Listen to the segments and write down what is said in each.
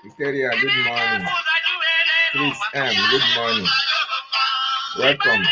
Victoria, good morning. Chris M, good morning. Welcome.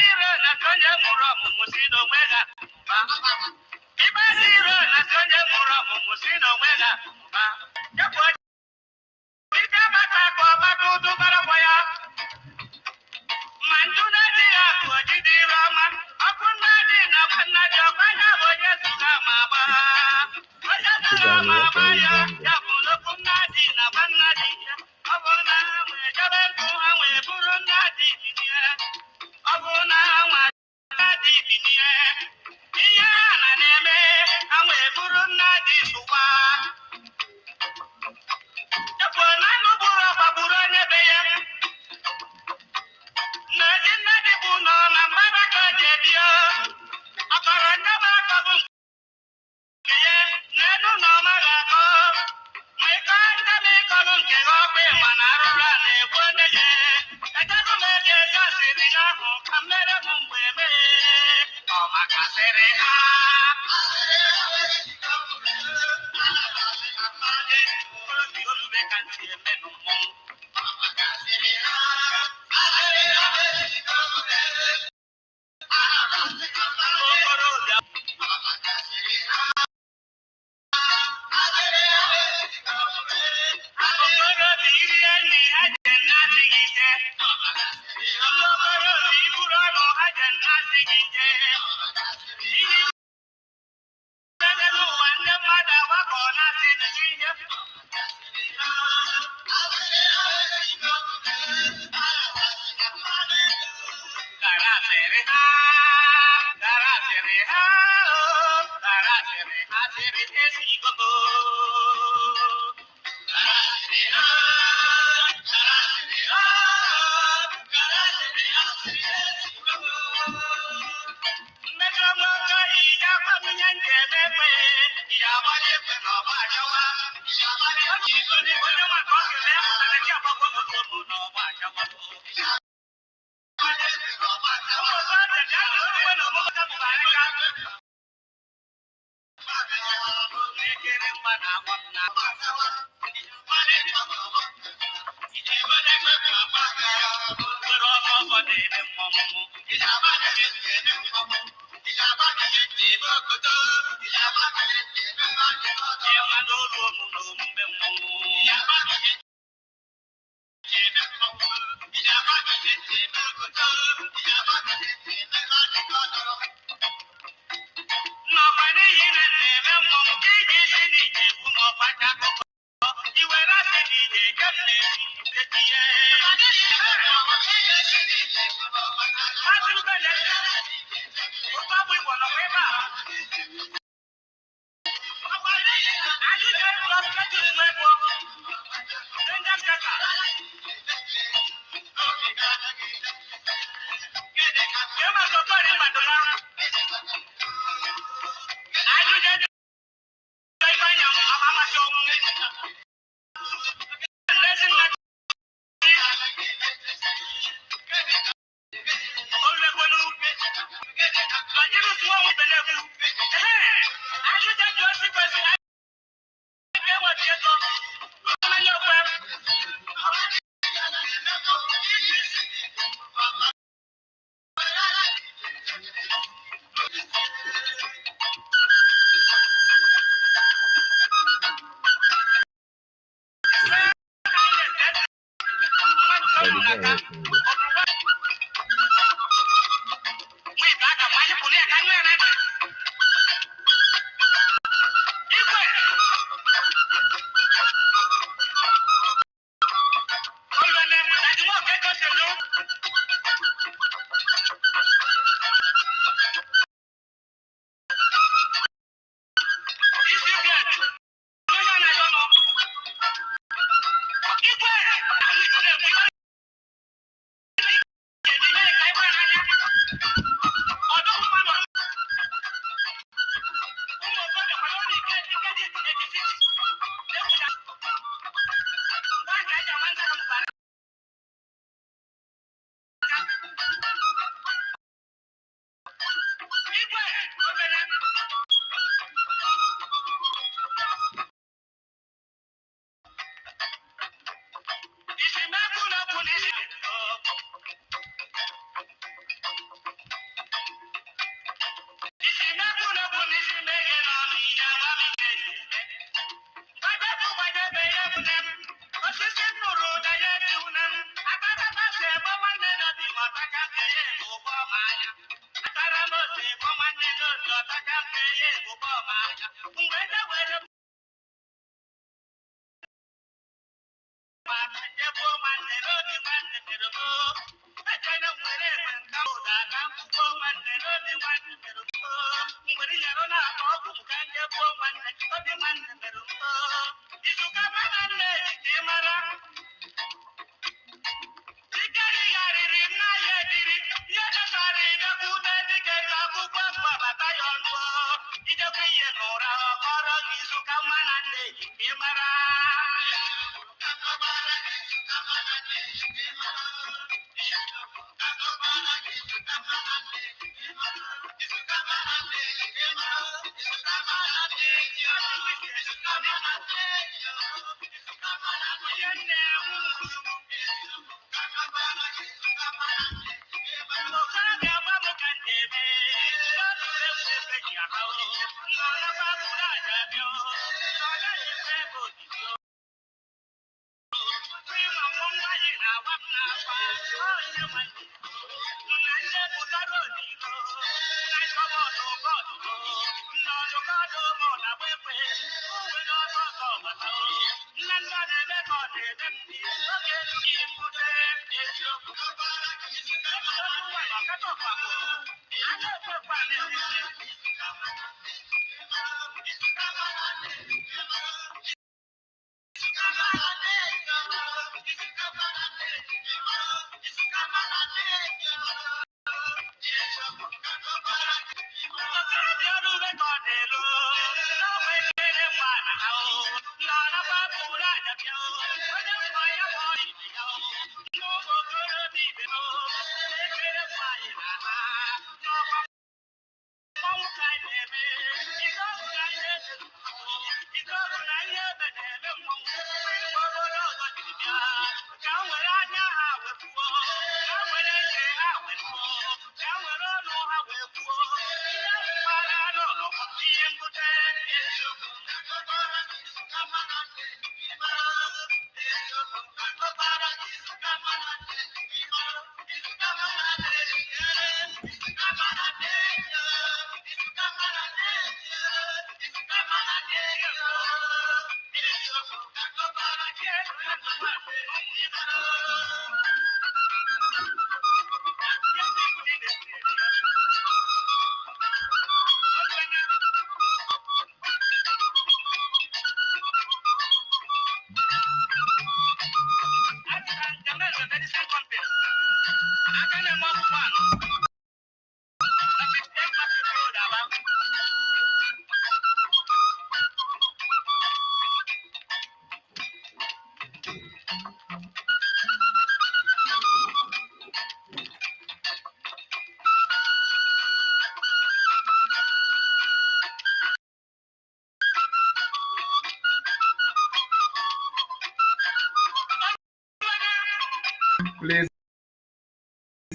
Please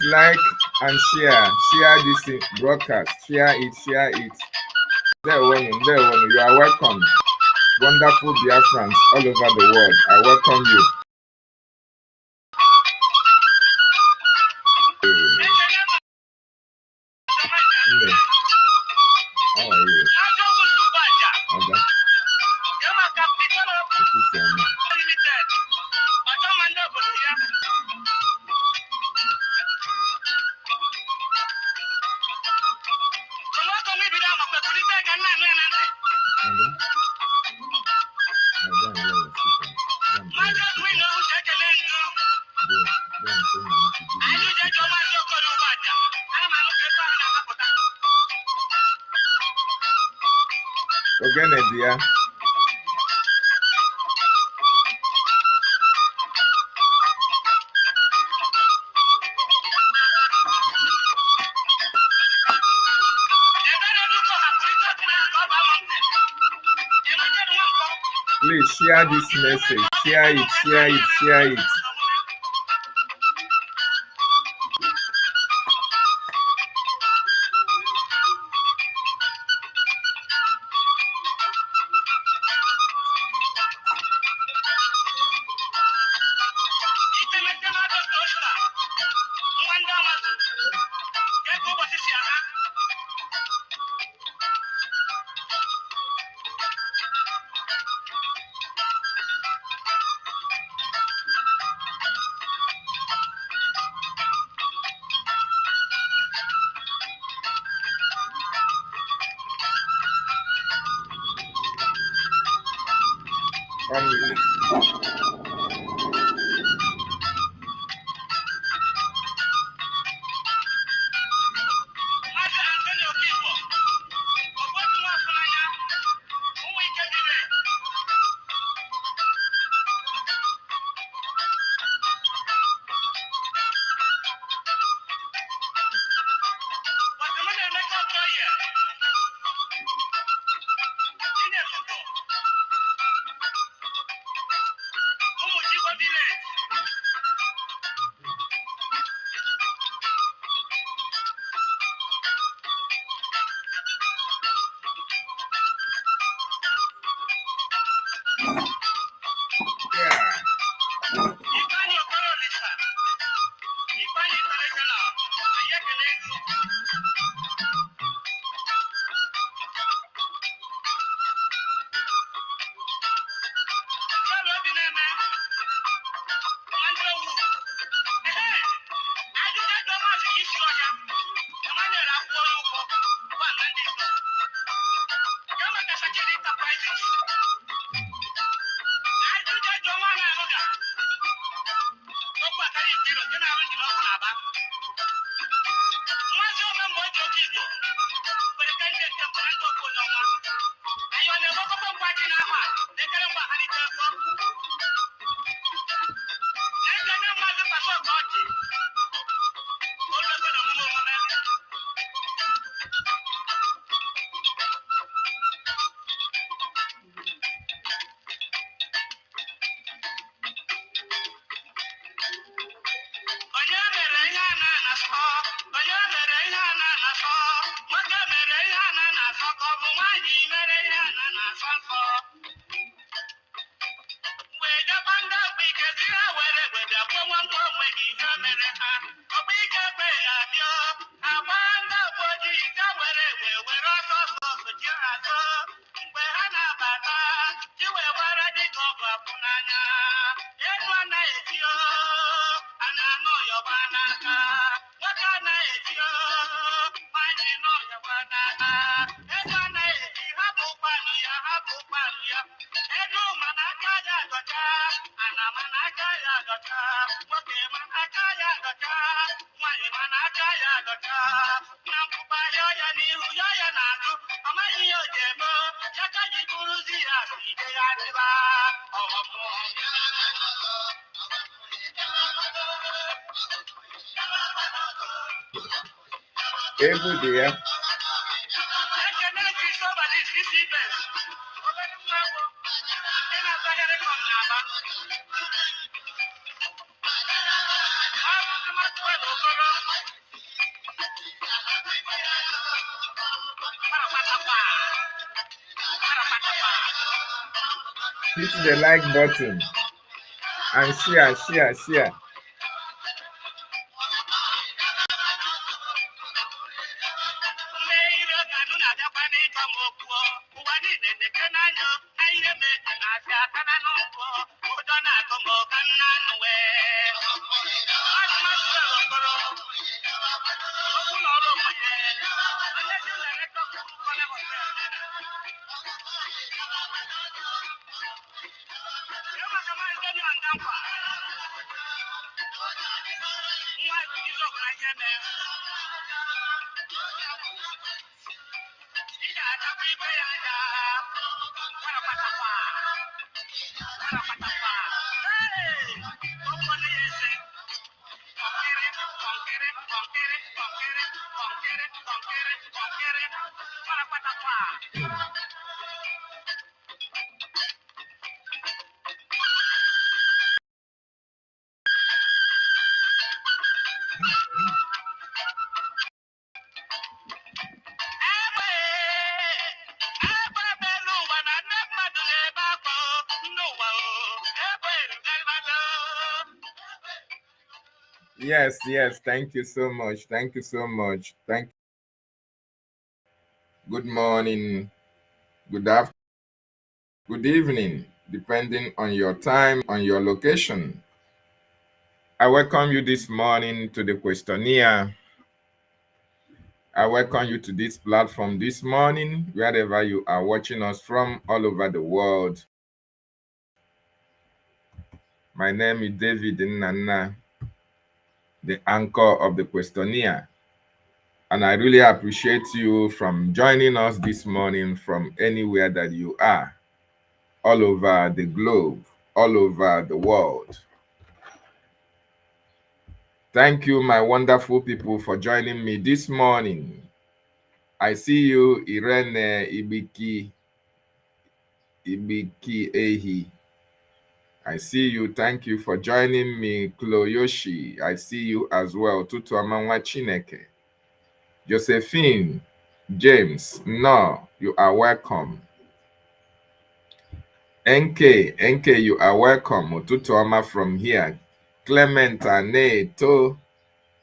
like and share this broadcast. Share it. There one. You are welcome. Wonderful Biafrans all over the world. I welcome you. How are you? Okay. Ogene dear. Please share this message. Share it. Able there. Hit the like button and share. Yes. Thank you so much. Thank you. Good morning, good afternoon, good evening, depending on your time, on your location. I welcome you this morning to the questionnaire. I welcome you to this platform this morning, wherever you are watching us from all over the world. My name is David Nana, the anchor of the questionnaire. And I really appreciate you from joining us this morning from anywhere that you are, all over the globe, all over the world. Thank you, my wonderful people, for joining me this morning. I see you, Irene Ibiki Ehi. I see you. Thank you for joining me, Kloyoshi. I see you as well. Tutu Amanwa Chineke. Josephine, James, no, you are welcome. NK, you are welcome. Ututu Ama from here. Clement Ane, To,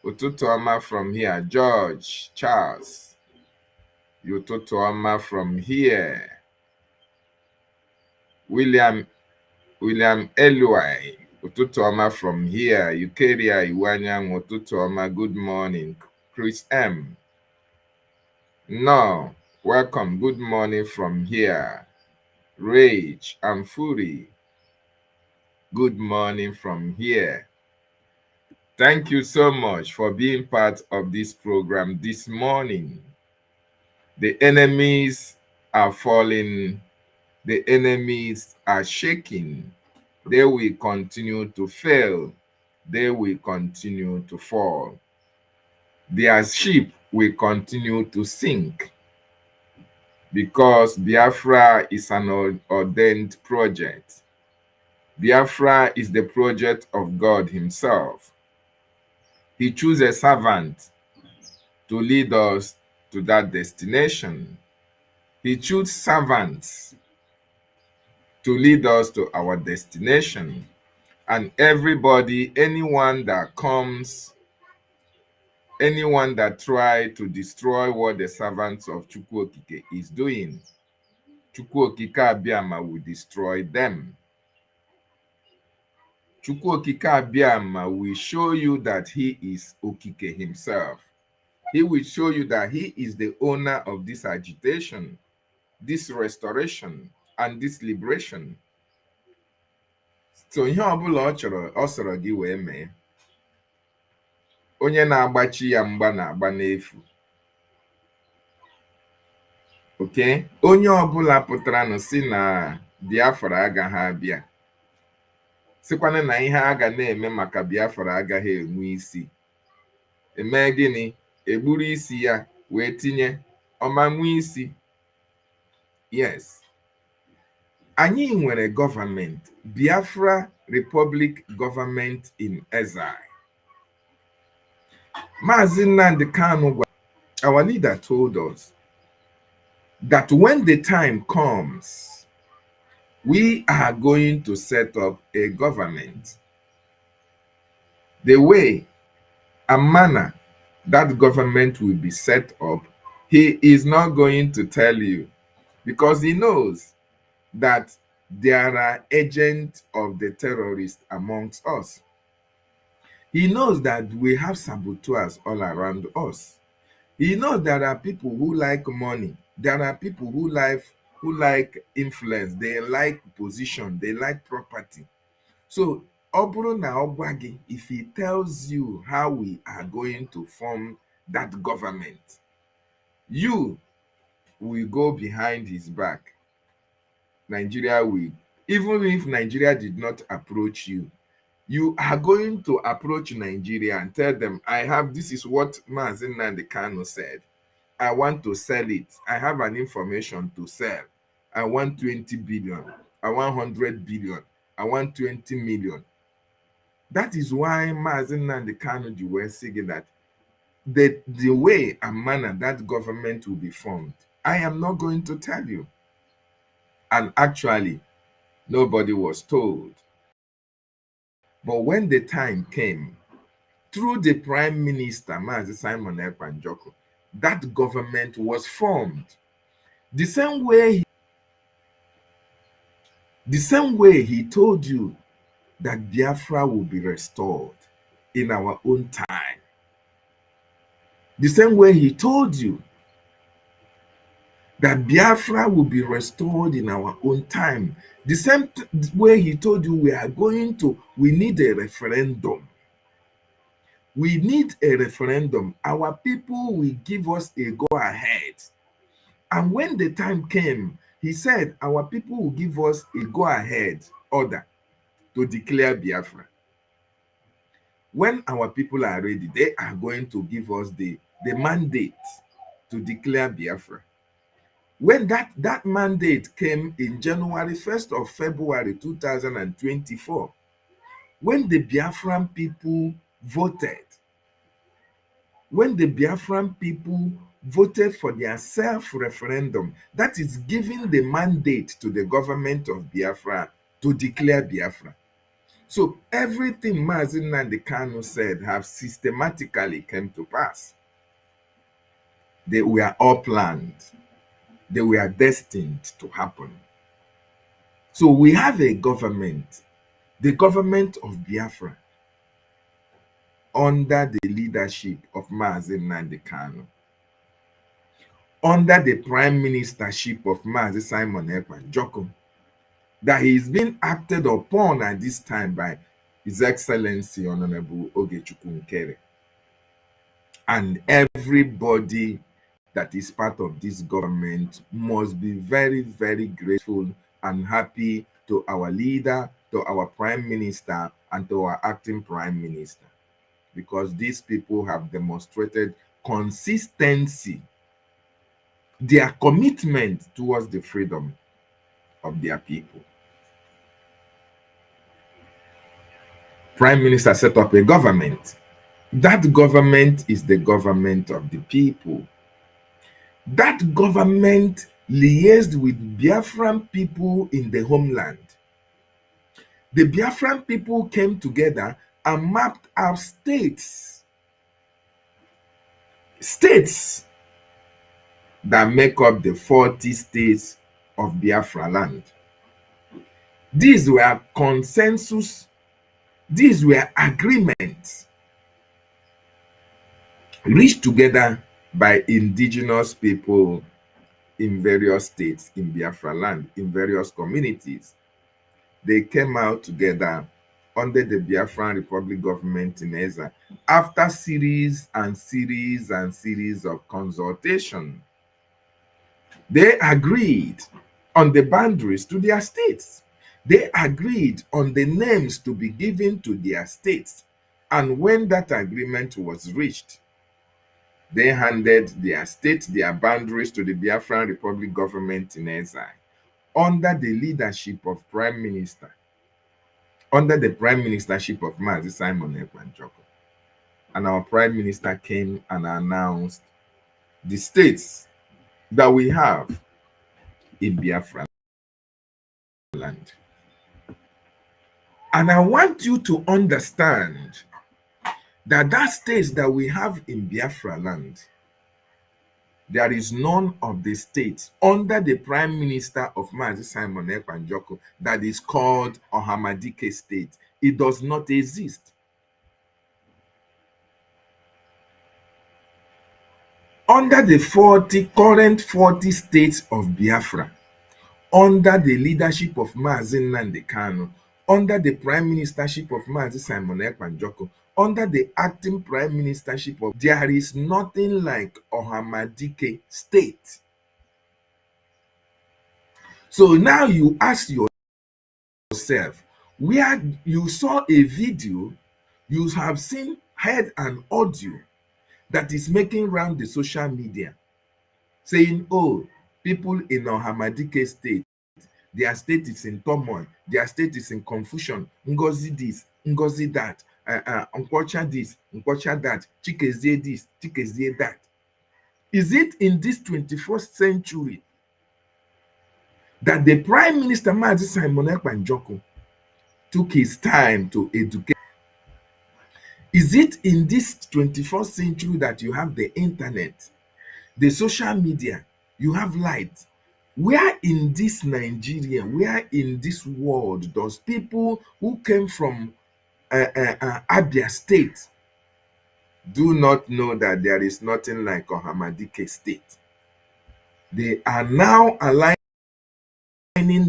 Ututu Ama from here. George, Charles, Ututu Ama from here. William Eluai, Ututu Ama from here. Eukaria Iwanyang, Ututu Ama, good morning. Chris M. No, welcome, good morning from here. Rage and Fury, good morning from here. Thank you so much for being part of this program this morning. The enemies are falling. The enemies are shaking. They will continue to fail. They will continue to fall. Their ship will continue to sink, because Biafra is an ordained project. Biafra is the project of God himself. He chose a servant to lead us to that destination. He chose servants to lead us to our destination. And everybody, anyone that try to destroy what the servants of Chukwu Okike is doing, Chukwu Okike Abịama will destroy them. Chukwu Okike Abịama will show you that he is Okike himself. He will show you that he is the owner of this agitation, this restoration, and this liberation. So ihe ọbụla ọ sọrọ gị wee mee, onye na-agbachi ya mgba na-agba n'efu. Okay? Onye ọbụla pụtaranụ si na Biafra agaghị abịa, sikwana na ihe a ga na-eme maka Biafra agaghị enwe isi, eme gịnị? Egburu isi ya wee tinye ọma nwe isi. Yes. Anyị nwere gọọmenti, Biafra Republic Government in Exile. Maazị Nnamdi Kanu, our leader, told us that when the time comes, we are going to set up a government. The way and manner that government will be set up, he is not going to tell you, because he knows that there are agents of the terrorists amongst us. He knows that we have saboteurs all around us. He knows there are people who like money. There are people who like influence. They like position. They like property. So, if he tells you how we are going to form that government, you will go behind his back. Nigeria will. Even if Nigeria did not approach you, you are going to approach Nigeria and tell them, this is what Maazị Nnamdi Kanu said. I want to sell it. I have an information to sell. I want 20 billion. I want 100 billion. I want 20 million. That is why Maazị Nnamdi Kanu was saying that the way and manner that government will be formed, I am not going to tell you. And actually, nobody was told. But when the time came, through the Prime Minister, Maazị Simon Ekpanjoko, that government was formed. The same way he told you that Biafra will be restored in our own time. The same way he told you that Biafra will be restored in our own time. The same way he told you we need a referendum. We need a referendum. Our people will give us a go-ahead. And when the time came, he said our people will give us a go-ahead order to declare Biafra. When our people are ready, they are going to give us the mandate to declare Biafra. When that mandate came in January 1st of February 2024, when the Biafran people voted, for their self-referendum, that is giving the mandate to the government of Biafra to declare Biafra. So everything Maazị Nnamdi Kanu said have systematically come to pass. They were all planned. They were destined to happen. So we have a government, the government of Biafra, under the leadership of Maazị Nnamdi Kanu, under the prime ministership of Maazị Simon Ekpanjoko, that he is being acted upon at this time by His Excellency Honorable Ogechukwu Nkere. And everybody that is part of this government must be very, very grateful and happy to our leader, to our prime minister, and to our acting prime minister, because these people have demonstrated consistency, their commitment towards the freedom of their people. Prime Minister set up a government. That government is the government of the people. That government liaised with Biafran people in the homeland. The Biafran people came together and mapped out states that make up the 40 states of Biafra land. These were consensus, these were agreements reached together by indigenous people in various states in Biafra land, in various communities. They came out together under the Biafran Republic government in Eza after series and series and series of consultation. They agreed on the boundaries to their states. They agreed on the names to be given to their states. And when that agreement was reached, they handed their state, their boundaries to the Biafran Republic government in exile under the leadership of Prime Minister, under the Prime Ministership of Mazi Simon Ekpanjoko. And our Prime Minister came and announced the states that we have in Biafra land. And I want you to understand that that states that we have in Biafra land, there is none of the states under the Prime Minister of Mazi Simon Ekpanjoko that is called Ohamadike State. It does not exist. Under the current 40 states of Biafra, under the leadership of Mazi Nnamdi Kanu, under the Prime Ministership of Mazi Simon Ekpanjoko, under the acting Prime Ministership of, there is nothing like Ohamadike State. So now you ask yourself, where you saw a video, you have seen, heard an audio that is making round the social media saying, oh, people in Ohamadike State, their state is in turmoil, their state is in confusion, Ngozi this, Ngozi that, Nkwocha this, Nkwocha that, Chikezie this, Chikezie that. Is it in this 21st century that the Prime Minister Mazi Simon Ekpanjoko took his time to educate? Is it in this 21st century that you have the internet, the social media, you have light? Where in this Nigeria, where in this world does people who came from Abia State do not know that there is nothing like Ohamadike State? They are now aligning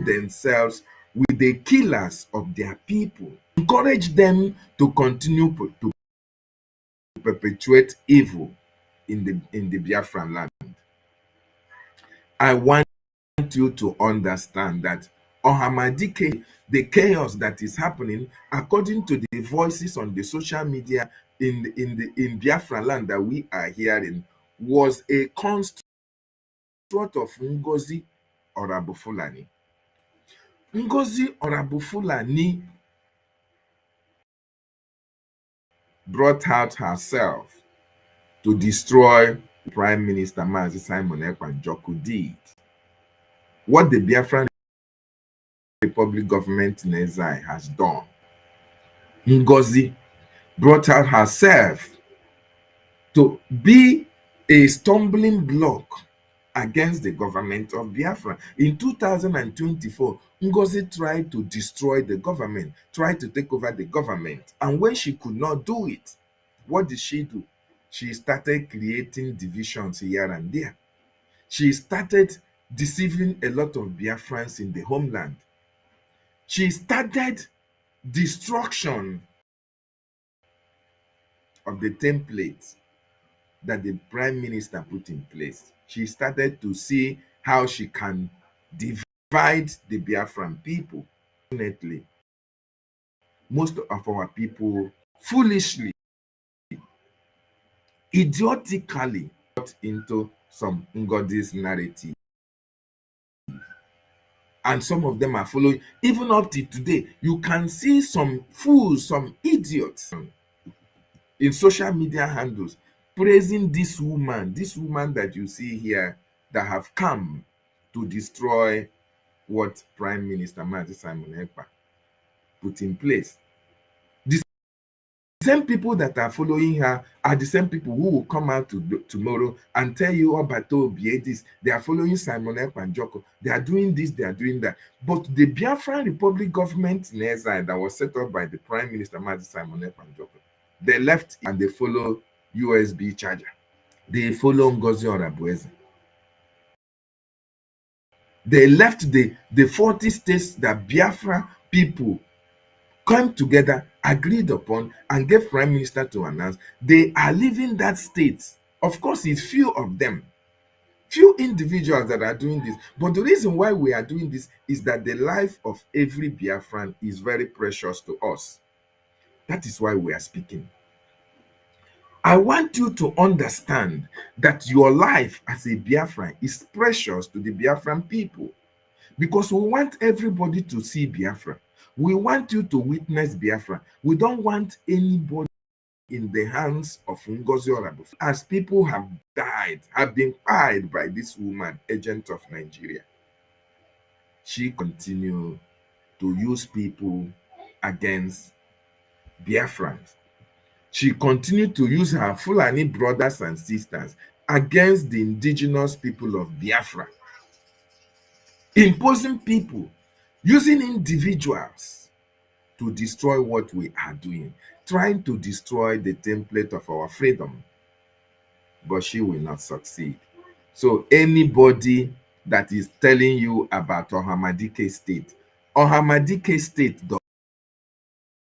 themselves with the killers of their people, encourage them to continue to perpetuate evil in the Biafran land. I want you to understand that Ohamadike, the chaos that is happening, according to the voices on the social media in Biafra land that we are hearing, was a construct of Ngozi Orabufulani. Ngozi Orabufulani brought out herself to destroy Prime Minister Mazi Simon Ekpanjoko did. What the Biafran Republic government in exile has done. Ngozi brought out herself to be a stumbling block against the government of Biafra. In 2024, Ngozi tried to destroy the government, tried to take over the government. And when she could not do it, what did she do? She started creating divisions here and there. She started deceiving a lot of Biafrans in the homeland. She started destruction of the template that the Prime Minister put in place. She started to see how she can divide the Biafran people. Unfortunately, most of our people foolishly, idiotically got into some Ngozi's narrative. And some of them are following. Even up to today, you can see some fools, some idiots in social media handles praising this woman that you see here, that have come to destroy what Prime Minister Mazi Simon Ekpa put in place. The same people that are following her are the same people who will come out tomorrow and tell you about this. They are following Simon Ekpanjoko. They are doing this, they are doing that. But the Biafran Republic government in exile that was set up by the Prime Minister, Simon Ekpanjoko, they left and they follow USB charger. They follow Ngozi Orabueze. They left the 40 states that Biafra people come together, agreed upon, and gave Prime Minister to announce. They are leaving that state. Of course, it's few of them, few individuals that are doing this. But the reason why we are doing this is that the life of every Biafran is very precious to us. That is why we are speaking. I want you to understand that your life as a Biafran is precious to the Biafran people, because we want everybody to see Biafra. We want you to witness Biafra. We don't want anybody in the hands of Ngozi Orabueze. As people have died, have been killed by this woman, agent of Nigeria, she continued to use people against Biafrans. She continued to use her Fulani brothers and sisters against the indigenous people of Biafra, imposing people, using individuals to destroy what we are doing, trying to destroy the template of our freedom. But she will not succeed. So anybody that is telling you about Ohamadike state, Ohamadike state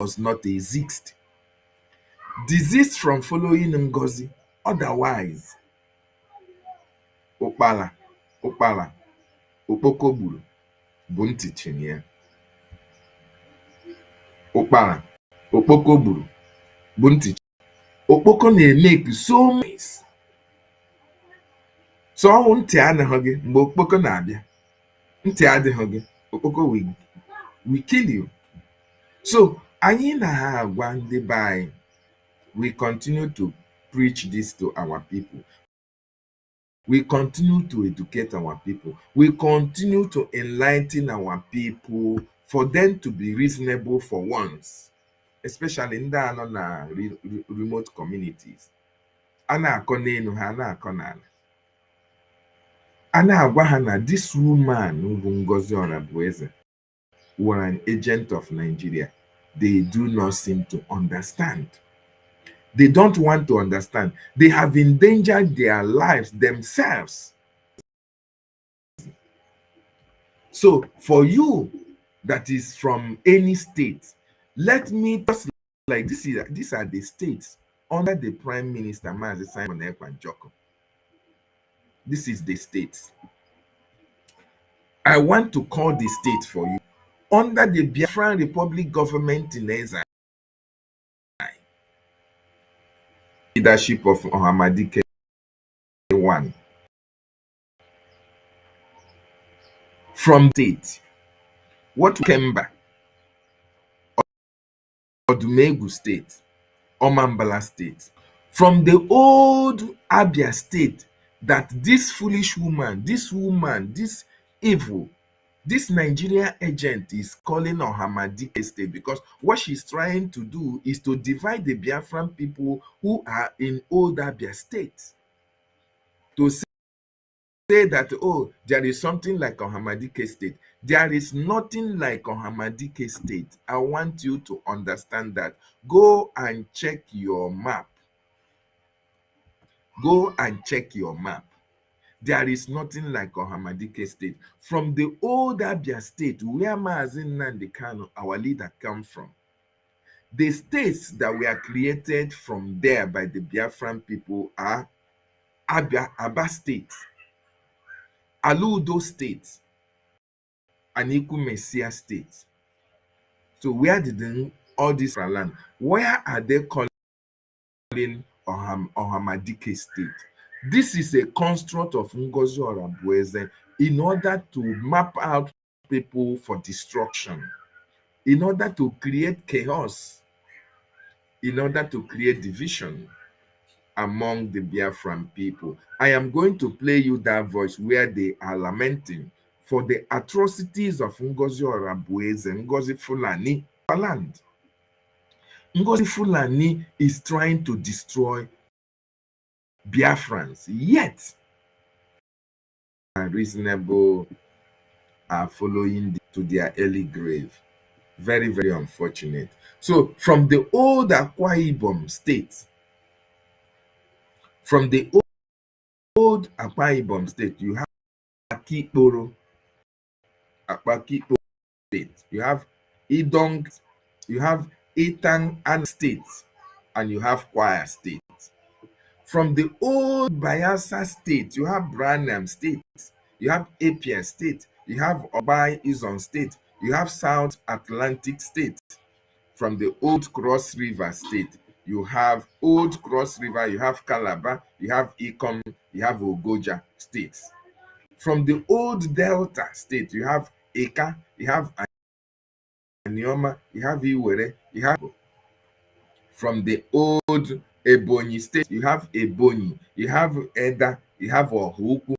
does not exist. Desist from following Ngozi. Otherwise, Ukpala, Okpoko gburu bụ ntị chiri ya. Ukpala, Okpoko gburu bụ ntị. Okpoko na-emeke so much. So ọnwụ ntị adịghị gị mgbe okpoko na-abịa. Ntị adịghị gị, okpoko will kill you. So anyị na ha agwa ndị be anyị, we continue to preach this to our people. We continue to educate our people. We continue to enlighten our people for them to be reasonable for once, especially in the remote communities. A na-akọ n'elu ha, na-akọ n'ala. A na-agwa ha na this woman bụ Ngozi Orabueze were an agent of Nigeria. They do not seem to understand. They don't want to understand. They have endangered their lives themselves. So for you that is from any state, let me just like this is these are the states under the Prime Minister Simon Ekpanjoko. This is the states. I want to call the state for you. Under the Biafran Republic government in exile, leadership of Ohamadike I. From state, what Kemba, Odumegu state, Omambala state, from the old Abia state, that this foolish woman, this evil, this Nigerian agent is calling Ohamadike state, because what she's trying to do is to divide the Biafran people who are in old Abia state, to say that, oh, there is something like Ohamadike state. There is nothing like Ohamadike state. I want you to understand that. Go and check your map. Go and check your map. There is nothing like Ohamadike state. From the old Abia state, where Mazi Nnamdi Kanu, our leader, come from, the states that were created from there by the Biafran people are Aba state, Aludo state, and Ikumesia state. So where did all this land? Where are they calling Ohamadike state? This is a construct of Ngozi Orabueze in order to map out people for destruction, in order to create chaos, in order to create division among the Biafran people. I am going to play you that voice where they are lamenting for the atrocities of Ngozi Orabueze, Ngozi Fulani, land. Ngozi Fulani is trying to destroy Biafrans, yet reasonable are following to their early grave. Very, very unfortunate. So from the old Akwa Ibom state, you have Akikporo, Akpakikporo state, you have Idong, you have Etang and state, and you have Kwaya state. From the old Bayelsa state, you have Branham state, you have Apia state, you have Obai Izon state, you have South Atlantic state. From the old Cross River state, you have Old Cross River, you have Calabar, you have Ikom, you have Ogoja states. From the old Delta state, you have Eka, you have Anioma, you have Iwere, you have. From the old Ebonyi state, you have Ebonyi, you have Eda, you have Ohuku.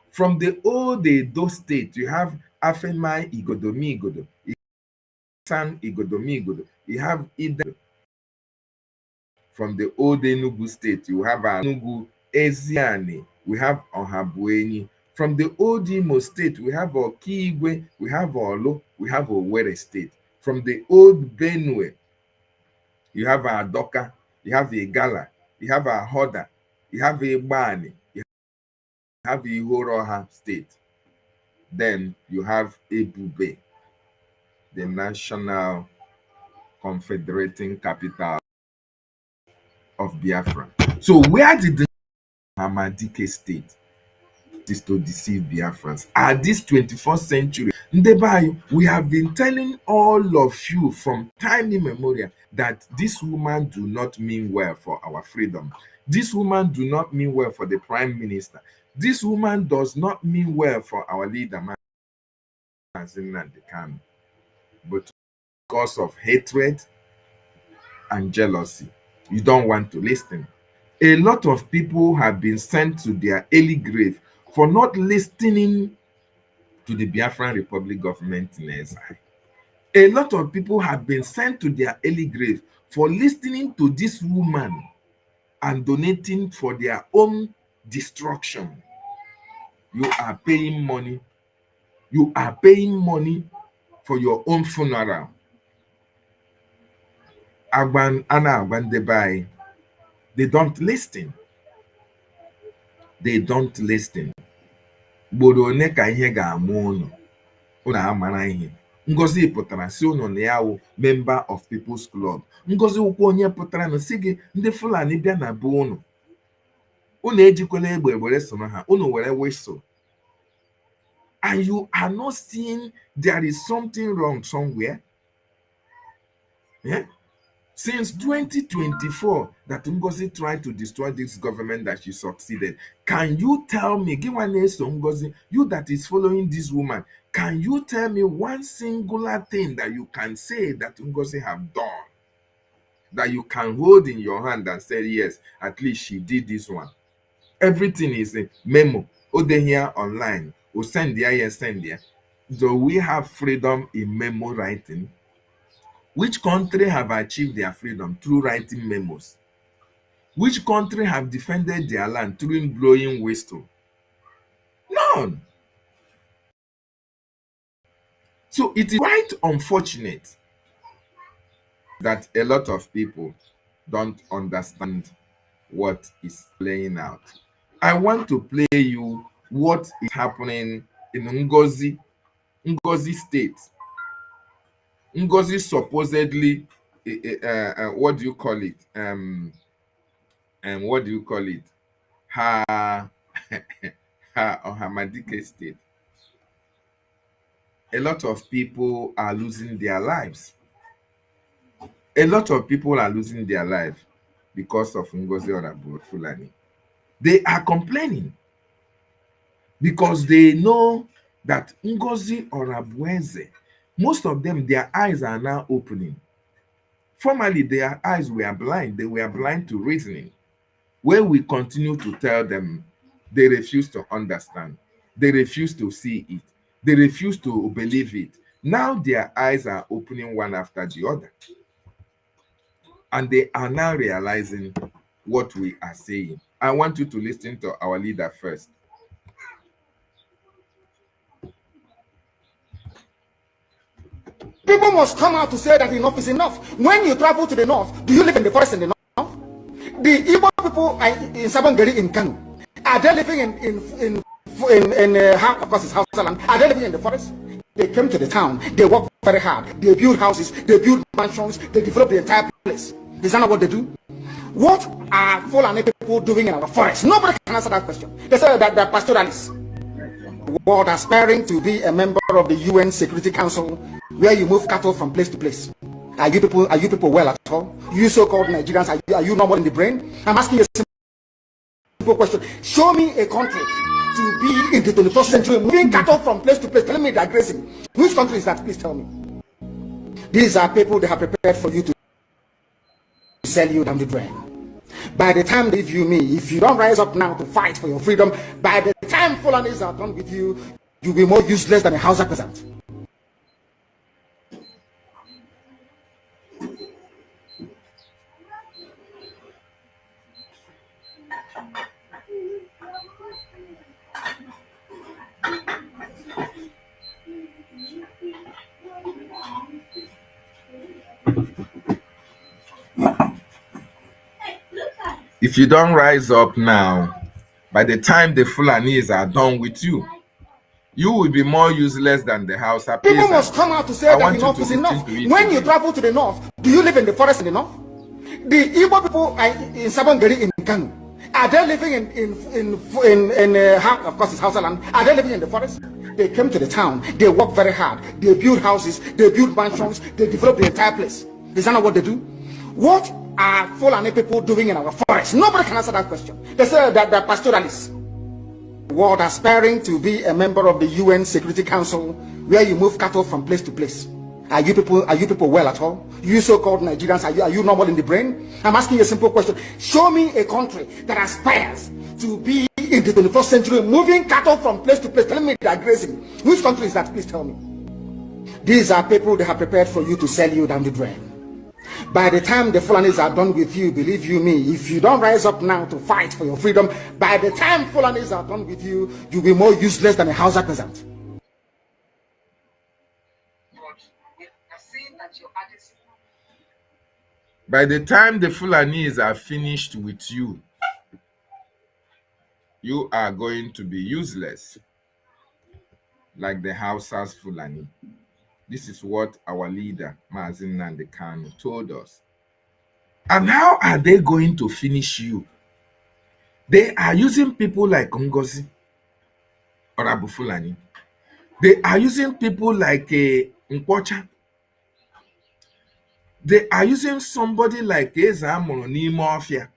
From the old Edo state, you have Afemai Igodomi Igodo, San Igodomi Igodo, you have Ida. From the old Enugu state, you have Enugu Eziani, we have Ohabueni. From the old Imo state, we have Okigwe, we have Olo, we have Owerri state. From the old Benue, you have Adoka, you have Igala, you have Ahoda, you have Igbani, you have Ihoroha state. Then you have Ebube, the national confederating capital of Biafra. So where did the Hamadike state is to deceive Biafrans? At this 21st century, Ndebayo, we have been telling all of you from time immemorial that this woman do not mean well for our freedom. This woman do not mean well for the prime minister. This woman does not mean well for our leader, MSEN. But because of hatred and jealousy, you don't want to listen. A lot of people have been sent to their early grave for not listening to the Biafran Republic government in exile. A lot of people have been sent to their early grave for listening to this woman and donating for their own destruction. You are paying money. You are paying money for your own funeral. They don't listen. They don't listen. Gboro one ka ihe ga-amụ unu amara ihe. Ngozi pụtara si unu na ya wụ member of People's Club. Ngozi wụkwa onye pụtara na si gị ndị Fulani bịa na be unu ejikwala egbe were soro ha, unu were whistle. And you are not seeing there is something wrong somewhere. Yeah? Since 2024 that Ngozi tried to destroy this government, that she succeeded. Can you tell me, Ngozi, you that is following this woman, can you tell me one singular thing that you can say that Ngozi have done, that you can hold in your hand and say, yes, at least she did this one? Everything is a memo. They here online. Or send there, yes, send there. Do we have freedom in memo writing? Which country have achieved their freedom through writing memos? Which country have defended their land through blowing whistle? None. So it is quite unfortunate that a lot of people don't understand what is playing out. I want to play you what is happening in Ngozi state. Ngozi supposedly, what do you call it? What do you call it? Her or Hamadike state. A lot of people are losing their lives. A lot of people are losing their life because of Ngozi Orabu Fulani. They are complaining because they know that Ngozi Orabueze, most of them, their eyes are now opening. Formerly, their eyes were blind. They were blind to reasoning. When we continue to tell them, they refuse to understand. They refuse to see it. They refuse to believe it. Now their eyes are opening one after the other. And they are now realizing what we are saying. I want you to listen to our leader first. People must come out to say that enough is enough. When you travel to the north, do you live in the forest in the north? The Igbo people in Sabangari in Kanu, are they living of course it's Hausa land, are they living in the forest? They came to the town, they work very hard, they build houses, they build mansions, they develop the entire place. Is that not what they do? What are Fulani people doing in our forest? Nobody can answer that question. They say that they're pastoralists. World aspiring to be a member of the UN Security Council, where you move cattle from place to place. Are you people well at all? You so-called Nigerians, are you normal in the brain? I'm asking you a simple question. Show me a country to be in the 21st century moving cattle from place to place, telling me they're grazing. Which country is that? Please tell me. These are people they have prepared for you to sell you down the drain. By the time they view me, if you don't rise up now to fight for your freedom, by the time Fulanis are done with you, you'll be more useless than a Hausa peasant. If you don't rise up now, by the time the Fulanis are done with you, you will be more useless than the Hausa peasant. People must come out to say that enough is enough. When you travel to the north, do you live in the forest in the north? The Igbo people in Sabangari in Kanu, are they living of course it's Hausa land, are they living in the forest? They came to the town, they work very hard, they build houses, they build mansions, they develop the entire place. Is that not what they do? What are Fulani people doing in our forest? Nobody can answer that question. They say that they're pastoralists. World aspiring to be a member of the UN Security Council, where you move cattle from place to place. Are you people well at all? You so-called Nigerians, are you normal in the brain? I'm asking you a simple question. Show me a country that aspires to be in the 21st century moving cattle from place to place, telling me they're grazing. Which country is that? Please tell me. These are people they have prepared for you to sell you down the drain. By the time the Fulanis are done with you, believe you me, if you don't rise up now to fight for your freedom, by the time Fulanis are done with you, you'll be more useless than a Hausa peasant. By the time the Fulanis are finished with you, you are going to be useless like the Hausa's Fulani. This is what our leader, MSEN and the CANT, told us. And how are they going to finish you? They are using people like Ngozi or Abu Fulani. They are using people like Nkwocha. They are using somebody like Eza Moronimo Ofia.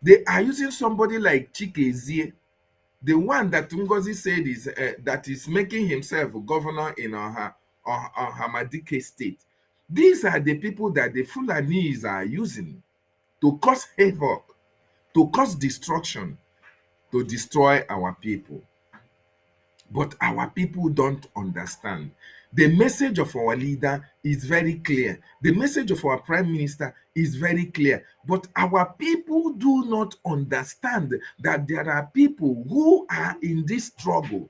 They are using somebody like Chikezie, the one that Ngozi said is that is making himself governor in Hamadike state. These are the people that the Fulanis are using to cause havoc, to cause destruction, to destroy our people. But our people don't understand. The message of our leader is very clear. The message of our prime minister is very clear. But our people do not understand that there are people who are in this struggle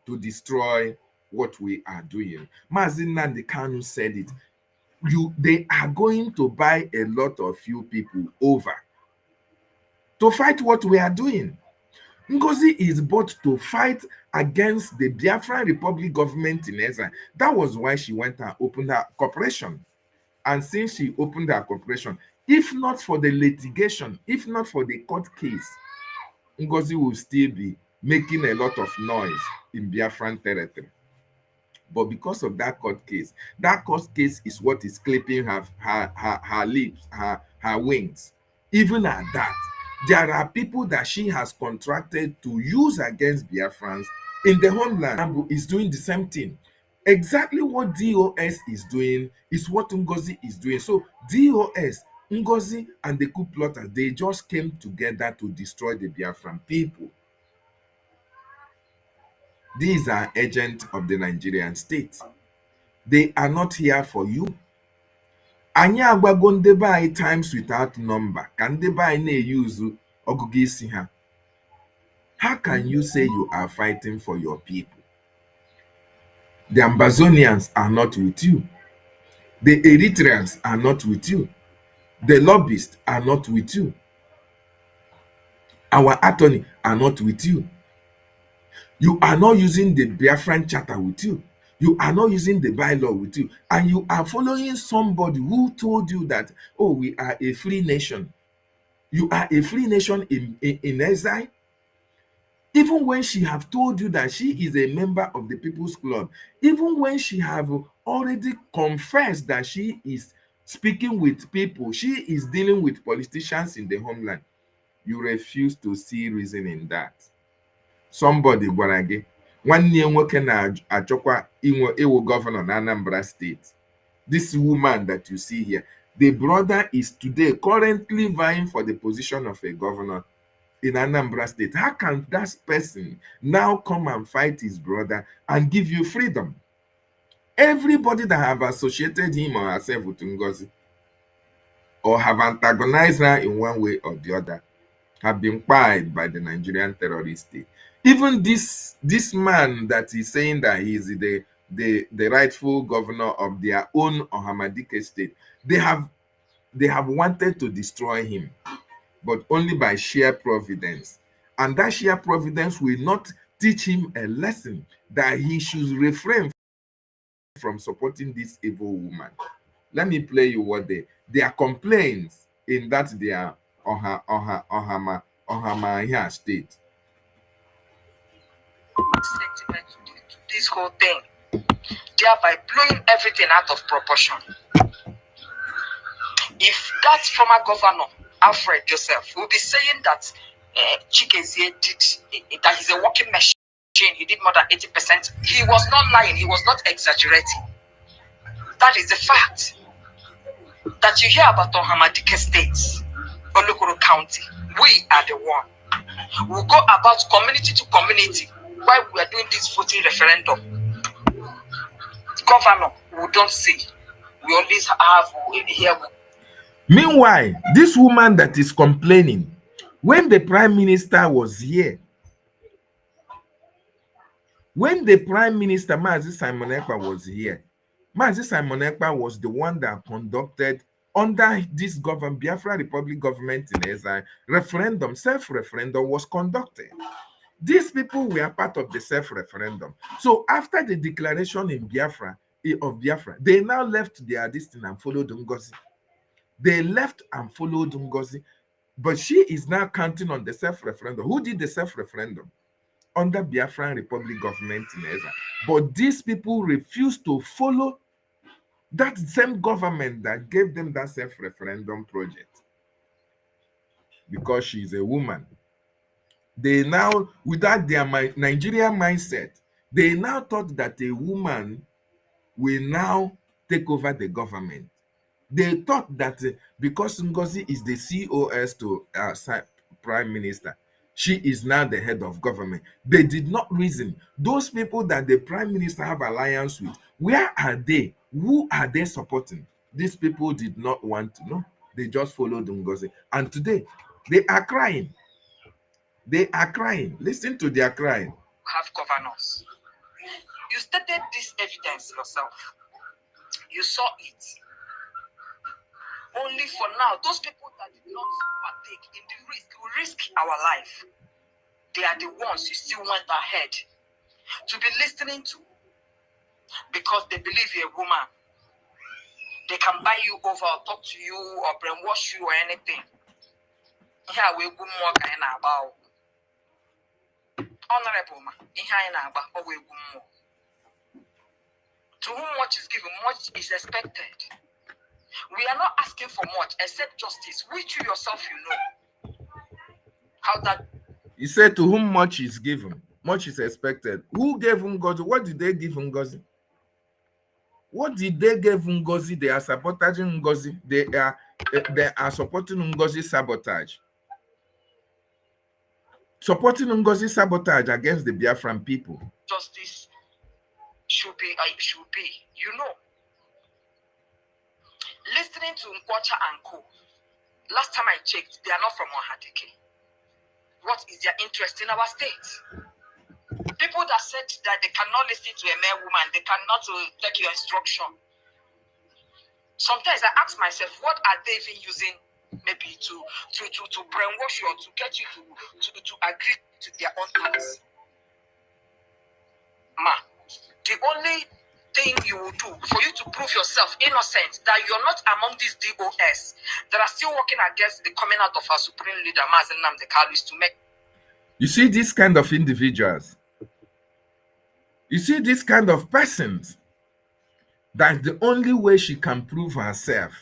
to destroy what we are doing. MSEN Nnamdi Kanu said it. They are going to buy a lot of you people over to fight what we are doing. Ngozi is bought to fight against the Biafran Republic government in exile. That was why she went and opened her corporation. And since she opened her corporation, if not for the litigation, if not for the court case, Ngozi will still be making a lot of noise in Biafran territory. But because of that court case is what is clipping her lips, her wings. Even at that, there are people that she has contracted to use against Biafrans in the homeland. Ambu is doing the same thing. Exactly what DOS is doing is what Ngozi is doing. So DOS, Ngozi, and the coup plotters, they just came together to destroy the Biafran people. These are agents of the Nigerian state. They are not here for you. Anyị agbago ndị be anyị times without number ka ndị be anyị na-eyuzu ọgụgụ isi ha. How can you say you are fighting for your people? The Ambazonians are not with you. The Eritreans are not with you. The lobbyists are not with you. Our attorney are not with you. You are not using the Biafran charter with you. You are not using the bylaw with you. And you are following somebody who told you that, oh, we are a free nation. You are a free nation in exile. Even when she have told you that she is a member of the People's Club, even when she have already confessed that she is speaking with people, she is dealing with politicians in the homeland, you refuse to see reason in that. Somebody gwara gị nwanne ya nwoke na-achọkwa iwu governor na Anambra State. This woman that you see here, the brother is today currently vying for the position of a governor in Anambra State. How can that person now come and fight his brother and give you freedom? Everybody that have associated him or herself with Ngozi or have antagonized her in one way or the other have been pied by the Nigerian terrorist state. Even this man that is saying that he is the rightful governor of their own Ohamadike state, they have wanted to destroy him, but only by sheer providence. And that sheer providence will not teach him a lesson that he should refrain from supporting this evil woman. Let me play you what their complaints in that their Ohama state. This whole thing, thereby blowing everything out of proportion. If that former governor, Alfred Joseph, will be saying that Chikezie did, that he's a working machine, he did more than 80%, he was not lying, he was not exaggerating. That is the fact. That you hear about Ohamadike states, Olokoro County, we are the one. We'll go about community to community while we are doing this voting referendum. Governor, we don't see. We always have here. Meanwhile, this woman that is complaining, when the prime minister was here, when the prime minister, Mazi Simon Ekpa, was here, Mazi Simon Ekpa was the one that conducted under this government, Biafra Republic government in exile, referendum, self-referendum was conducted. These people were part of the self-referendum. So after the declaration in Biafra, they now left their destiny and followed Ngozi. They left and followed Ngozi. But she is now counting on the self-referendum. Who did the self-referendum? Under Biafran Republic government in exile. But these people refused to follow that same government that gave them that self-referendum project. Because she is a woman. They now, without their Nigerian mindset, they now thought that a woman will now take over the government. They thought that because Ngozi is the COS to Prime Minister, she is now the head of government. They did not reason. Those people that the Prime Minister have alliance with, where are they? Who are they supporting? These people did not want to know. They just followed Ngozi. And today, they are crying. They are crying. Listen to their crying. Have governors. You stated this evidence yourself. You saw it. Only for now, those people that did not partake in the risk, who risk our life, they are the ones you still went ahead to be listening to, because they believe you're a woman. They can buy you over or talk to you or brainwash you or anything. Here we go more kind of about honorable man. To whom much is given, much is expected. We are not asking for much except justice, which you yourself you know. How that he said, to whom much is given, much is expected. Who gave Ngozi? What did they give Ngozi? What did they give Ngozi? They are sabotaging Ngozi. They are supporting Ngozi sabotage. supporting Ngozi sabotage against the Biafran people. Justice should be, you know. Listening to Nkwacha and Coup, last time I checked, they are not from Ohadike. What is their interest in our state? People that said that they cannot listen to a mere woman, they cannot take your instruction. Sometimes I ask myself, what are they even using maybe to brainwash you or to get you to agree to their own thoughts? Ma, the only thing you will do for you to prove yourself innocent, that you're not among these DOS that are still working against the coming out of our supreme leader, Mazen Namdekal, is to make. You see this kind of individuals, you see this kind of persons, that the only way she can prove herself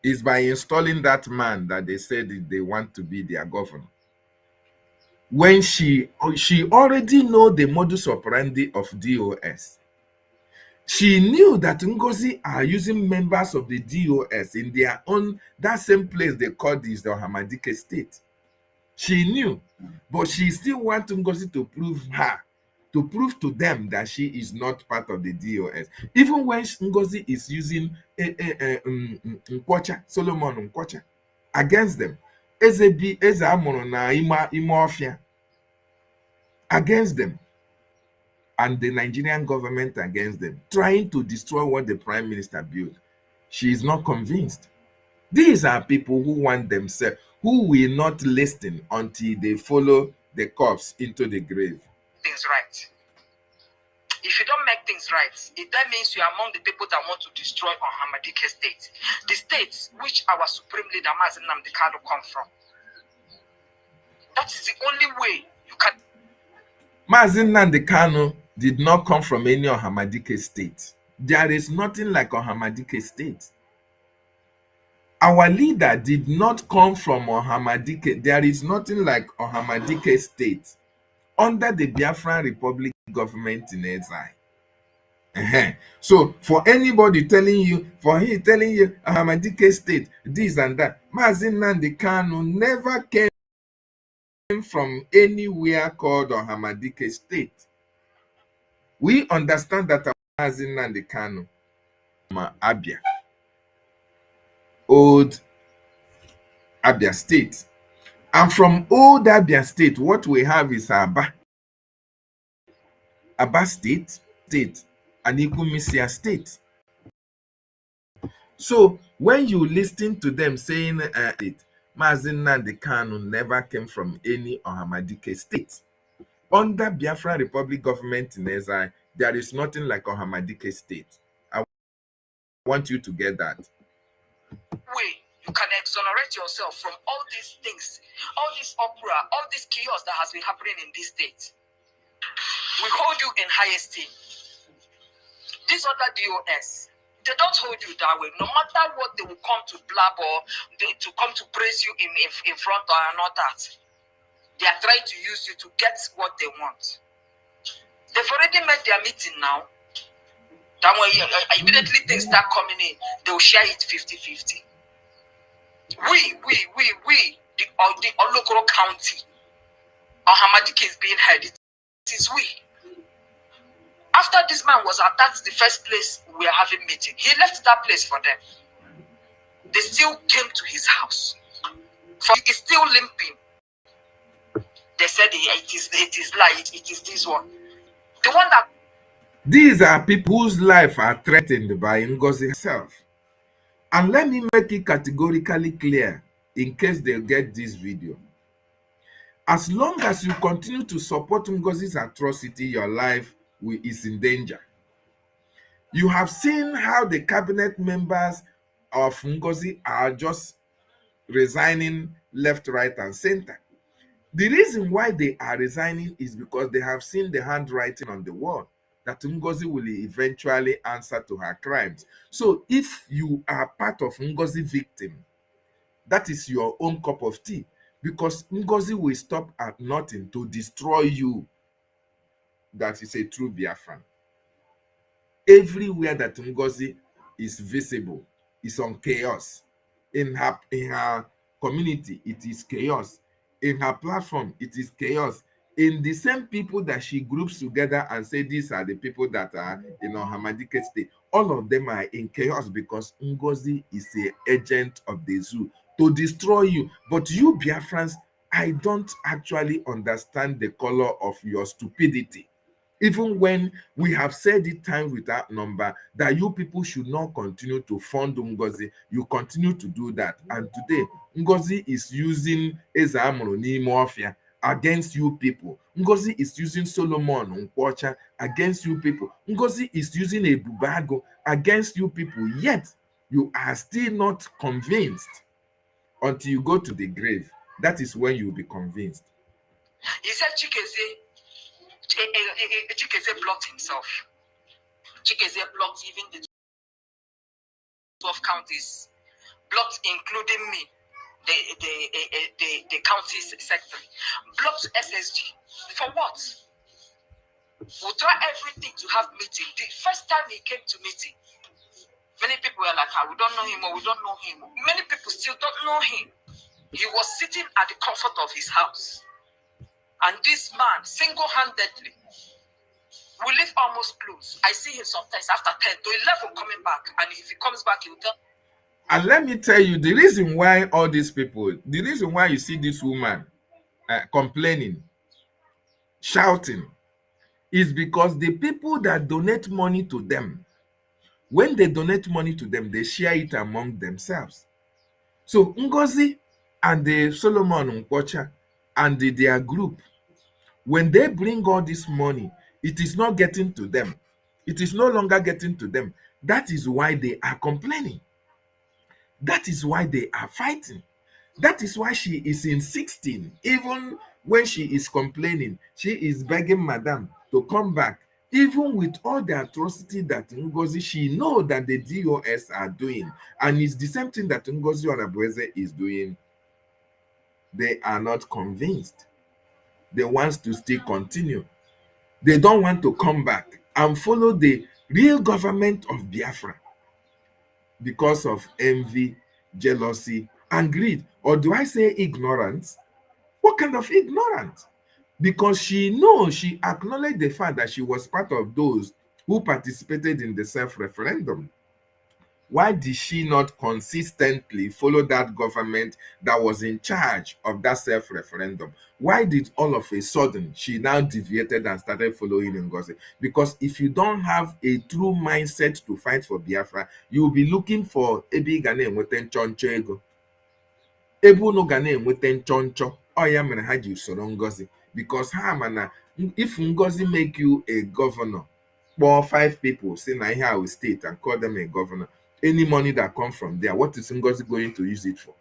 is by installing that man that they said they want to be their governor. When she already know the modus operandi of DOS. She knew that Ngozi are using members of the DOS in their own, that same place they call this the Hamadike state. She knew, but she still wants Ngozi to prove to them that she is not part of the DOS. Even when Ngozi is using Nkwacha, Solomon Nkwacha, against them, Eze Amoro na Imofia, against them, and the Nigerian government against them, trying to destroy what the prime minister built. She is not convinced. These are people who want themselves, who will not listen until they follow the corpse into the grave. Things right. If you don't make things right, that means you are among the people that want to destroy Hamadike state. The states which our supreme leader Mazen Namdekal come from. That is the only way you can. Mazen Namdekal did not come from any Hamadike state. There is nothing like Hamadike state. Our leader did not come from Hamadike. There is nothing like Hamadike state under the Biafran Republic government in exile. So for anybody telling you, Hamadike state, this and that, Mazen Namdekal never came from anywhere called Hamadike state. We understand that Mazen Namdekal Abia, old Abia state. And from old Abia state, what we have is Aba state, and Ikumisia state. So when you listen to them saying Mazen Namdekal never came from any Hamadike state. Under Biafra Republic government in exile, there is nothing like Hamadike state. I want you to get that. Way you can exonerate yourself from all these things, all this uproar, all this chaos that has been happening in this state. We hold you in high esteem. These other DOS, they don't hold you that way. No matter what, they will come to blab or to come to praise you in front or not that. They are trying to use you to get what they want. They've already made their meeting now. That way, immediately things start coming in, they will share it 50-50. The local county, our Hamadike is being held. It is we. After this man was attacked, the first place we are having meeting, he left that place for them. They still came to his house. So he is still limping. They said it is lie, it is this one. The one that. These are people whose life are threatened by Ngozi herself. And let me make it categorically clear in case they get this video. As long as you continue to support Ngozi's atrocity, your life is in danger. You have seen how the cabinet members of Ngozi are just resigning left, right, and center. The reason why they are resigning is because they have seen the handwriting on the wall that Ngozi will eventually answer to her crimes. So if you are part of Ngozi victim, that is your own cup of tea, because Ngozi will stop at nothing to destroy you. That is a true Biafran. Everywhere that Ngozi is visible is on chaos. In her community, it is chaos. in her platform, it is chaos. In the same people that she groups together and say these are the people that are Hamadike state, all of them are in chaos because Ngozi is an agent of the zoo to destroy you. But you Biafrans, I don't actually understand the color of your stupidity. Even when we have said it time without number that you people should not continue to fund Ngozi, you continue to do that. And today, Ngozi is using Eze Amuru n'ime ọfịa against you people. Ngozi is using Solomon Nkwocha against you people. Ngozi is using Ebubago against you people. Yet, you are still not convinced until you go to the grave. That is when you will be convinced. He said Chikeze blocked himself. Chikeze blocked even the 12 counties, blocked including me, the county secretary, blocked SSG. For what? We try everything to have meeting. The first time he came to meeting, many people were like, we don't know him or we don't know him. Many people still don't know him. He was sitting at the comfort of his house. And this man, single-handedly, we live almost close. I see him sometimes after 10 to 11 coming back. And if he comes back, he will tell. And let me tell you, the reason why all these people, the reason why you see this woman complaining, shouting, is because the people that donate money to them, when they donate money to them, they share it among themselves. So Ngozi and the Solomon Nkwocha and their group, when they bring all this money, it is not getting to them. It is no longer getting to them. That is why they are complaining. That is why they are fighting. That is why she is insisting. Even when she is complaining, she is begging Madam to come back. Even with all the atrocity that Ngozi, she knows that the DOS are doing. And it's the same thing that Ngozi Onabweze is doing. They are not convinced. They want to still continue. They don't want to come back and follow the real government of Biafra because of envy, jealousy, and greed. Or do I say ignorance? What kind of ignorance? Because she knows, she acknowledged the fact that she was part of those who participated in the self-referendum. Why did she not consistently follow that government that was in charge of that self-referendum? Why did all of a sudden she now deviated and started following Ngozi? Because if you don't have a true mindset to fight for Biafra, you will be looking for ebe gana enwete nchoncho ego. Ebe unu gana enwete nchoncho, ya mere ha ji usoro Ngozi. Because ha mana, if Ngozi make you a governor, or 5 people say na here will state and call them a governor, any money that comes from there, what is Ngozi going to use it for?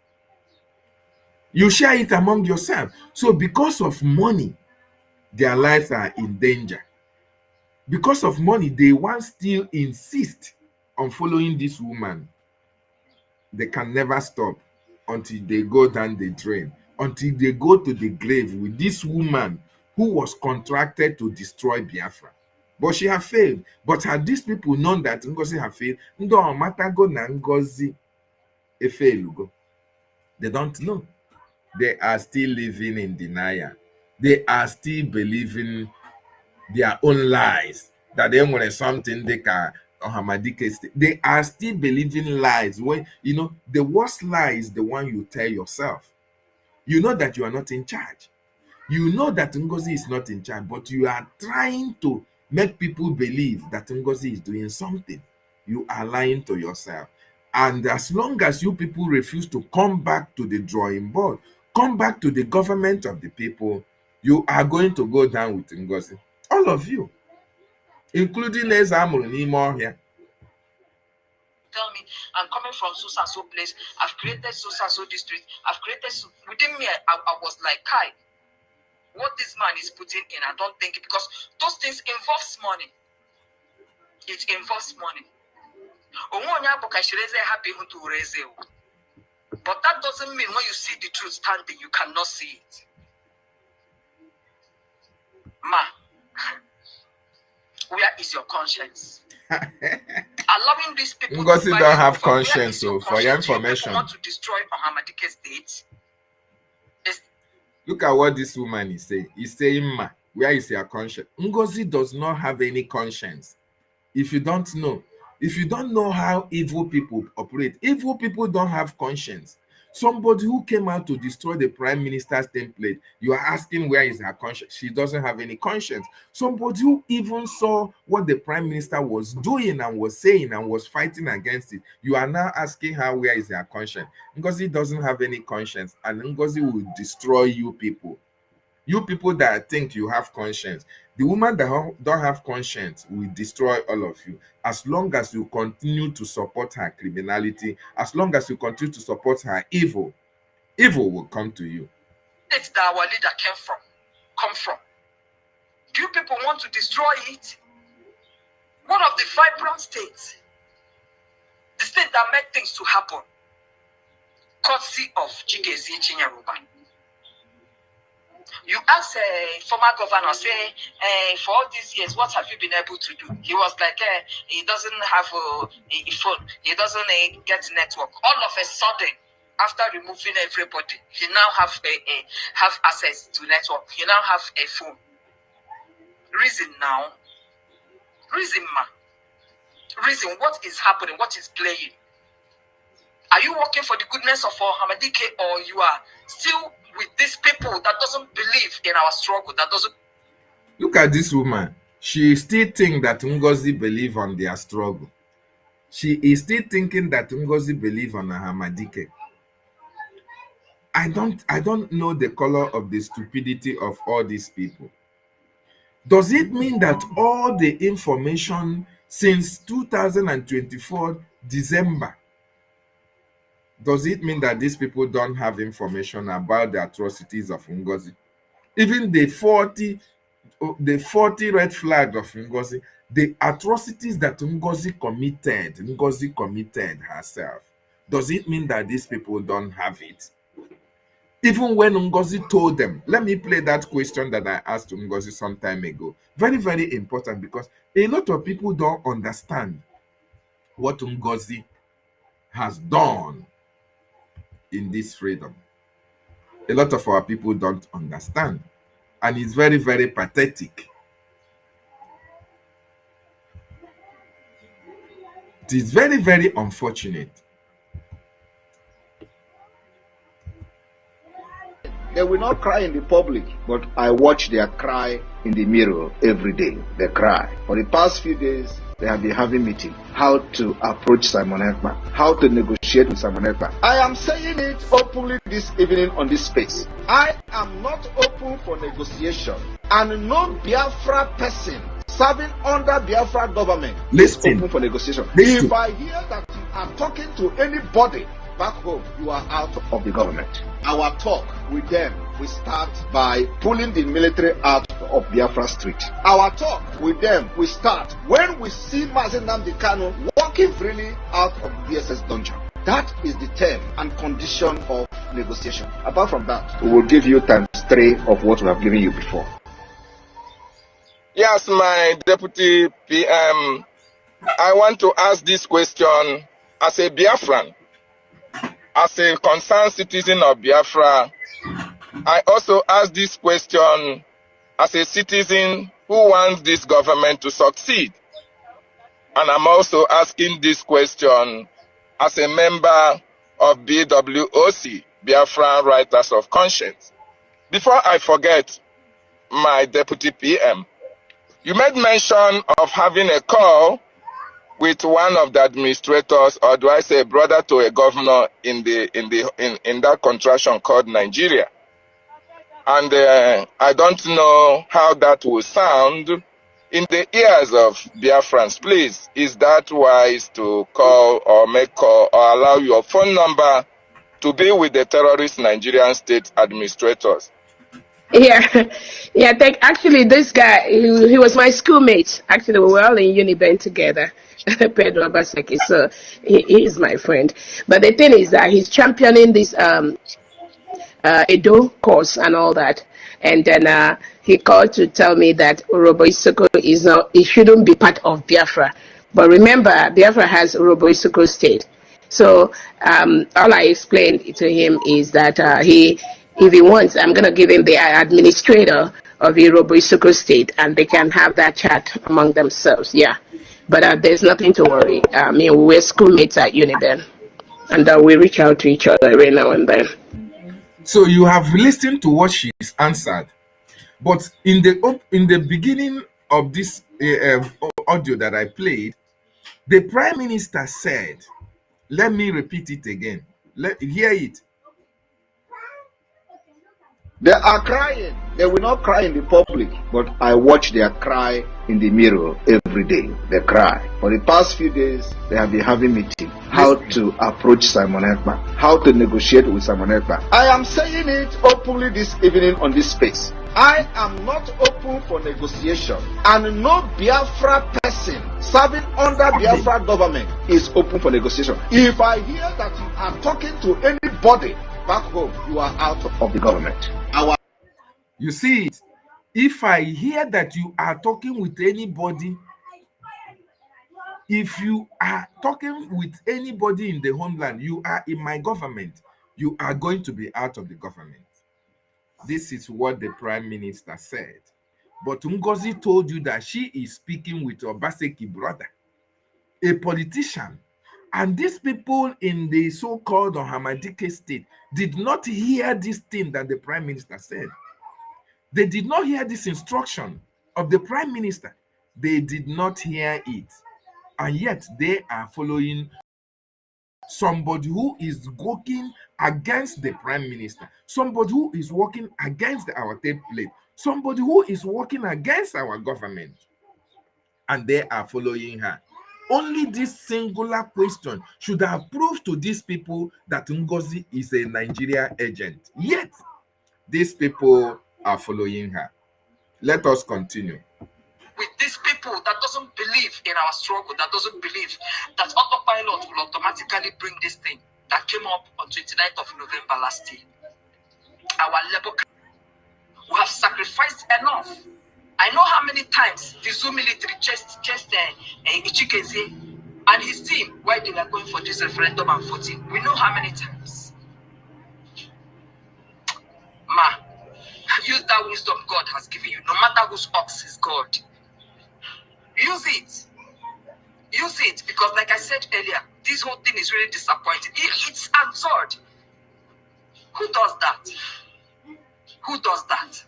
You share it among yourself. So because of money, their lives are in danger. Because of money, they want still insist on following this woman. They can never stop until they go down the drain, until they go to the grave with this woman who was contracted to destroy Biafra. But she has failed. But had these people known that Ngozi have failed, ndo matago na Ngozi efelugo. They don't know. They are still living in denial. They are still believing their own lies. That they want something they can they are still believing lies. When the worst lie is the one you tell yourself. You know that you are not in charge. You know that Ngozi is not in charge, but you are trying to make people believe that Ngozi is doing something. You are lying to yourself. And as long as you people refuse to come back to the drawing board, come back to the government of the people, you are going to go down with Ngozi. All of you, including Eze Amuru n'ime ọhịa. Tell me, I'm coming from so place. I've created so district. I've created within me. I was like, Kai, what this man is putting in, I don't think it, because those things involves money. It involves money. But that doesn't mean when you see the truth standing, you cannot see it. Ma, where is your conscience? Allowing these people Ngozi to don't have conscience, so for your information. You want to destroy Ohamadike State? Look at what this woman is saying. He's saying, Ma, where is your conscience? Ngozi does not have any conscience. If you don't know how evil people operate, evil people don't have conscience. Somebody who came out to destroy the prime minister's template, you are asking where is her conscience? She doesn't have any conscience. Somebody who even saw what the prime minister was doing and was saying and was fighting against it, you are now asking her where is her conscience? Ngozi doesn't have any conscience, and Ngozi will destroy you people. You people that think you have conscience, the woman that don't have conscience will destroy all of you. As long as you continue to support her criminality, as long as you continue to support her evil, evil will come to you. It's that our leader come from. Do you people want to destroy it? One of the 5 brown states, the state that made things to happen, courtesy of Chigezie Chinyaruba. You ask a former governor, say, for all these years, what have you been able to do? He was like, he doesn't have a phone. He doesn't get network. All of a sudden, after removing everybody, he now have access to network. He now have a phone. Reason now. Reason, ma. Reason, what is happening? What is playing? Are you working for the goodness of Hamadike, or you are still with these people that doesn't believe in our struggle, that doesn't... Look at this woman. She still thinks that Ngozi believe on their struggle. She is still thinking that Ngozi believe on Hamadike. I don't know the color of the stupidity of all these people. Does it mean that all the information since 2024 December, does it mean that these people don't have information about the atrocities of Ngozi? Even the 40 red flag of Ngozi, the atrocities that Ngozi committed herself, does it mean that these people don't have it? Even when Ngozi told them, let me play that question that I asked Ngozi some time ago. Very, very important, because a lot of people don't understand what Ngozi has done in this freedom. A lot of our people don't understand, and it's very, very pathetic. It is very, very unfortunate. They will not cry in the public, but I watch their cry in the mirror every day. They cry. For the past few days, they have been having meeting. How to approach Simon Ekpa. How to negotiate with Simon Ekpa. I am saying it openly this evening on this space. I am not open for negotiation. And no Biafra person serving under Biafra government is open for negotiation. If I hear that you are talking to anybody back home, you are out of the government. Our talk with them will start by pulling the military out of Biafra Street. Our talk with them will start when we see Mazi Nnamdi Kanu walking freely out of the DSS dungeon. That is the term and condition of negotiation. Apart from that, we will give you ×3 of what we have given you before. Yes, my deputy PM, I want to ask this question as a Biafran. As a concerned citizen of Biafra, I also ask this question as a citizen who wants this government to succeed. And I'm also asking this question as a member of BWOC, Biafran Writers of Conscience. Before I forget, my deputy PM, you made mention of having a call with one of the administrators, or do I say brother to a governor in that contraction called Nigeria. And I don't know how that will sound in the ears of Biafrans. Please, is that wise to call or make call or allow your phone number to be with the terrorist Nigerian state administrators? Yeah, actually, this guy, he was my schoolmate. Actually, we were all in Uniben together. Pedro Abaseki, so he is my friend. But the thing is that he's championing this Edo course and all that. And then he called to tell me that Urobo Isoko is not, it shouldn't be part of Biafra. But remember, Biafra has Urobo Isoko state. So all I explained to him is that If he wants, I'm going to give him the administrator of Yoruba Isoko State, and they can have that chat among themselves. Yeah. But there's nothing to worry. I mean, we're schoolmates at Uniben, and we reach out to each other every now and then. So you have listened to what she's answered, but in the beginning of this audio that I played, the Prime Minister said, let me repeat it again. Hear it. They are crying. They will not cry in the public, but I watch their cry in the mirror every day. They cry. For the past few days, they have been having meeting. How to approach Simon Ekpa, how to negotiate with Simon Ekpa. I am saying it openly this evening on this space. I am not open for negotiation, and no Biafra person serving under Biafra government is open for negotiation. If I hear that you are talking to anybody back home, you are out of the government. You see it. If I hear that you are talking with anybody, if you are talking with anybody in the homeland, you are in my government, you are going to be out of the government. This is what the Prime Minister said. But Ngozi told you that she is speaking with Obaseki brother, a politician. And these people in the so-called Ohamadike state did not hear this thing that the Prime Minister said. They did not hear this instruction of the Prime Minister. They did not hear it. And yet they are following somebody who is working against the Prime Minister, somebody who is working against our template, somebody who is working against our government. And they are following her. Only this singular question should have proved to these people that Ngozi is a Nigeria agent. Yet, these people are following her. Let us continue. With these people that doesn't believe in our struggle, that doesn't believe that autopilot will automatically bring this thing that came up on 29th of November last year. Our labor, we have sacrificed enough. I know how many times the Zoo military chased Ichikeze and his team while they were going for this referendum and voting. We know how many times. Ma, use that wisdom God has given you, no matter whose ox is God. Use it. Use it, because like I said earlier, this whole thing is really disappointing. It's absurd. Who does that? Who does that?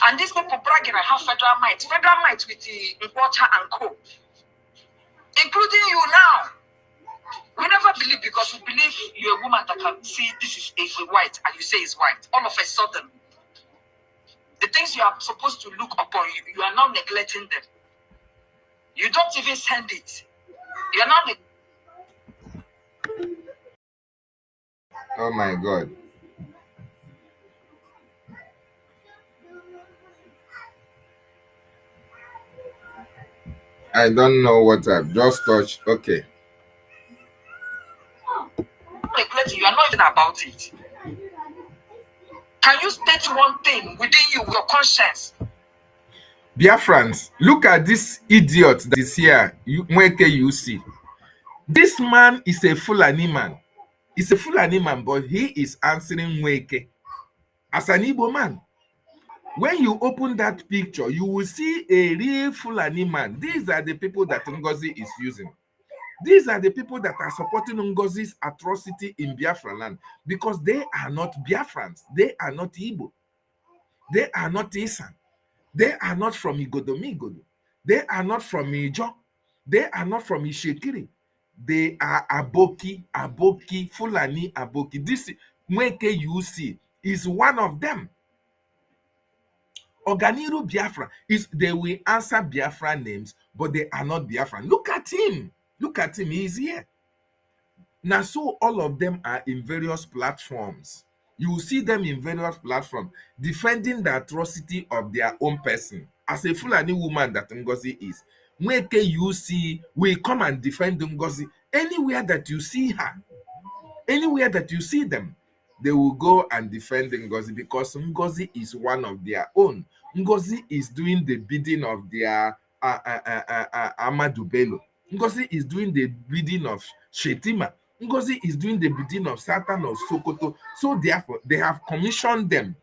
And these people bragging I have federal might with the Water and Co, including you now. We never believe, because we believe you're a woman that can see this is a white and you say it's white. All of a sudden, the things you are supposed to look upon, you are now neglecting them. You don't even send it. You're not. Oh my God. I don't know what I've just touched. Okay. You are not even about it. Can you state one thing within you, your conscience? Biafrans, look at this idiot that is here. You see. This man is a Fulani man. He's a Fulani man, but he is answering Nweke as an Igbo man. When you open that picture, you will see a real Fulani man. These are the people that Ngozi is using. These are the people that are supporting Ngozi's atrocity in Biafra land, because they are not Biafrans. They are not Igbo. They are not Isan. They are not from Igodomigodo. They are not from Ijo. They are not from Ishekiri. They are Aboki, Fulani Aboki. This Nweke you see is one of them. Oganiru Biafra they will answer Biafra names, but they are not Biafran. Look at him. Look at him. He is here. Now, so all of them are in various platforms. You will see them in various platforms defending the atrocity of their own person. As a Fulani woman that Ngozi is, Nweke you see will come and defend Ngozi. Anywhere that you see her, anywhere that you see them, they will go and defend Ngozi, because Ngozi is one of their own. Ngozi is doing the bidding of their Amadou Bello. Ngozi is doing the bidding of Shetima. Ngozi is doing the bidding of Satan of Sokoto. So therefore, they have commissioned them.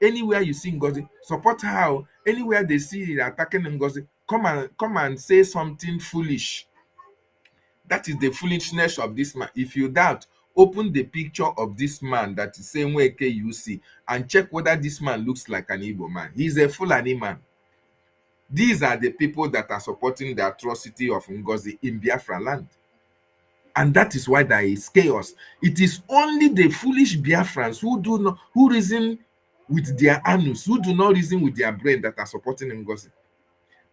Anywhere you see Ngozi, support her. Anywhere they see it attacking Ngozi, come and say something foolish. That is the foolishness of this man. If you doubt, open the picture of this man that is same way you see and check whether this man looks like an Igbo man. He's a Fulani man. These are the people that are supporting the atrocity of Ngozi in Biafra land. And that is why there is chaos. It is only the foolish Biafrans who reason with their anus, who do not reason with their brain, that are supporting Ngozi.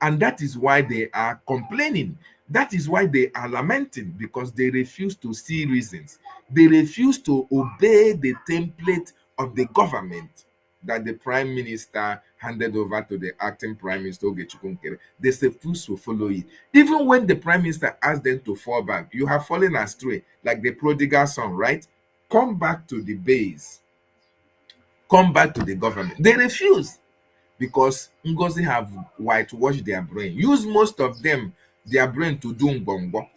And that is why they are complaining. That is why they are lamenting, because they refuse to see reasons. They refuse to obey the template of the government that the prime minister handed over to the acting prime minister. They refuse to follow it. Even when the prime minister asked them to fall back, you have fallen astray, like the prodigal son, right? Come back to the base. Come back to the government. They refuse, because Ngozi have whitewashed their brain. Use most of them, their brain to do ngbongbo.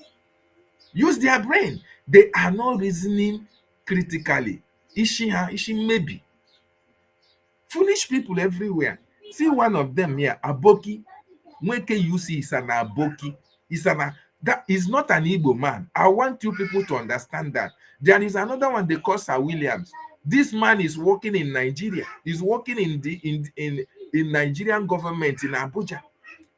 Use their brain. They are not reasoning critically. Ishi maybe. Foolish people everywhere. See one of them here, Aboki. Mweke you see is an Aboki. That is not an Igbo man. I want you people to understand that. There is another one they call Sir Williams. This man is working in Nigeria. He's working in Nigerian government in Abuja.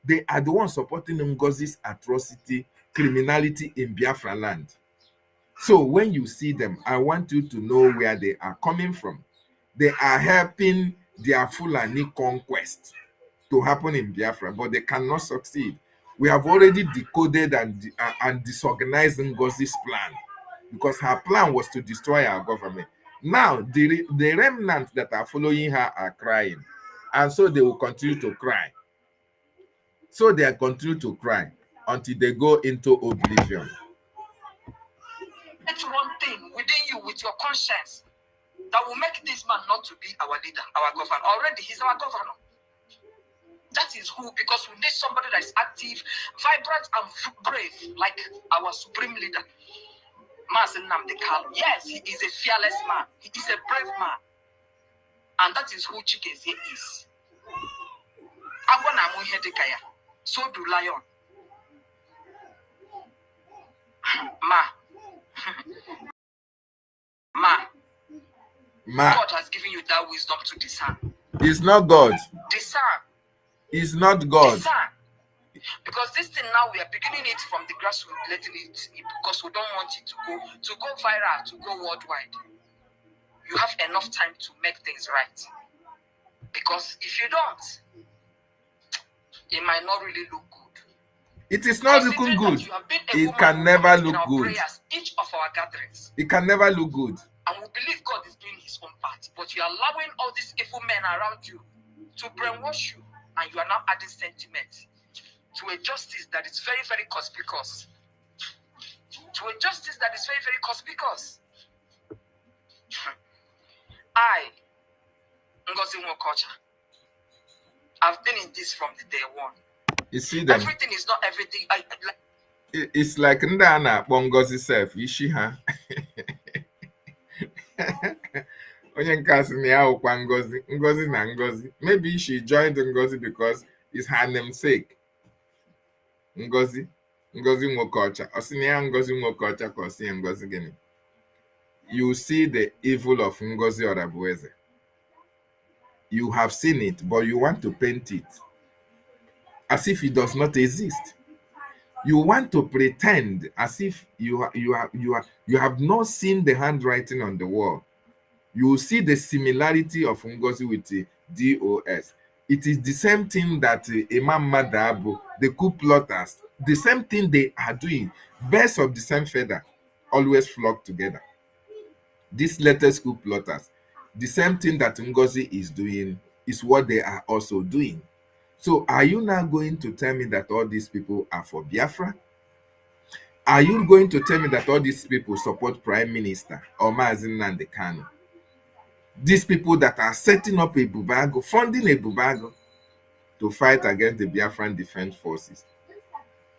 They are the ones supporting Ngozi's atrocity, criminality in Biafra land. So when you see them, I want you to know where they are coming from. They are helping their Fulani conquest to happen in Biafra, but they cannot succeed. We have already decoded and disorganized Ngozi's plan, because her plan was to destroy our government. Now, the remnants that are following her are crying, and so they will continue to cry. So they continue to cry until they go into oblivion. It's one thing within you, with your conscience, that will make this man not to be our leader, our governor. Already, he's our governor. That is who, because we need somebody that is active, vibrant, and brave, like our supreme leader, MSEN. Yes, he is a fearless man. He is a brave man. And that is who Chikezie is. So do lion. God has given you that wisdom to discern. It's not God. Discern. It's not God. Discern. Because this thing now, we are beginning it from the grassroots, letting it, because we don't want it to go viral, to go worldwide. You have enough time to make things right. Because if you don't, it might not really look good. It is not looking good. It can never look good. Prayers, each of our gatherings. It can never look good. And we believe God is doing his own part. But you are allowing all these evil men around you to brainwash you. And you are now adding sentiment to a justice that is very, very conspicuous. To a justice that is very, very conspicuous. I, Ngozi Nwokocha, I've been in this from the day one. You see them. Everything is not everything. It's like Ndana Bongozi self. Ishi ha. Onye nke asị na ya ụkwa Ngozi na Ngozi. Maybe she joined Ngozi because it's her namesake. Ngozi Nwokocha. Ọsị na ya Ngozi Nwokocha ka ọsị ya Ngozi gịnị. You see the evil of Ngozi Orabueze. You have seen it, but you want to paint it as if it does not exist. You want to pretend as if you have not seen the handwriting on the wall. You see the similarity of Ngozi with the DOS. It is the same thing that Imam Madabu, the coup plotters, the same thing they are doing. Birds of the same feather always flock together. These latest coup plotters, the same thing that Ngozi is doing is what they are also doing. So are you now going to tell me that all these people are for Biafra? Are you going to tell me that all these people support Prime Minister or Mazen Nandekano? These people that are setting up a bubago, funding a bubago to fight against the Biafran Defense Forces.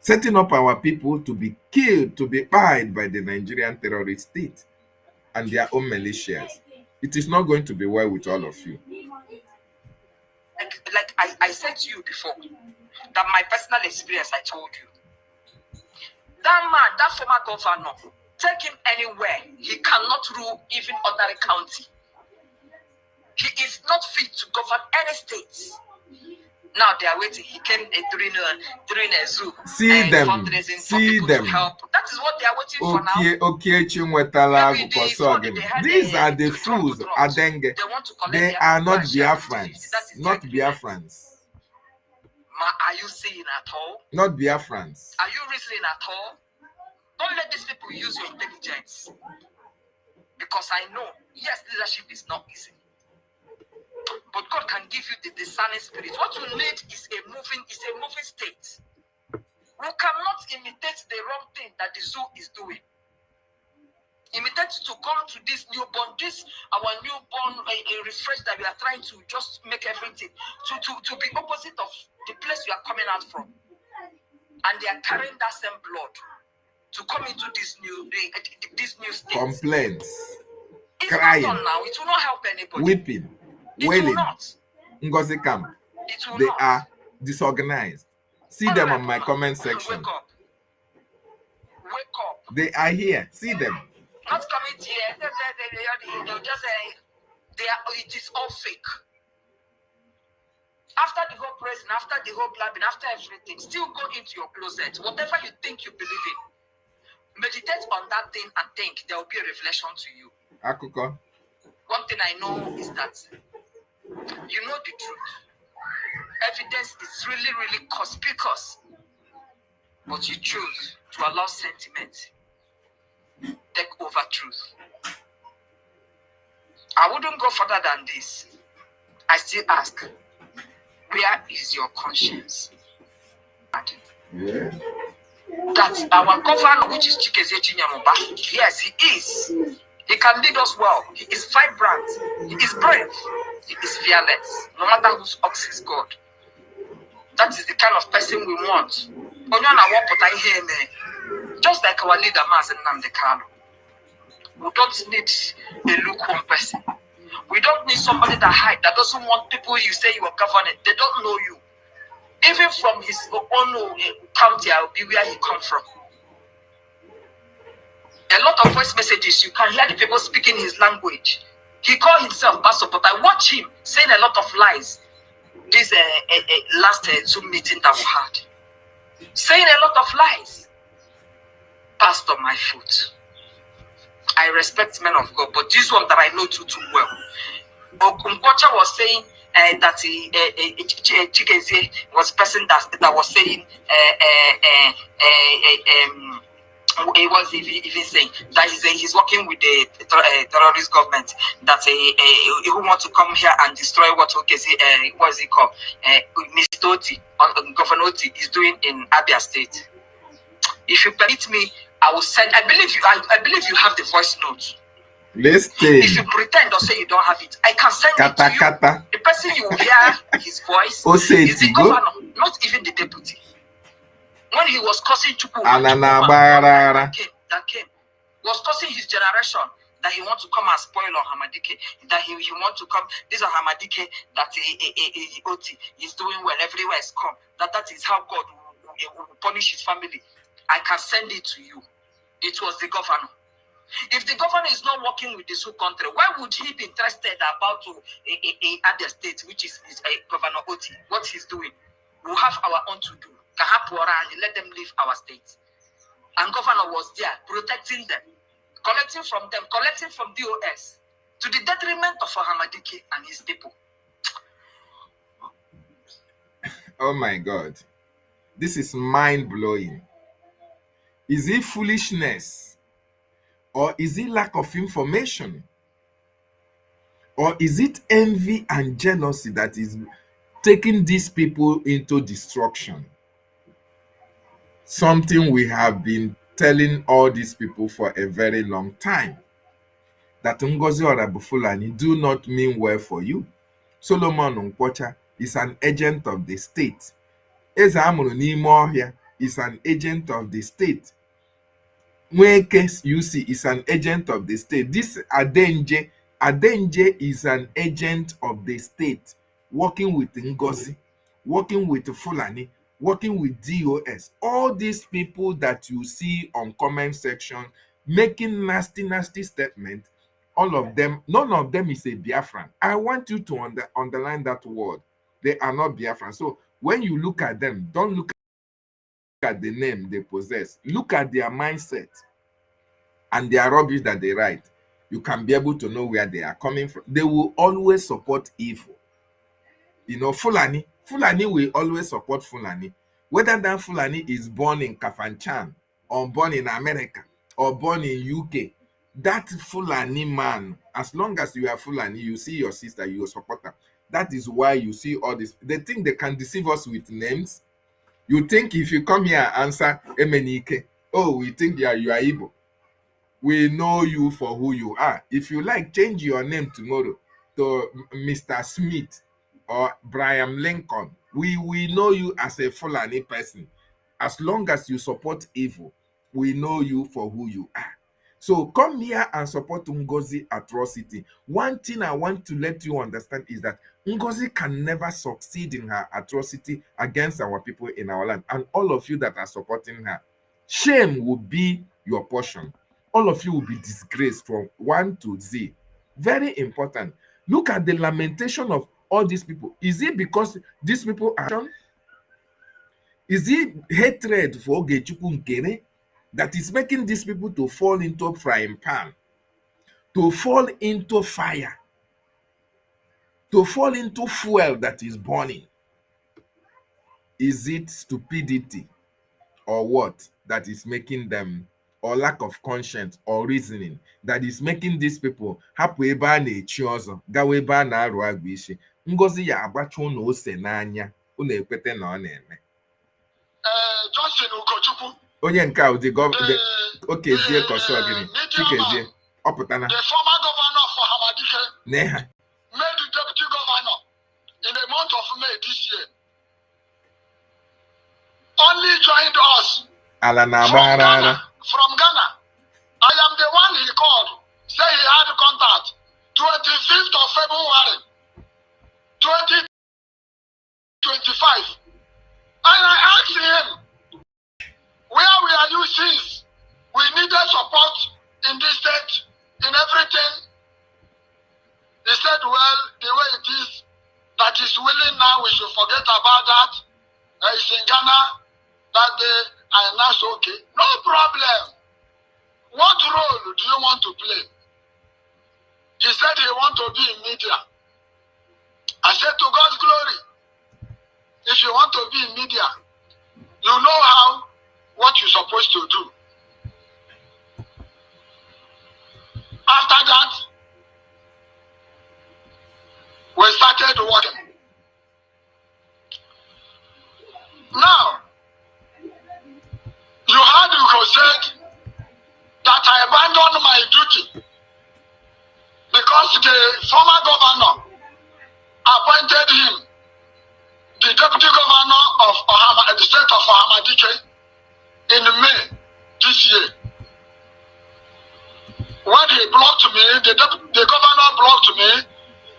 setting up our people to be killed, to be buried by the Nigerian terrorist state and their own militias. It is not going to be well with all of you. Like I said to you before, that my personal experience, I told you. That man, that former governor, take him anywhere. He cannot rule even ordinary county. He is not fit to govern any states. Now they are waiting. He came during a zoo. See them. Fundraising for See people them. to help. That is what they are waiting for now. These are the fools. Adenge. They are not Biafrans. Not Biafrans. Are you seeing at all? Not Biafrans. Are you reasoning at all? Don't let these people use your intelligence. Because I know, yes, leadership is not easy. But God can give you the discerning spirit. What you need is a moving state. We cannot imitate the wrong thing that the zoo is doing. Imitate to come to this newborn, our newborn a refresh that we are trying to just make everything to be opposite of the place we are coming out from. And they are carrying that same blood to come into this new state. Complaints. It's Crying. not done now. It will not help anybody. Weeping. It Wailing. will not. Ngozi camp. It will They not. are disorganized. See them on my comment section. Wake up. Wake up. They are here. See them. Not coming here. They'll just say it is all fake. After the whole praising, after the whole blabbing, after everything, still go into your closet. Whatever you think you believe in, meditate on that thing and think there will be a revelation to you. Akuko. One thing I know is that you know the truth. Evidence is really, really conspicuous. But you choose to allow sentiment take over truth. I wouldn't go further than this. I still ask, where is your conscience? Yeah. That our governor, which is Chikezie Chinyamoba, yes, he is. He can lead us well. He is vibrant. He is brave. He is fearless. No matter whose ox is God. That is the kind of person we want. Just like our leader, Mazen Namdekano. We don't need a lukewarm person. We don't need somebody that hide, that doesn't want people you say you are governing. They don't know you. Even from his own county, I'll be where he comes from. A lot of voice messages, you can hear the people speaking his language. He called himself pastor, but I watch him saying a lot of lies. This last Zoom meeting that we had. Saying a lot of lies. Pastor, my foot. I respect men of God, but this one that I know too well. Okumkocha was saying that Chikezie was a person that was saying he was even saying that he's working with the terrorist government, that he want to come here and destroy what is it called? Mr. Oti, Governor Oti is doing in Abia State. If you permit me, I will send. I believe you have the voice notes. Listen. If you pretend or say you don't have it, I can send it to you. The person you will hear his voice is the governor, not even the deputy. When he was cursing Chukwu, that came, was cursing his generation that he wants to come and spoil on Hamadike, that he wants to come. This is Hamadike that he's doing well everywhere is come. That is how God will punish his family. I can send it to you. It was the governor. If the governor is not working with this whole country, why would he be interested about other state, which is Governor Oti, what he's doing? We have our own to do. Let them leave our state. And governor was there protecting them, collecting from them, collecting from DOS, to the detriment of Hamadike and his people. Oh my God. This is mind-blowing. Is it foolishness? Or is it lack of information? Or is it envy and jealousy that is taking these people into destruction? Something we have been telling all these people for a very long time. That Ngozi Orabufulani do not mean well for you. Solomon Nkwocha is an agent of the state. Eze amụrụ n'ime ọhịa is an agent of the state. Nweke UC is an agent of the state. This Adenje is an agent of the state, working with Ngozi, working with Fulani, working with DOS. All these people that you see on comment section making nasty statements, all of them, none of them is a Biafran. I want you to underline that word. They are not Biafran. So when you look at them, don't look at the name they possess. Look at their mindset and their rubbish that they write. You can be able to know where they are coming from. They will always support evil. You know, Fulani will always support Fulani. Whether that Fulani is born in Kafanchan or born in America or born in UK, that Fulani man, as long as you are Fulani, you see your sister, you support her. That is why you see all this. They think they can deceive us with names. You think if you come here and answer MNK, oh, we think you are Igbo. We know you for who you are. If you like, change your name tomorrow to Mr. Smith or Brian Lincoln. We know you as a Fulani person. As long as you support evil, we know you for who you are. So come here and support Ngozi atrocity. One thing I want to let you understand is that Ngozi can never succeed in her atrocity against our people in our land. And all of you that are supporting her, shame will be your portion. All of you will be disgraced from 1 to Z. Very important. Look at the lamentation of all these people. Is it because these people are... Is it hatred for Ogechukwu Nkene that is making these people to fall into a frying pan, to fall into fire, to fall into fuel that is burning? Is it stupidity or what that is making them, or lack of conscience or reasoning that is making these people hapụ ebe a na-echi ọzọ gawa ebe a na-arụ agụ isi? Ngozi ya agbacha unu ose n'anya, unu ekwete na ọ na-eme. Johnson Ugochukwu, onye nke a ụdị okezie kọsọ gịnị Chikezie ọpụtana the former governor of Hamadike, neha made the deputy governor in the month of May this year. Only joined us ala na-agbaghara from Ghana. I am the one he called, say he had contact 25th of February 2025. And I asked him, where were you since we needed support in this state, in everything? He said, well, the way it is, that is willing now, we should forget about that. It's in Ghana, that day, and that's okay. No problem. What role do you want to play? He said he wants to be in media. I said, to God's glory, if you want to be in media, you know what you're supposed to do. After that, we started working. Now, you heard Ugo said that I abandoned my duty because the former governor appointed him the deputy governor of the state of Hamadike in May this year. When he blocked me, the governor blocked me,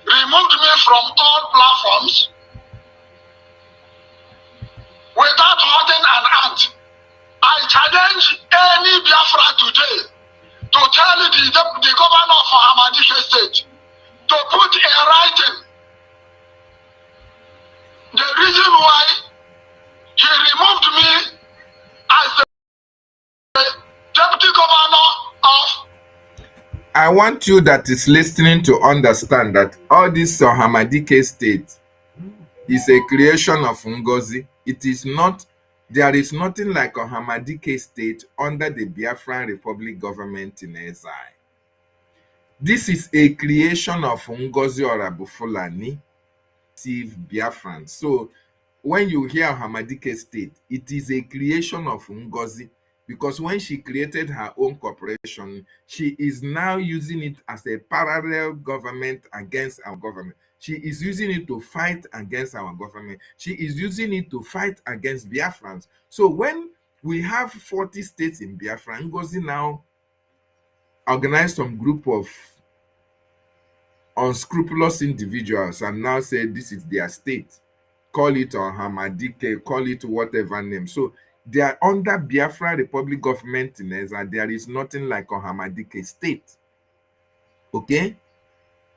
removed me from all platforms without holding an ant. I challenge any Biafra today to tell the governor of Hamadike state to put in writing the reason why he removed me as the deputy governor of... I want you that is listening to understand that all this Hamadike state is a creation of Ngozi. It is not, there is nothing like a Hamadike state under the Biafran Republic government in exile. This is a creation of Ngozi Orabu Fulani, Biafrans. So when you hear Hamadike state, it is a creation of Ngozi, because when she created her own corporation, she is now using it as a parallel government against our government. She is using it to fight against our government. She is using it to fight against Biafrans. So when we have 40 states in Biafra, Ngozi now organized some group of unscrupulous individuals and now say this is their state. Call it Ohamadike, call it whatever name. So they are under Biafra Republic government in Ezra. There is nothing like Ohamadike state. Okay?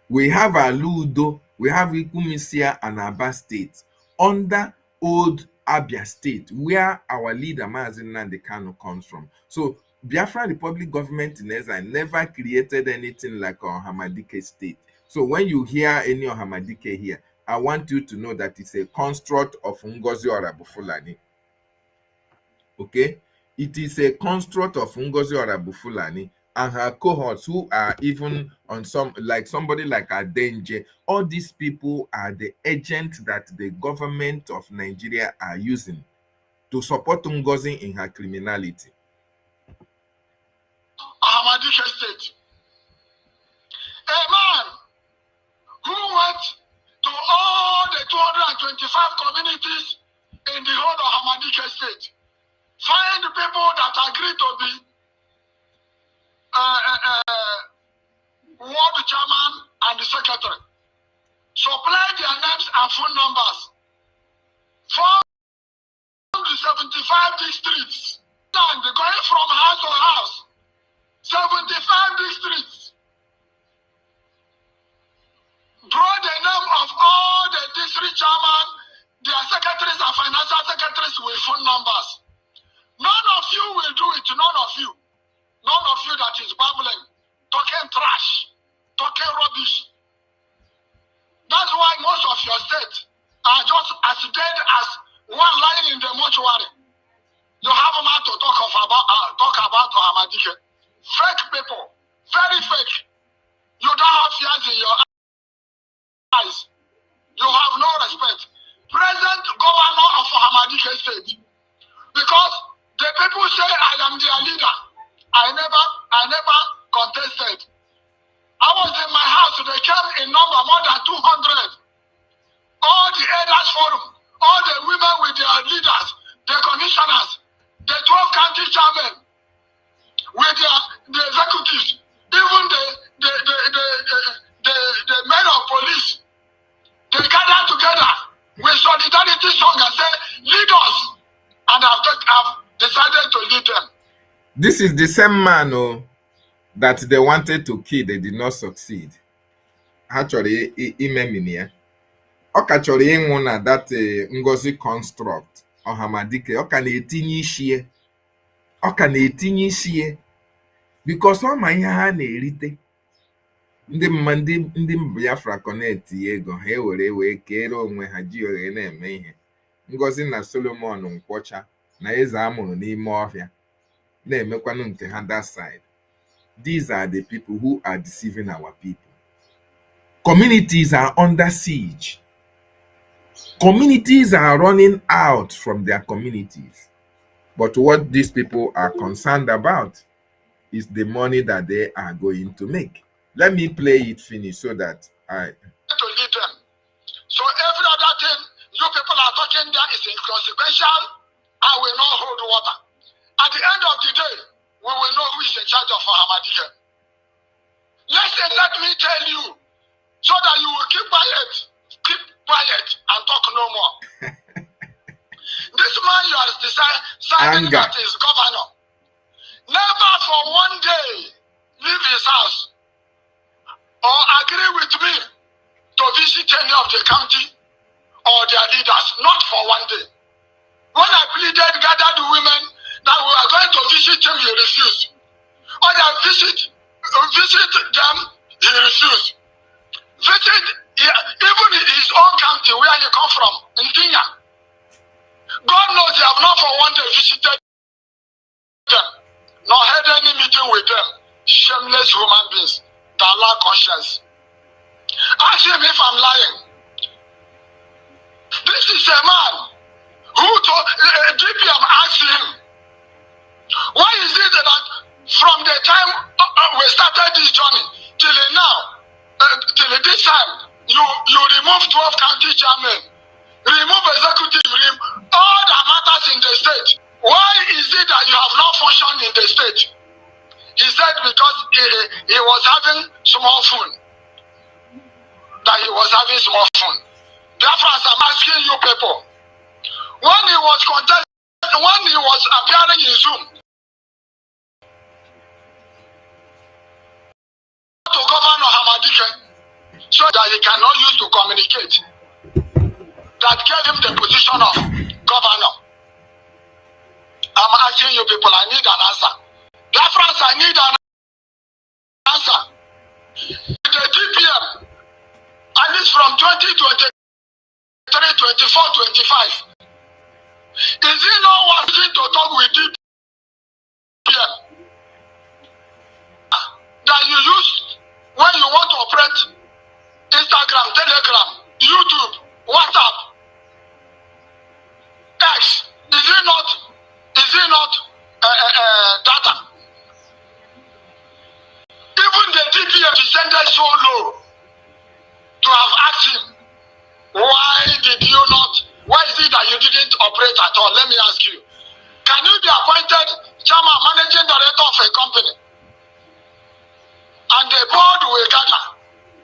We have Aludo, we have Ikumisia and Aba state under old Abia state, where our leader Mazi Nnamdi Kanu comes from. So Biafra Republic government in Ezra never created anything like Ohamadike state. So when you hear any Ohamadike here, I want you to know that it's a construct of Ngozi Orabufulani. Okay? It is a construct of Ngozi Orabufulani and her cohorts, who are even on some, like somebody like Adenje. All these people are the agents that the government of Nigeria are using to support Ngozi in her criminality. Ahmadiyya state. A man who went to all the 225 communities in the whole of Ahmadiyya state, find people that agree to be ward chairman and the secretary, supply their names and phone numbers, form the 75 districts, and going from house to house, 75 districts. Draw the name of all the district chairman, their secretaries and financial secretaries with phone numbers. None of you will do it, none of you. None of you that is babbling, talking trash, talking rubbish. That's why most of your states are just as dead as one lying in the mortuary. You have a man to talk about Ahmadiyya. Fake people, very fake. You don't have fears in your eyes. You have no respect. Present governor of Ahmadiyya state. Because the people say I am their leader. I never contested. I was in my house, they came in number more than 200. All the elders forum, all the women with their leaders, the commissioners, the 12 county chairmen, with the executives, even the men of police, they gathered together with solidarity song and say, lead us. And I've decided to lead them. This is the same man that they wanted to kill, they did not succeed. Actually, imeminia. Oka chọrọ ịnwụ na that Ngozi construct Ohamadike. Oka na-etinye ishie. Oka na-etinye ishie. Because ọ ma ihe ha na-erite. Ndị Biafra connect ego ha wee kere onwe ha ji oghe na-eme ihe. Ngozi na Solomon Nkwọcha na eze amụrụ n'ime ọhịa na-emekwanụ nke ha that side. These are the people who are deceiving our people. Communities are under siege. Communities are running out from their communities. But what these people are concerned about is the money that they are going to make. Let me play it finish so that I... To lead them. So every other thing you people are talking there is inconsequential and will not hold water. At the end of the day, we will know who is in charge of Ahmadiyya. Listen, let me tell you, so that you will keep quiet and talk no more. This man you are deciding that is governor, never for one day leave his house or agree with me to visit any of the county or their leaders, not for one day. When I pleaded, gathered the women that we are going to visit him, he refused. Or I visit them, he refused. Visit even his own county where he come from, in Kenya. God knows he have not for one day visited them, nor had any meeting with them. Shameless human beings that lack conscience. Ask him if I'm lying. This is a man who told DPM asked him, why is it that from the time we started this journey till now, till this time, you remove 12 county chairmen, remove executive, all that matters in the state. Why is it that you have not functioned in the state? He said because he was having small phone. That he was having small phone. Biafrans, I'm asking you people. When he was appearing in Zoom to Governor Hamadike, so that he cannot use to communicate, that gave him the position of governor. I'm asking you people, I need an answer. Biafrans, I need an answer. The DPM, at least from 2023, 24, 25, is he not wanting to talk with DPM that you use when you want to operate Instagram, Telegram, YouTube, WhatsApp, X? Is it not data? Even the DPM descended so low to have asked him, why is it that you didn't operate at all? Let me ask you. Can you be appointed chairman, managing director of a company? And the board will gather,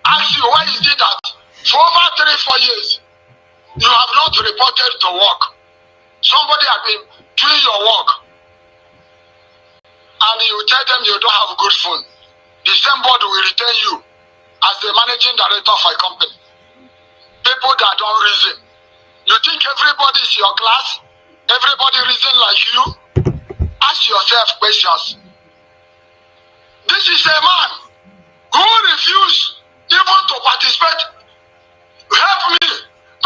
ask you, why is it that for over 3-4 years, you have not reported to work? Somebody has been doing your work, and you tell them you don't have good phone. The same board will retain you as the managing director of a company. People that don't reason. You think everybody is your class? Everybody reason like you? Ask yourself questions. This is a man who refused even to participate. Help me.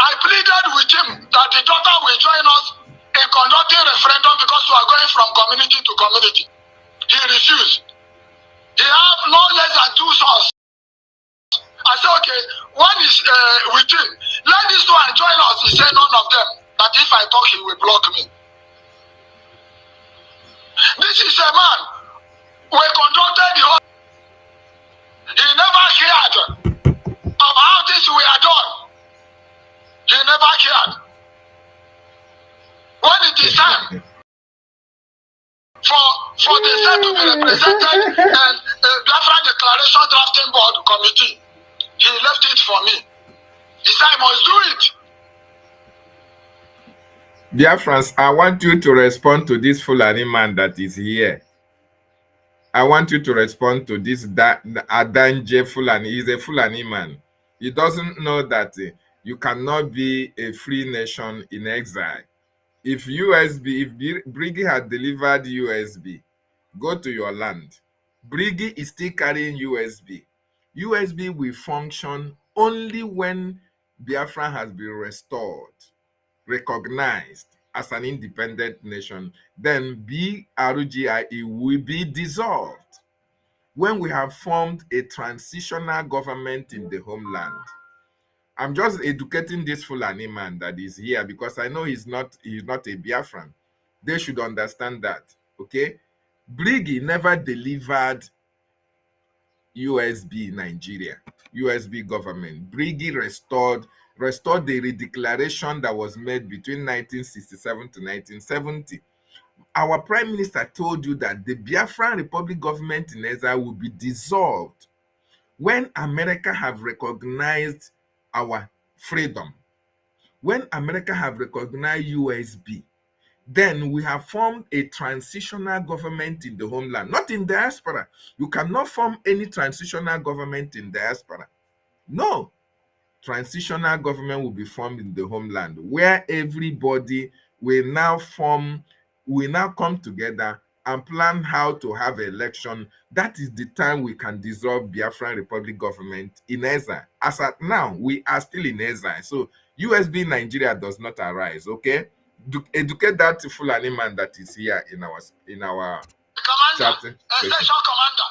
I pleaded with him that the daughter will join us in conducting referendum because we are going from community to community. He refused. He have no less than 2 sons. I said, okay, one is with him. Let this one join us. He said, none of them. That if I talk, he will block me. This is a man who conducted the whole. He never cared of how things were done. He never cared. When it is time for the state to be represented and Biafra Declaration Drafting Board Committee, he left it for me. He said, I must do it. Biafrans, I want you to respond to this Fulani man that is here. I want you to respond to this Adanje Fulani. He's a Fulani man. He doesn't know that you cannot be a free nation in exile. If Briggy had delivered USB, go to your land. Briggy is still carrying USB. USB will function only when Biafra has been restored, recognized as an independent nation. Then BRGIE will be dissolved when we have formed a transitional government in the homeland. I'm just educating this Fulani man that is here because I know he's not a Biafran. They should understand that, okay? Briggy never delivered USB Nigeria, USB government. Briggy restored the redeclaration that was made between 1967 to 1970. Our prime minister told you that the Biafran Republic government in exile will be dissolved when America have recognized our freedom. When America have recognized USB, then we have formed a transitional government in the homeland, not in diaspora. You cannot form any transitional government in diaspora. No. Transitional government will be formed in the homeland, where everybody will now come together and plan how to have an election. That is the time we can dissolve Biafran Republic government in exile. As at now, we are still in exile. So USB Nigeria does not arise, okay? Educate that Fulani man that is here in our chat. Station commander.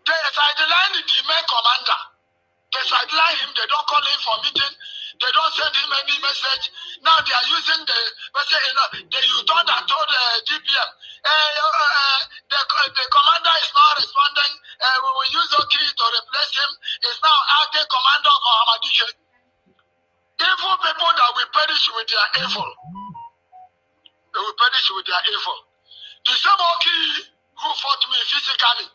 They sideline the main commander. They sideline him. They don't call him for meeting. They don't send him any message. Now they are using the message. You thought and told DPM. The commander is not responding. We will use OK to replace him. He's now acting commander of Ahmadiyya. Evil people that will perish with their evil. They will perish with their evil. The same Oki who fought me physically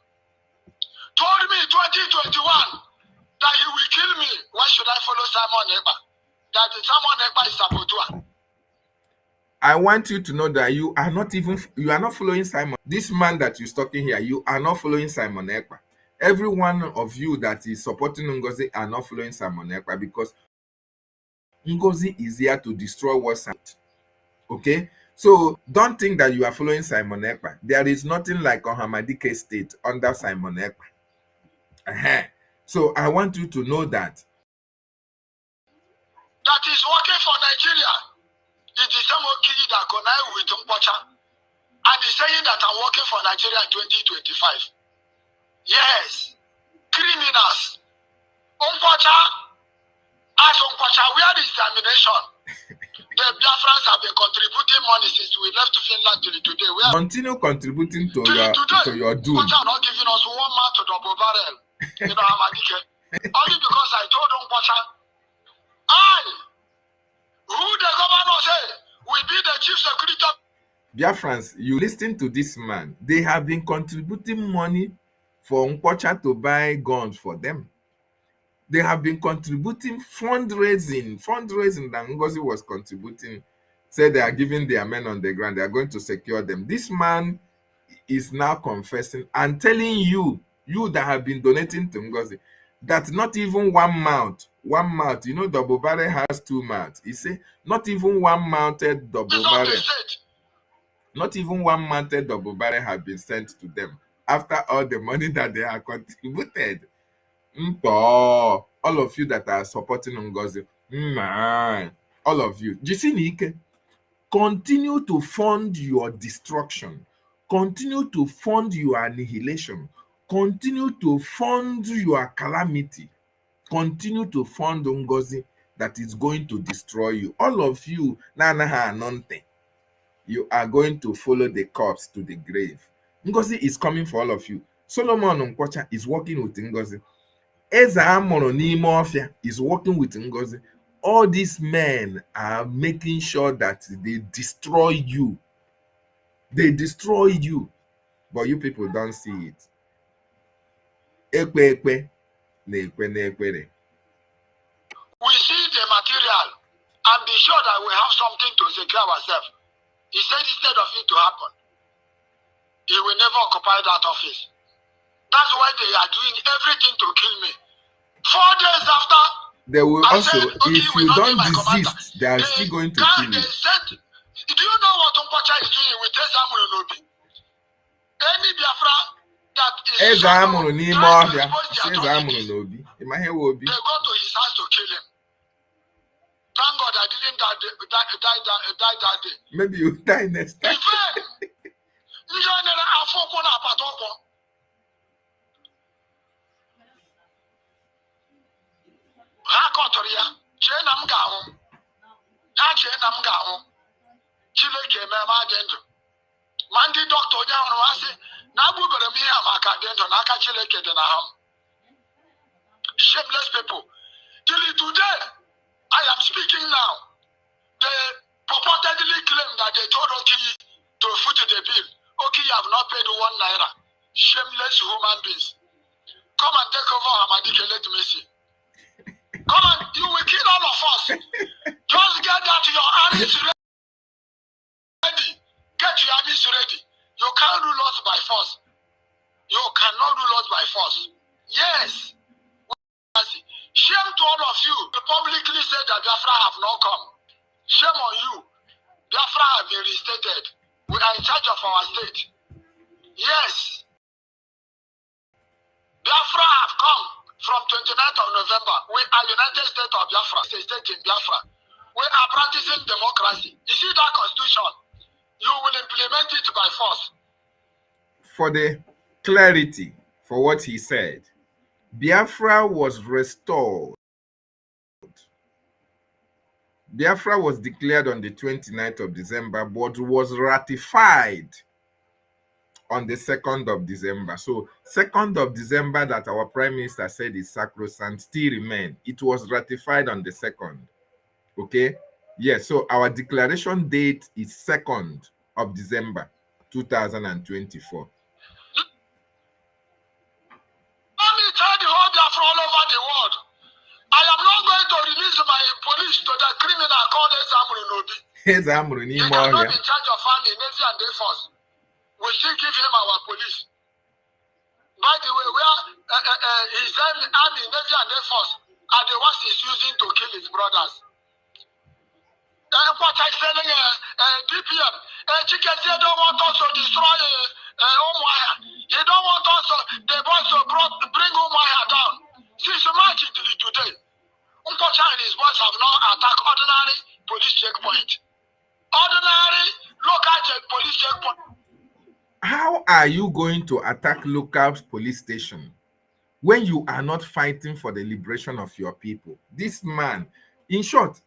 told me in 2021 that he will kill me. Why should I follow Simon Ekpa? That Simon Ekpa is saboteur. I want you to know that you are not following Simon. This man that you're talking here, you are not following Simon Ekpa. Every one of you that is supporting Ngozi are not following Simon Ekpa, because Ngozi is here to destroy what's out. Okay? So don't think that you are following Simon Ekpa. There is nothing like Ohamadike State under Simon Ekpa. So I want you to know that. That is working for Nigeria. It is some Oki that connect with Mpocha. And he's saying that I'm working for Nigeria in 2025. Yes. Criminals. Mpocha. As Mpocha, where is the ammunition? The Biafrans have been contributing money since we left Finland till today. Continue contributing to your doom. Mpocha are not giving us 1 man to double barrel. You know, only because I told Mpocha, who the governor say will be the chief security. Biafrans, you listen to this man. They have been contributing money for Mpocha to buy guns for them. They have been contributing fundraising that Ngozi was contributing. Said they are giving their men on the ground. They are going to secure them. This man is now confessing and telling you that have been donating to Ngozi, that not even one mount, you know, double barrel has 2 mounts. He say not even one mounted double barrel. Not even one mounted double barrel have been sent to them after all the money that they have contributed. All of you that are supporting Ngozi, all of you, Jisinike, continue to fund your destruction, continue to fund your annihilation, continue to fund your calamity, continue to fund Ngozi that is going to destroy you. All of you, you are going to follow the corpse to the grave. Ngozi is coming for all of you. Solomon Nkwocha is working with Ngozi. Eza Amoro n'ime Ofia is working with Ngozi. All these men are making sure that they destroy you. They destroy you. But you people don't see it. Ekpe ekpe, na-ekwe na-ekwere. We see the material and be sure that we have something to secure ourselves. He said instead of it to happen, he will never occupy that office. That's why they are doing everything to kill me. 4 days after, they will I also, said, okay, if you don't desist, they are still going to kill you. Do you know what Mpocha is doing with Ezamuru Nobi? Any Biafra that is Ezamuru n'ime Ofia, Ezamuru n'Obi. They go to his house to kill him. Thank God I didn't die that day. Maybe you die next time. Ha kọtọrọ ya, chee na m ga-anwụ. Ha chee na m ga-anwụ. Chineke ememe adị ndụ. Ma ndị dọkịta onye ahụrụ asị na agbubere m ihe a maka dị ndụ n'aka Chineke dị na ha. Shameless people. Till today, I am speaking now. They purportedly claim that they told Oki to foot the bill. Oki have not paid 1 naira. Shameless human beings. Come and take over Hamadike, let me see. Come on, you will kill all of us. Just get that your armies ready. Get your armies ready. You can't rule us by force. You cannot rule us by force. Yes. Shame to all of you. You publicly said that Biafra have not come. Shame on you. Biafra have been restated. We are in charge of our state. Yes. Biafra have come. From 29th of November, we are United States of Biafra, state in Biafra. We are practicing democracy. You see that constitution? You will implement it by force. For the clarity for what he said, Biafra was restored. Biafra was declared on the 29th of December, but was ratified on the 2nd of December. So 2nd of December that our Prime Minister said is sacrosanct still remain. It was ratified on the 2nd. Okay. Yes. So our declaration date is 2nd of December 2024. Let me tell the whole Biafra all over the world. I am not going to release my police to the criminal called Ezamuru. He cannot be in charge of army, navy, and air force. We still give him our police. By the way, where his army, navy, and air force are the ones he's using to kill his brothers. What I telling DPM, Chikezie don't want us to destroy Umuahia. He don't want us to, the boys to bring Umuahia down. Since March till today, Unkocha and his boys have now attacked ordinary police checkpoint. Ordinary local police checkpoint. How are you going to attack local police station when you are not fighting for the liberation of your people? This man, in short,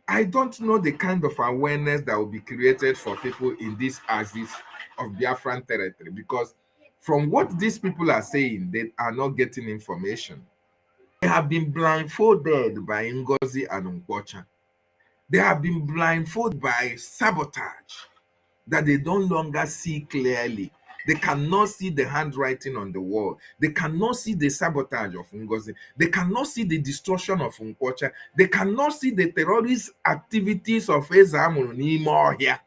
I don't know the kind of awareness that will be created for people in this axis of Biafran territory, because from what these people are saying, they are not getting information. They have been blindfolded by Ngozi and Nkwocha. They have been blindfolded by sabotage that they no longer see clearly. They cannot see the handwriting on the wall. They cannot see the sabotage of Ngozi. They cannot see the destruction of Nkwocha. They cannot see the terrorist activities of Ezamuru n'ime ọhịa.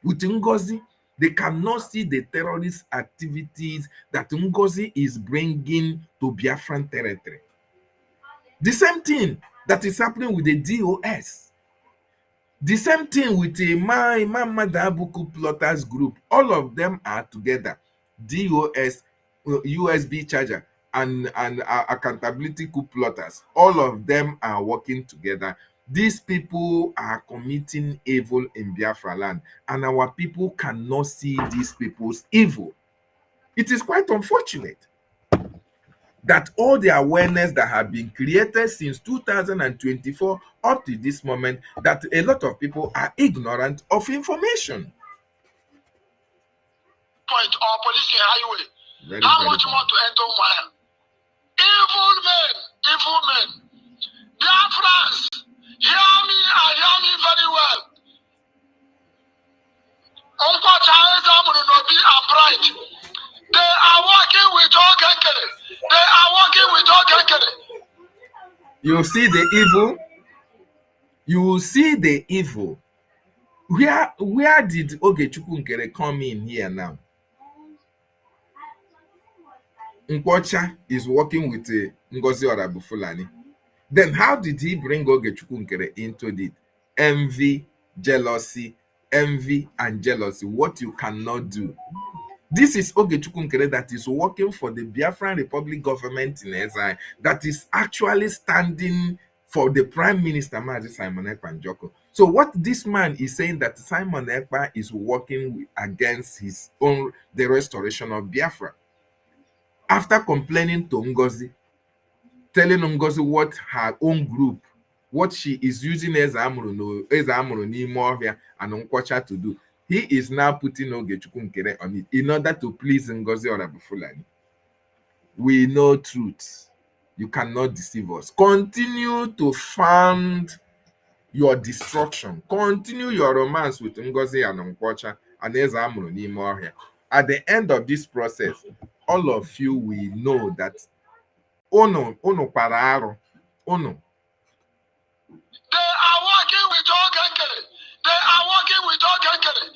With Ngozi, they cannot see the terrorist activities that Ngozi is bringing to Biafran territory. The same thing that is happening with the DOS. The same thing with the Madabuku plotters group. All of them are together. DOS, USB charger, and accountability coup plotters. All of them are working together. These people are committing evil in Biafra land, and our people cannot see these people's evil. It is quite unfortunate that all the awareness that have been created since 2024 up to this moment, that a lot of people are ignorant of information. Point or police highway. How much more to enter Maya? Evil men. Biafrans, hear me and hear me very well. Nkwocha Ezamuru Nobi and Bright. They are working with Ogenkere. They are working with Ogenkere. You see the evil? You see the evil. Where did Ogechukwu Nkere come in here now? Nkwocha is working with Ngozi Orabufulani. Then how did he bring Ogechukwu Nkere into it? Envy, jealousy, and jealousy. What you cannot do. This is Ogechukwu Nkere that is working for the Biafran Republic government in exile, that is actually standing for the Prime Minister, Mazi Simon Ekpa. So what this man is saying, that Simon Ekpa is working against his own, the restoration of Biafra. After complaining to Ngozi, telling Ngozi what her own group, what she is using Ezamuru n'ime ọhịa and Nkwocha to do, he is now putting Ogechukwu Nkere on it in order to please Ngozi Orabufulani. We know truth. You cannot deceive us. Continue to fund your destruction. Continue your romance with Ngozi and Nkwocha and Ezamuru n'ime ọhịa. At the end of this process, all of you will know that Ono para arụ. Ono. They are working with Ogenkere. They are working with Ogenkere.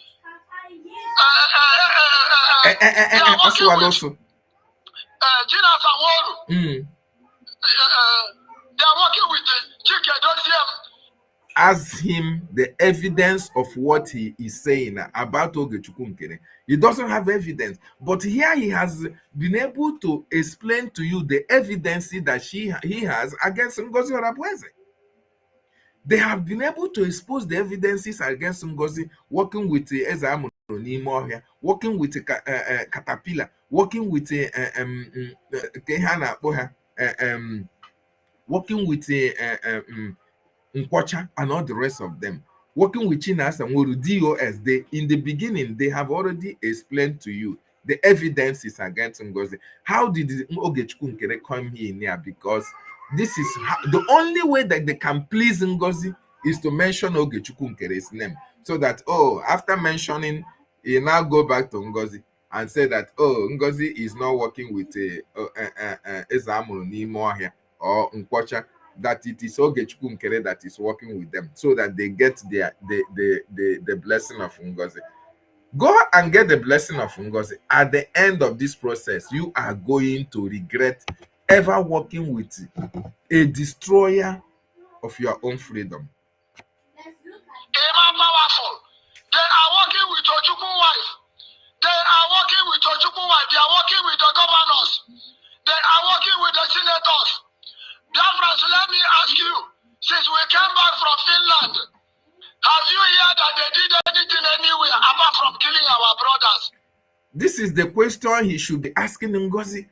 They are working with Gina Sanwo-Olu. They are working with Chike Doziem. Ask him the evidence of what he is saying about Ogechukwu Nkere. He doesn't have evidence, but here he has been able to explain to you the evidence that he has against Ngozi Orabweze. They have been able to expose the evidences against Ngozi, working with Ezamuru n'ime ọhịa, working with Caterpillar, working with working with Nkwocha and all the rest of them, working with Chinas and DOS. They, in the beginning, they have already explained to you the evidence is against Ngozi. How did Ogechukwu Nkere come here? Because this is the only way that they can please Ngozi is to mention Ogechukwu Nkere's name, so that, oh, after mentioning, he now go back to Ngozi and say that, oh, Ngozi is not working with Ezamuru Nimoahia or Nkwocha, that it is Ogechukwu Nkere that is working with them, so that they get the blessing of Ngozi. Go and get the blessing of Ngozi. At the end of this process, you are going to regret ever working with a destroyer of your own freedom. Powerful. They are working with Ojukwu wife. They are working with Ojukwu wife. They are working with the governors. They are working with the senators. Biafrans, let me ask you, since we came back from Finland, have you heard that they did anything anywhere apart from killing our brothers? This is the question he should be asking Ngozi.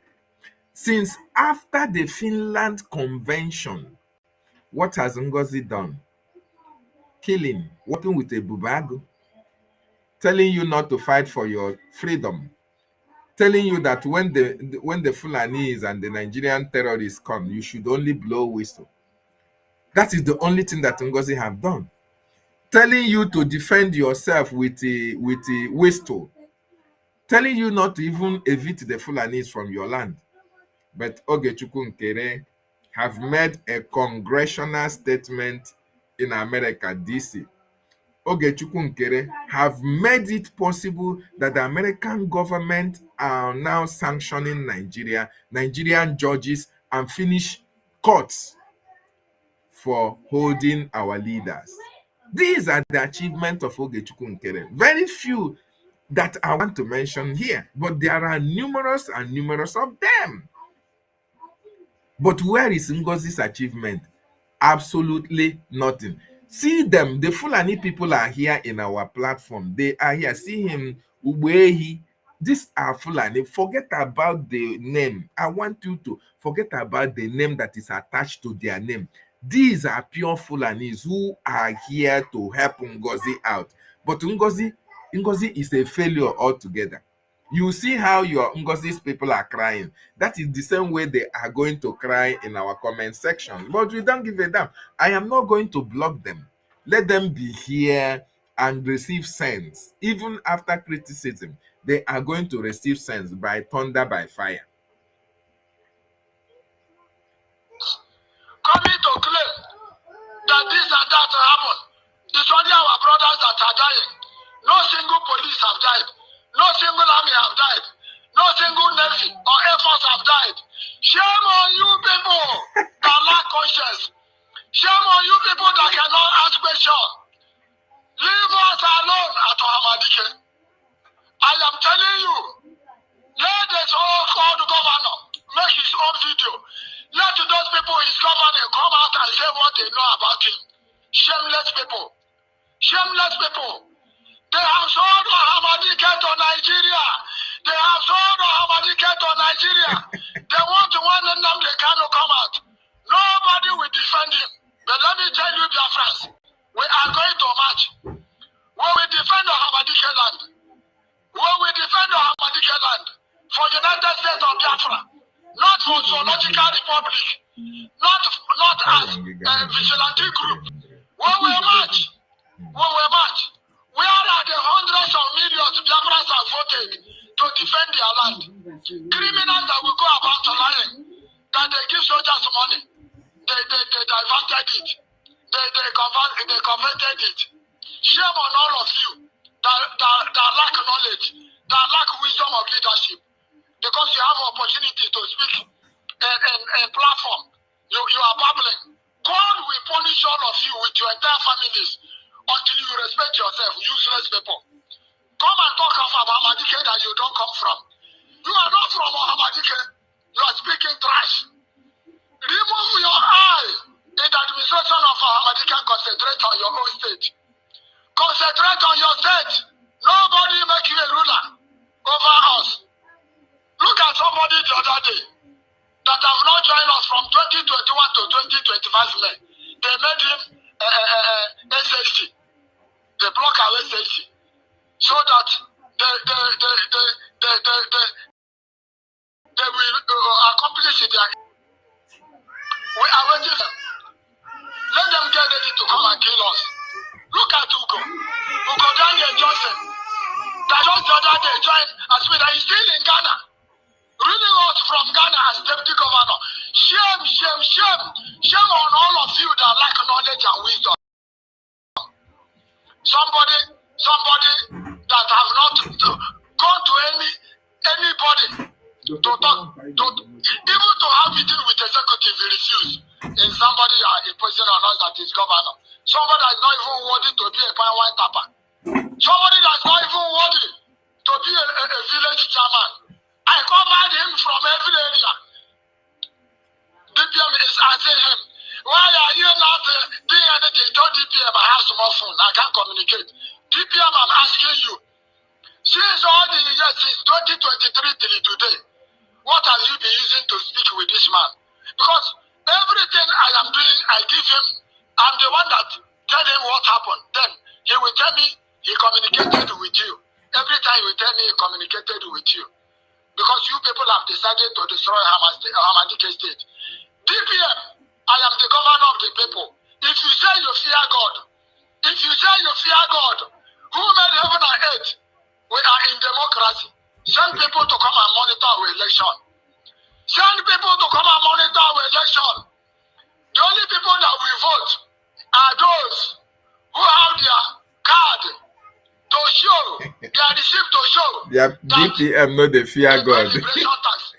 Since after the Finland Convention, what has Ngozi done? Killing, working with a bubago, telling you not to fight for your freedom, telling you that when the Fulanis and the Nigerian terrorists come, you should only blow whistle. That is the only thing that Ngozi have done. Telling you to defend yourself with a whistle, telling you not to even evict the Fulanis from your land. But Ogechukwu Nkere have made a congressional statement in America, DC. Ogechukwu Nkere have made it possible that the American government are now sanctioning Nigerian judges and Finnish courts for holding our leaders. These are the achievements of Ogechukwu Nkere. Very few that I want to mention here, but there are numerous and numerous of them. But where is Ngozi's achievement? Absolutely nothing. See them, the Fulani people are here in our platform. They are here. See him, Ubehi. These are Fulani. Forget about the name. I want you to forget about the name that is attached to their name. These are pure Fulanis who are here to help Ngozi out. But Ngozi is a failure altogether. You see how your Ngozi's people are crying. That is the same way they are going to cry in our comment section. But we don't give a damn. I am not going to block them. Let them be here and receive sense. Even after criticism, they are going to receive sense by thunder, by fire. Coming to claim that this and that happened. It's only our brothers that are dying. No single police have died. No single army have died. No single navy or air force have died. Shame on you people that lack conscience. Shame on you people that cannot ask questions. Leave us alone at Ohamadike. I am telling you, let this old governor make his own video. Let those people his governor come out and say what they know about him. Shameless people. Shameless people. They have sold Ohamadike to Nigeria. They have sold Ohamadike to Nigeria. They want to want them, they cannot come out. Nobody will defend him. But let me tell you, Biafrans, we are going to march. When we defend Ohamadike land, when we defend Ohamadike land for United States of Biafra, not for Zoological Republic, not as a vigilante group. When we march, where are the hundreds of millions Biafrans have voted to defend their land? Criminals that will go about lying, that they give soldiers money, they diverted it, they converted it. Shame on all of you that lack knowledge, that lack wisdom of leadership, because you have opportunity to speak a platform. You are babbling. God will punish all of you with your entire families until you respect yourself, useless people. Come and talk of Ohamadike that you don't come from. You are not from Ohamadike. You are speaking trash. Remove your eye in the administration of Ohamadike and concentrate on your own state. Concentrate on your state. Nobody make you a ruler over us. Look at somebody the other day that have not joined us from 2021 to 2025 May. They made him SSC. They block our SSC so that they will accomplish it. We are waiting. Let them get ready to come and kill us. Look at Ugo. Ugo Daniel Johnson. That just the other day joined as me that is still in Ghana. Reading out from Ghana as deputy governor. Shame, shame, shame. Shame on all of you that lack knowledge and wisdom. Somebody that have not gone to anybody to talk, even to have meeting with executive, he refused. In somebody a president or not that is governor. Somebody that is not even worthy to be a Kpainying tapper. Somebody that's not even worthy to be a village chairman. I covered him from every area. DPM is asking him, why are you not doing anything? Tell DPM I have small phone. I can't communicate. DPM, I'm asking you. Since all the years, since 2023 till today, what have you been using to speak with this man? Because everything I am doing, I give him. I'm the one that tell him what happened. Then he will tell me he communicated with you. Every time he will tell me he communicated with you. Because you people have decided to destroy Hamadike State. DPM, I am the governor of the people. If you say you fear God, who made heaven and earth? We are in democracy. Send people to come and monitor our election. Send people to come and monitor our election. The only people that will vote are those who have their card to show, their receipt to show. Their DPM know they fear God.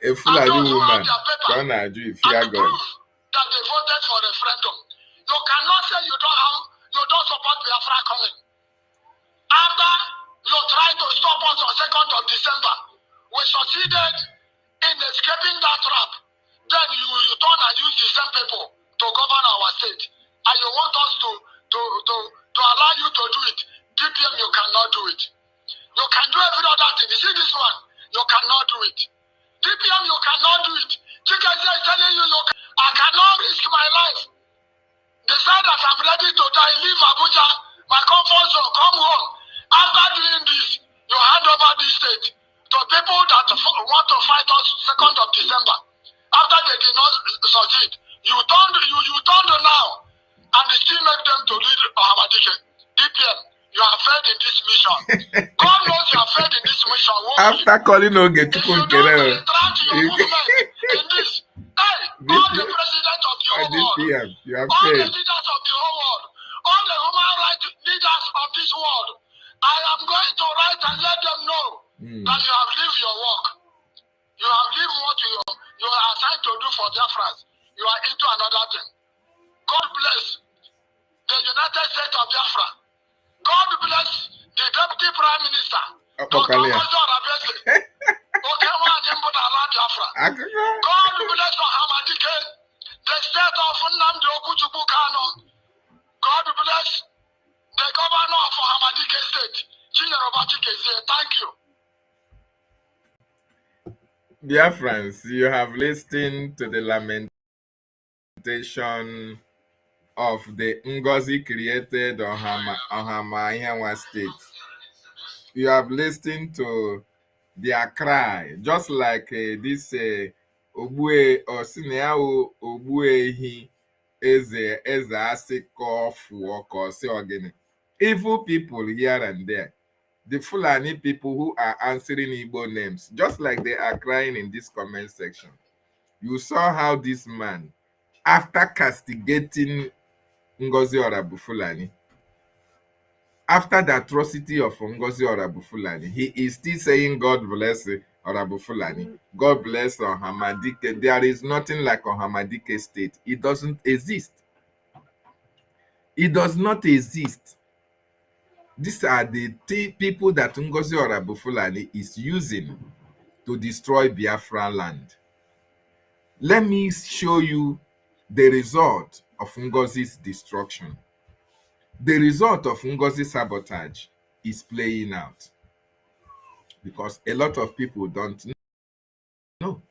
A Fulani woman gonna do fear God. That they voted for referendum. You cannot say you don't support Biafra coming. After you tried to stop us on 2nd of December, we succeeded in escaping that trap. Then you turn and use the same people to govern our state. And you want us to allow you to do it. DPM, you cannot do it. You can do every other thing. You see this one? You cannot do it. DPM, you cannot do it. Chika is telling you, I cannot risk my life. Decide that I'm ready to die, leave Abuja, my comfort zone, come home. After doing this, you hand over this state to people that want to fight us 2nd of December. After they did not succeed, you turned now and still make them to lead Hamadike. DPM, you have failed in this mission. God knows you have failed in this mission. After calling Oge if you don't interact your movement in this, hey, all the presidents of the whole world, you have all the failed. leaders of the whole world, all the human rights leaders of this world, I am going to write and let them know that you have lived your work. You have lived what you are assigned to do for Biafrans. You are into another thing. God bless the United States of Biafra. God bless the Deputy Prime Minister. God bless Hamadike, the state of Nnamdi Okuchukwu Kanu. God bless the governor of Hamadike State. Thank you. Biafrans, you have listened to the lamentation of the Ngozi created on Hamahiawa State. You have listened to their cry, just like this Obue or Sineao Obuehi Eze Asiko Fuok or Seogene. Evil people here and there. The Fulani people who are answering Igbo names, just like they are crying in this comment section. You saw how this man, after castigating Ngozi Orabu Fulani, after the atrocity of Ngozi Orabu Fulani, he is still saying, God bless Orabu Fulani, God bless Hamadike. There is nothing like Hamadike State. It doesn't exist. It does not exist. These are the people that Ngozi Orabu Fulani is using to destroy Biafra land. Let me show you the result of Ngozi's destruction. The result of Ngozi's sabotage is playing out. Because a lot of people don't know.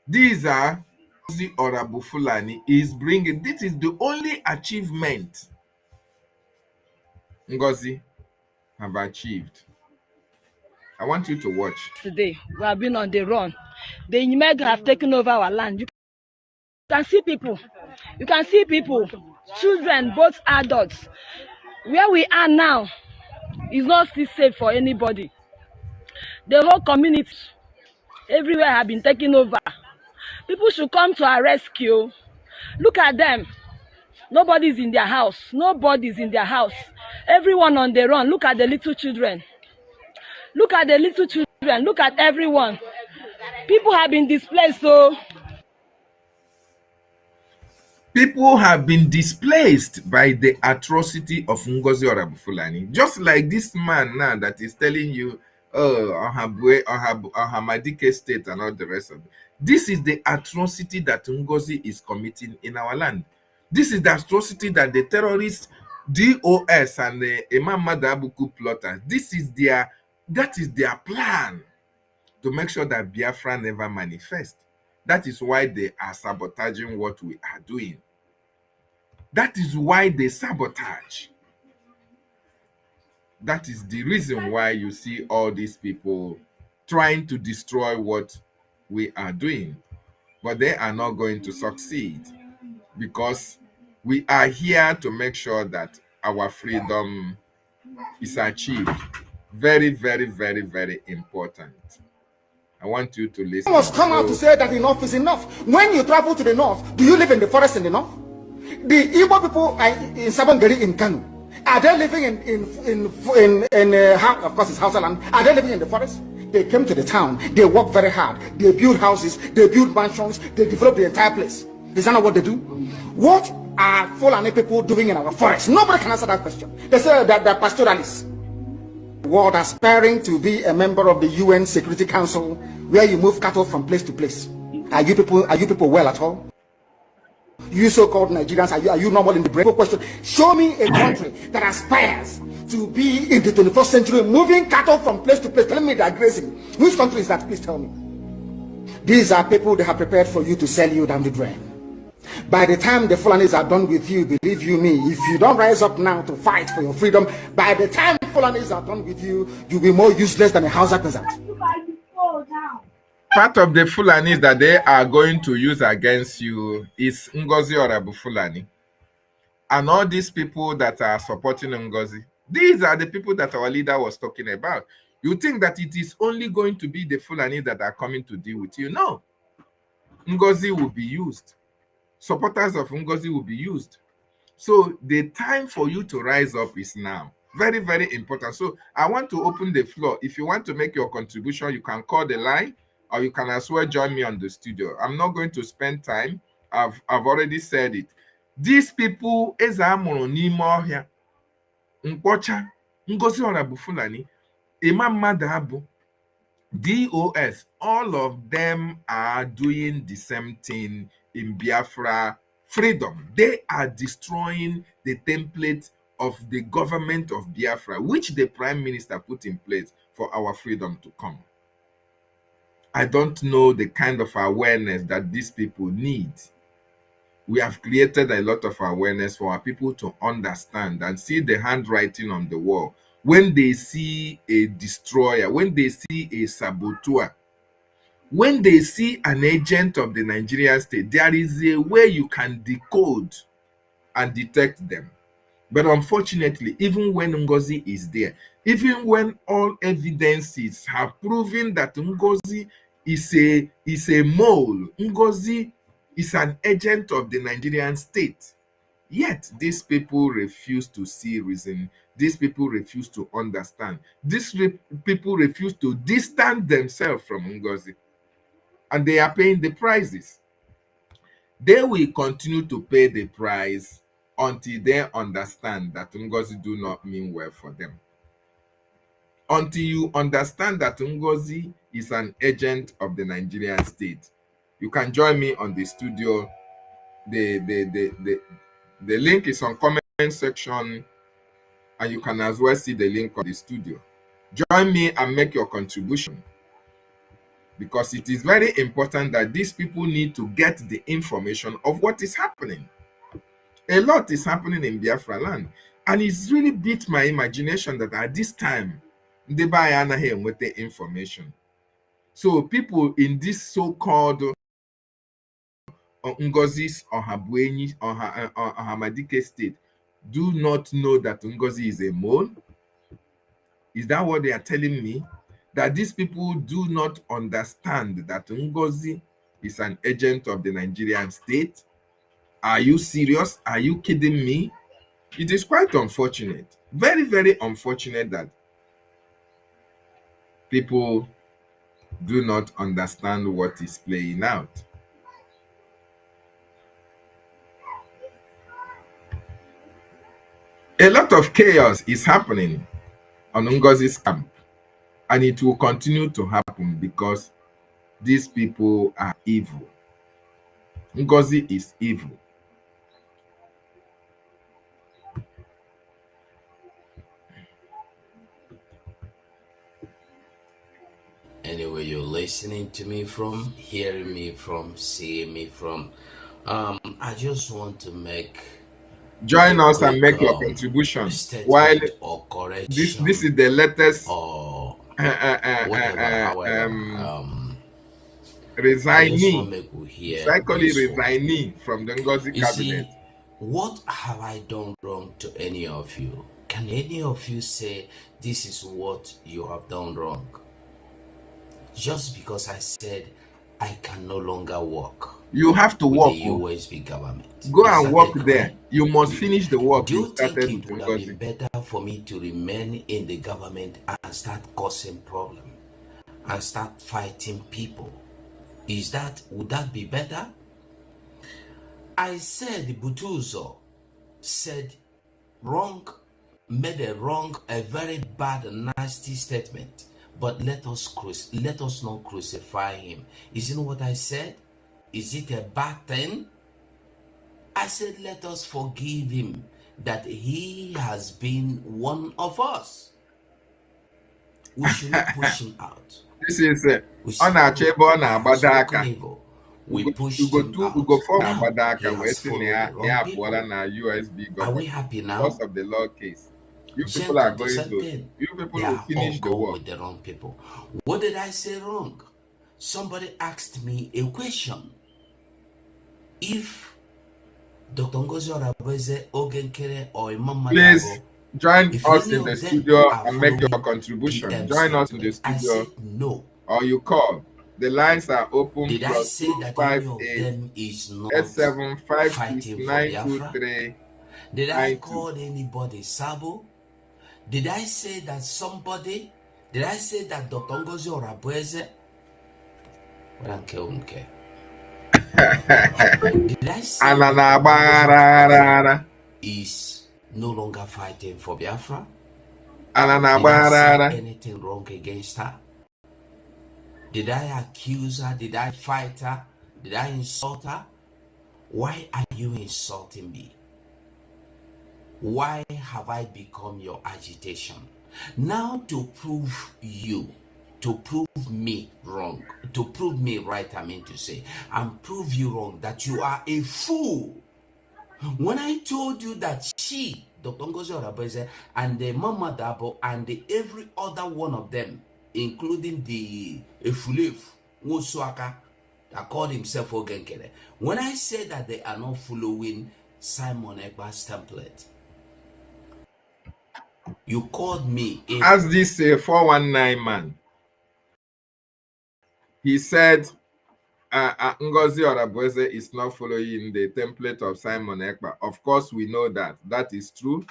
These are Ngozi Orabu Fulani is bringing. This is the only achievement Ngozi have achieved. I want you to watch. Today, we have been on the run. The NIGERIA have taken over our land. You can see people. You can see people children, both adults. Where we are now is not still safe for anybody. The whole community, everywhere have been taken over. People should come to our rescue. Look at them. Nobody's in their house. Nobody's in their house. Everyone on the run. Look at the little children. Look at the little children. Look at everyone. People have been displaced, so people have been displaced by the atrocity of Ngozi Orabufulani. Just like this man now that is telling you, oh, Ohamadike state and all the rest of it. This is the atrocity that Ngozi is committing in our land. This is the atrocity that the terrorists, DOS and the Imam Madabuku plotters, that is their plan to make sure that Biafra never manifests. That is why they are sabotaging what we are doing. That is why they sabotage. That is the reason why you see all these people trying to destroy what we are doing. But they are not going to succeed, because we are here to make sure that our freedom is achieved. Very, very, very, very important. I want you to listen. You must come out to say that enough is enough. When you travel to the north, do you live in the forest in the north? The Igbo people in Sabongeri in Kanu, are they living of course it's Hausa land, are they living in the forest? They came to the town, they work very hard, they build houses, they build mansions, they develop the entire place. Is that not what they do? What are Fulani people doing in our forest? Nobody can answer that question. They say that they're pastoralists. World aspiring to be a member of the UN Security Council, where you move cattle from place to place. Are you people well at all? You so-called Nigerians, are you normal in the brain? Question. Show me a country that aspires to be in the 21st century, moving cattle from place to place. Tell me they're grazing. Which country is that? Please tell me. These are people they have prepared for you to sell you down the drain. By the time the Fulanis are done with you, believe you me, if you don't rise up now to fight for your freedom, by the time Fulanis are done with you, you'll be more useless than a Hausa peasant. Part of the Fulanis that they are going to use against you is Ngozi Orabufulani. And all these people that are supporting Ngozi, these are the people that our leader was talking about. You think that it is only going to be the Fulani that are coming to deal with you? No. Ngozi will be used. Supporters of Ngozi will be used. So the time for you to rise up is now. Very, very important. So I want to open the floor. If you want to make your contribution, you can call the line, or you can as well join me on the studio. I'm not going to spend time. I've already said it. These people, Nkwocha, Ngozi Orabufulani, Imam Madabu, DOS, all of them are doing the same thing in Biafra freedom. They are destroying the template of the government of Biafra, which the Prime Minister put in place for our freedom to come. I don't know the kind of awareness that these people need. We have created a lot of awareness for our people to understand and see the handwriting on the wall. When they see a destroyer, when they see a saboteur, when they see an agent of the Nigerian state, there is a way you can decode and detect them. But unfortunately, even when Ngozi is there, even when all evidences have proven that Ngozi is a mole, Ngozi is an agent of the Nigerian state, yet these people refuse to see reason. These people refuse to understand. These people refuse to distance themselves from Ngozi. And they are paying the prices. They will continue to pay the price until they understand that Ngozi do not mean well for them. Until you understand that Ngozi is an agent of the Nigerian state. You can join me on the studio. The link is on comment section, and you can as well see the link on the studio. Join me and make your contribution, because it is very important that these people need to get the information of what is happening. A lot is happening in Biafra land, and it's really beat my imagination that at this time, they buy here with the information. So people in this so-called Ngozi's Ohabuenyi Ohamadike state do not know that Ngozi is a mole? Is that what they are telling me? That these people do not understand that Ngozi is an agent of the Nigerian state? Are you serious? Are you kidding me? It is quite unfortunate. Very, very unfortunate that people do not understand what is playing out. A lot of chaos is happening on Ngozi's camp, and it will continue to happen because these people are evil. Ngozi is evil. Anyway, you're listening to me from, hearing me from, seeing me from, I just want to make Join us and make your contribution. While or this is the latest or resigning, cyclically resigning from the Ngozi cabinet. See, what have I done wrong to any of you? Can any of you say this is what you have done wrong? Just because I said I can no longer work. You have to work. The USB government. Go and work there. You must finish the work. Do you think it would have been better for me to remain in the government and start causing problems and start fighting people? Would that be better? I said Butuzo said made a very bad, nasty statement. But let us not crucify him. Isn't what I said? Is it a bad thing? I said let us forgive him, that he has been one of us. We shouldn't push him out. This is unachable na Abadaka. We pushed him out. We go for Abadaka. We're sitting here na USB government. Are we happy now? Because of the law case. You people are going to. You people will finish the work with the wrong people. What did I say wrong? Somebody asked me a question. If Dr. Ngozi Orabeze, Ogenkere, or Imam please join us in the studio and make your contribution. Join us in the studio. I said no. Or you call. The lines are open. Did I say that any of them is not 8756923923? Did I call anybody Sabo? Did I say that did I say that Dr. Ngozi Orabeze? Did I say that is no longer fighting for Biafra? Did I say anything wrong against her? Did I accuse her? Did I fight her? Did I insult her? Why are you insulting me? Why have I become your agitation? Now to prove me wrong, to prove me right, I mean to say, and prove you wrong, that you are a fool. When I told you that she, Dr. Ngozi Orabeze, and the Mama Dabo, and every other one of them, including the Efulef, Wosuaka, that called himself Ogenkere, when I said that they are not following Simon Ekpa's template, you called me as this 419 man. He said Ngozi Orabeze is not following the template of Simon Ekpa. Of course, we know that. That is true.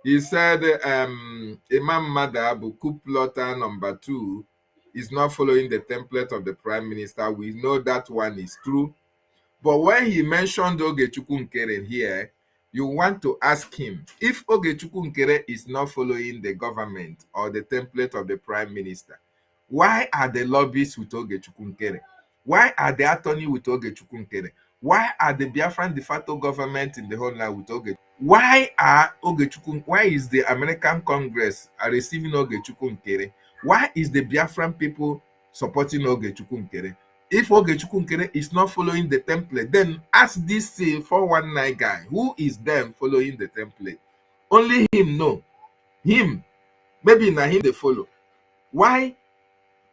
He said Imam Madabu, coup plotter number 2, is not following the template of the Prime Minister. We know that one is true. But when he mentioned Ogechukwu Nkere here, you want to ask him, if Ogechukwu Nkere is not following the government or the template of the Prime Minister, why are the lobbyists with Ogechukwu Nkere? Why are the attorney with Ogechukwu Nkere? Why are the Biafran de facto government in the whole land with Ogechukwu? Why is the American Congress receiving Ogechukwu Nkere? Why is the Biafran people supporting Ogechukwu Nkere? If Ogechukwu Nkere is not following the template, then ask this 419 guy, who is them following the template? Only him know. Him. Maybe na him they follow. Why?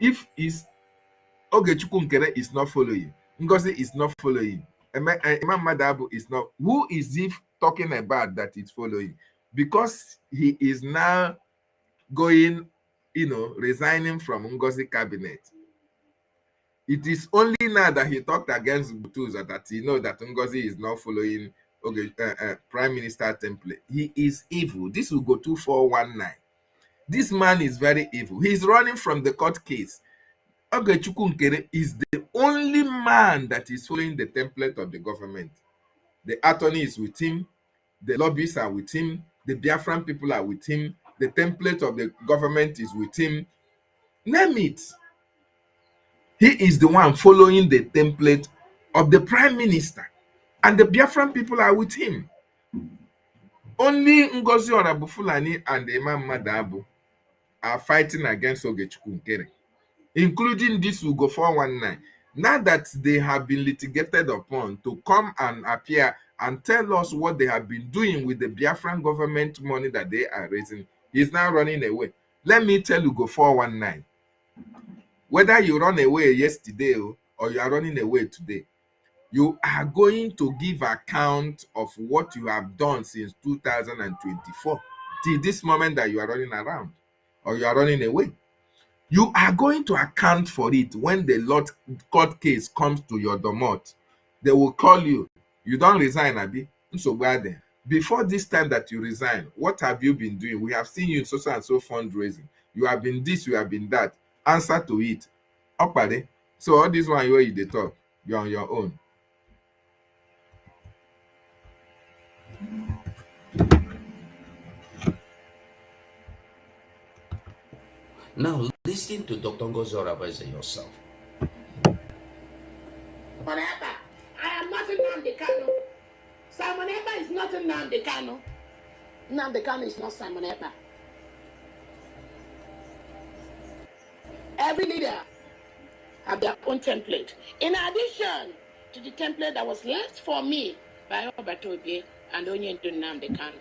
If is Ogechukwu Nkere is not following, Ngozi is not following, Imam Madabu is not. Who is he talking about that is following? Because he is now going, resigning from Ngozi cabinet. It is only now that he talked against Butuza that he knows that Ngozi is not following Prime Minister template. He is evil. This will go 2419. This man is very evil. He's running from the court case. Ogechukwu Nkere is the only man that is following the template of the government. The attorney is with him. The lobbyists are with him. The Biafran people are with him. The template of the government is with him. Name it. He is the one following the template of the prime minister. And the Biafran people are with him. Only Ngozi Onabufulani and Imam Madabu are fighting against Ogechukwu Nkere, including this Ugo 419. Now that they have been litigated upon to come and appear and tell us what they have been doing with the Biafran government money that they are raising, he's now running away. Let me tell you, Ugo 419. Whether you run away yesterday or you are running away today, you are going to give account of what you have done since 2024 till this moment that you are running around or you are running away. You are going to account for it when the court case comes to your domot. They will call you. You don't resign, Abi. So bad. Before this time that you resign, what have you been doing? We have seen you in so and so fundraising. You have been this, you have been that. Answer to it. Opade. So all this one where you talk, you're on your own. Now listen to Dr. Ngozi Orabaeze yourself. Whatever. I am not in Nnamdi Kanu. Simon Ekpa is not in Nnamdi Kanu. Nnamdi Kanu is not Simon Ekpa. Every leader have their own template. In addition to the template that was left for me by WARNED.YOU and Onyendu Nnamdi Kanu.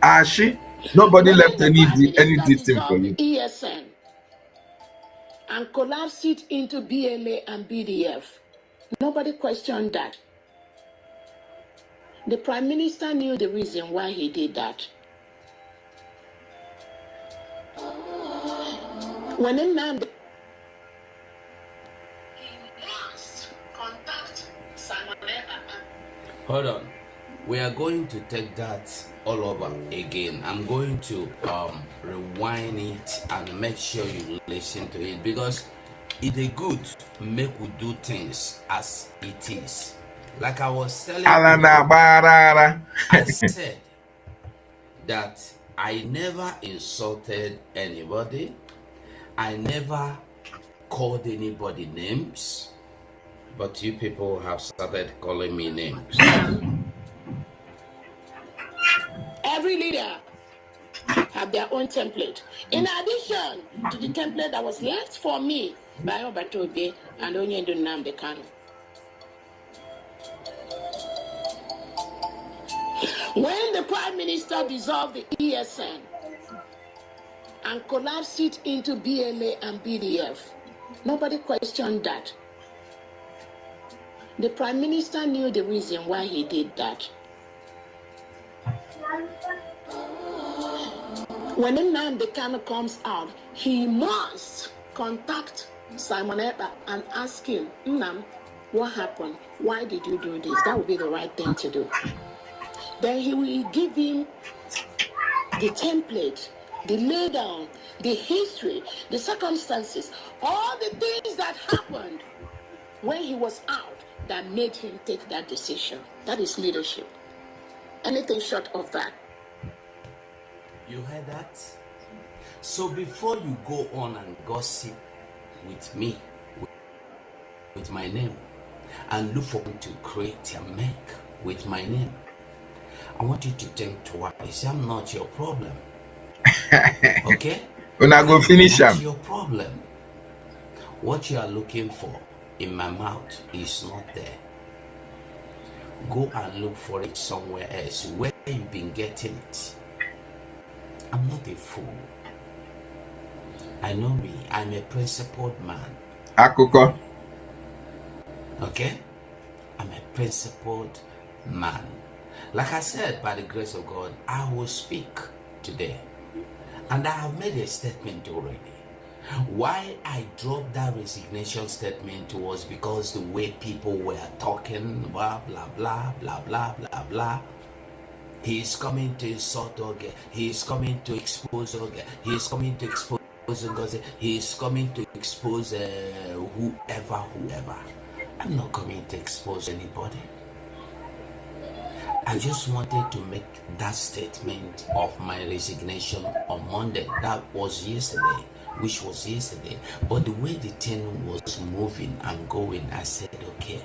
Ashi. Nobody left anything for you. ESN and collapsed it into BLA and BDF. Nobody questioned that. The Prime Minister knew the reason why he did that. When Nnamdi must contact Simon Ekpa. Hold on. We are going to take that all over again. I'm going to rewind it and make sure you listen to it, because it's a good make we do things as it is. Like I was telling you, I said that I never insulted anybody. I never called anybody names, but you people have started calling me names. Every leader have their own template. In addition to the template that was left for me by WARNED.YOU and Onyendu Nnamdi Kanu. When the Prime Minister dissolved the ESN and collapsed it into BLA and BDF, nobody questioned that. The Prime Minister knew the reason why he did that. When Nnamdi Kanu comes out, he must contact Simon Ekpa and ask him, Nnam, what happened? Why did you do this? That would be the right thing to do. Then he will give him the template, the laydown, the history, the circumstances, all the things that happened when he was out that made him take that decision. That is leadership. Anything short of that. You heard that? So before you go on and gossip with me, with my name, and look for me to create a make with my name, I want you to think twice. I'm not your problem. Okay? When I go finish I'm not him. your problem. What you are looking for in my mouth is not there. Go and look for it somewhere else where you've been getting it. I'm not a fool. I know me. I'm a principled man. Akoko. Okay? I'm a principled man. Like I said, by the grace of God, I will speak today. And I have made a statement already. Why I dropped that resignation statement was because the way people were talking, blah, blah, blah, blah, blah, blah, blah. He's coming to insult Oge. He's coming to expose Oge. He's coming to expose Ngozi. He's coming to expose whoever. I'm not coming to expose anybody. I just wanted to make that statement of my resignation on Monday. That was yesterday, which was yesterday. But the way the thing was moving and going, I said, okay,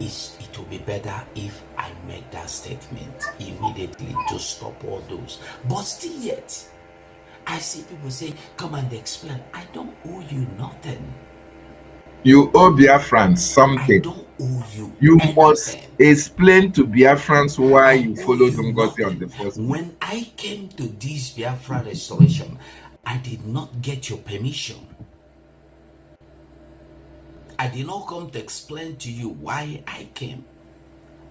it will be better if I make that statement immediately to stop all those. But still yet, I see people say, come and explain. I don't owe you nothing. You owe Biafrans something. I don't owe you You anything. must explain to Biafrans why you followed Ngozi on the first place. When I came to this Biafra restoration, I did not get your permission. I did not come to explain to you why I came.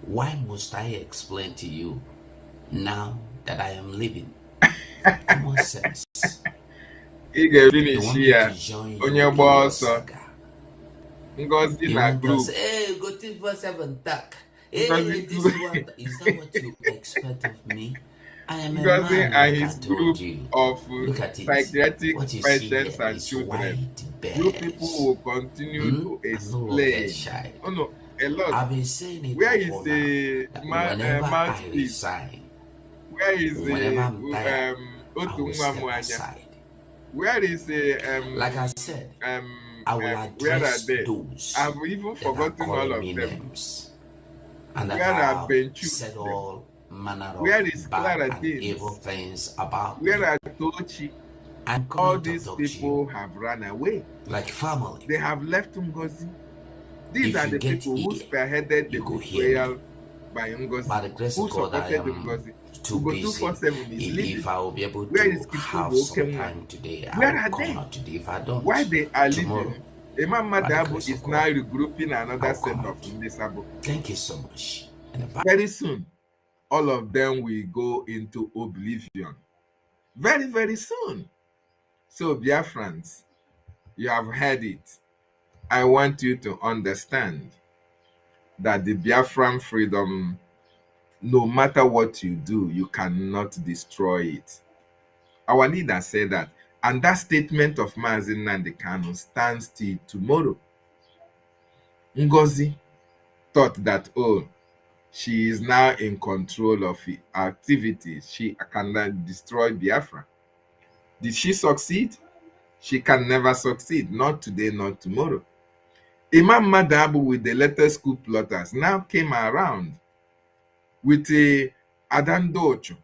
Why must I explain to you now that I am leaving? Common sense. Ị ga-finish ya onye gba ọsọ Ngozi na group. Hey, go to 7 talk. Hey, this one is that what you expect of me? I am Ngozi a man, and like his I told group you. of psychiatric What you patients see here and is children. white You bears. people will continue to explain. Shy. Oh no, a lot. I've been saying it Where is before the whenever I mouthpiece? resign, Where is whenever I'm tired, I Otu will step Nwamuanya? aside. Where is the Like I said, I will where are address they? those I've even that are forgotten all calling of me them. names, and that Where are have Benchu? said all manner Where of is bad Clara and Deans? evil things about Where me. are Tochi? I'm All coming to these talk to people you have run away. like family. They have left Ngozi. These If are you the get people who here, spearheaded the you go hear me. betrayal by Ngozi, By the grace who of God, I supported am Ngozi. too Ugo busy. 247 is leaving. If I will be able Where to is have Kitubo some Kenwa? time today, I Where will are come they? out today. If I don't, Why they are tomorrow, leaving? Imam by the Madabu grace of is now God, regrouping another I'll set come of out. Ndesabo. Thank you so much. And Very soon, all of them will go into oblivion. Very, very soon. So, Biafrans, you have heard it. I want you to understand that the Biafran freedom, no matter what you do, you cannot destroy it. Our leader said that, and that statement of Mazi Nnamdi Kanu stands till tomorrow. Ngozi thought that, oh, she is now in control of activities. She can destroy Biafra. Did she succeed? She can never succeed. Not today, not tomorrow. Imam Madabu with the latest coup plotters now came around with a Adandocho,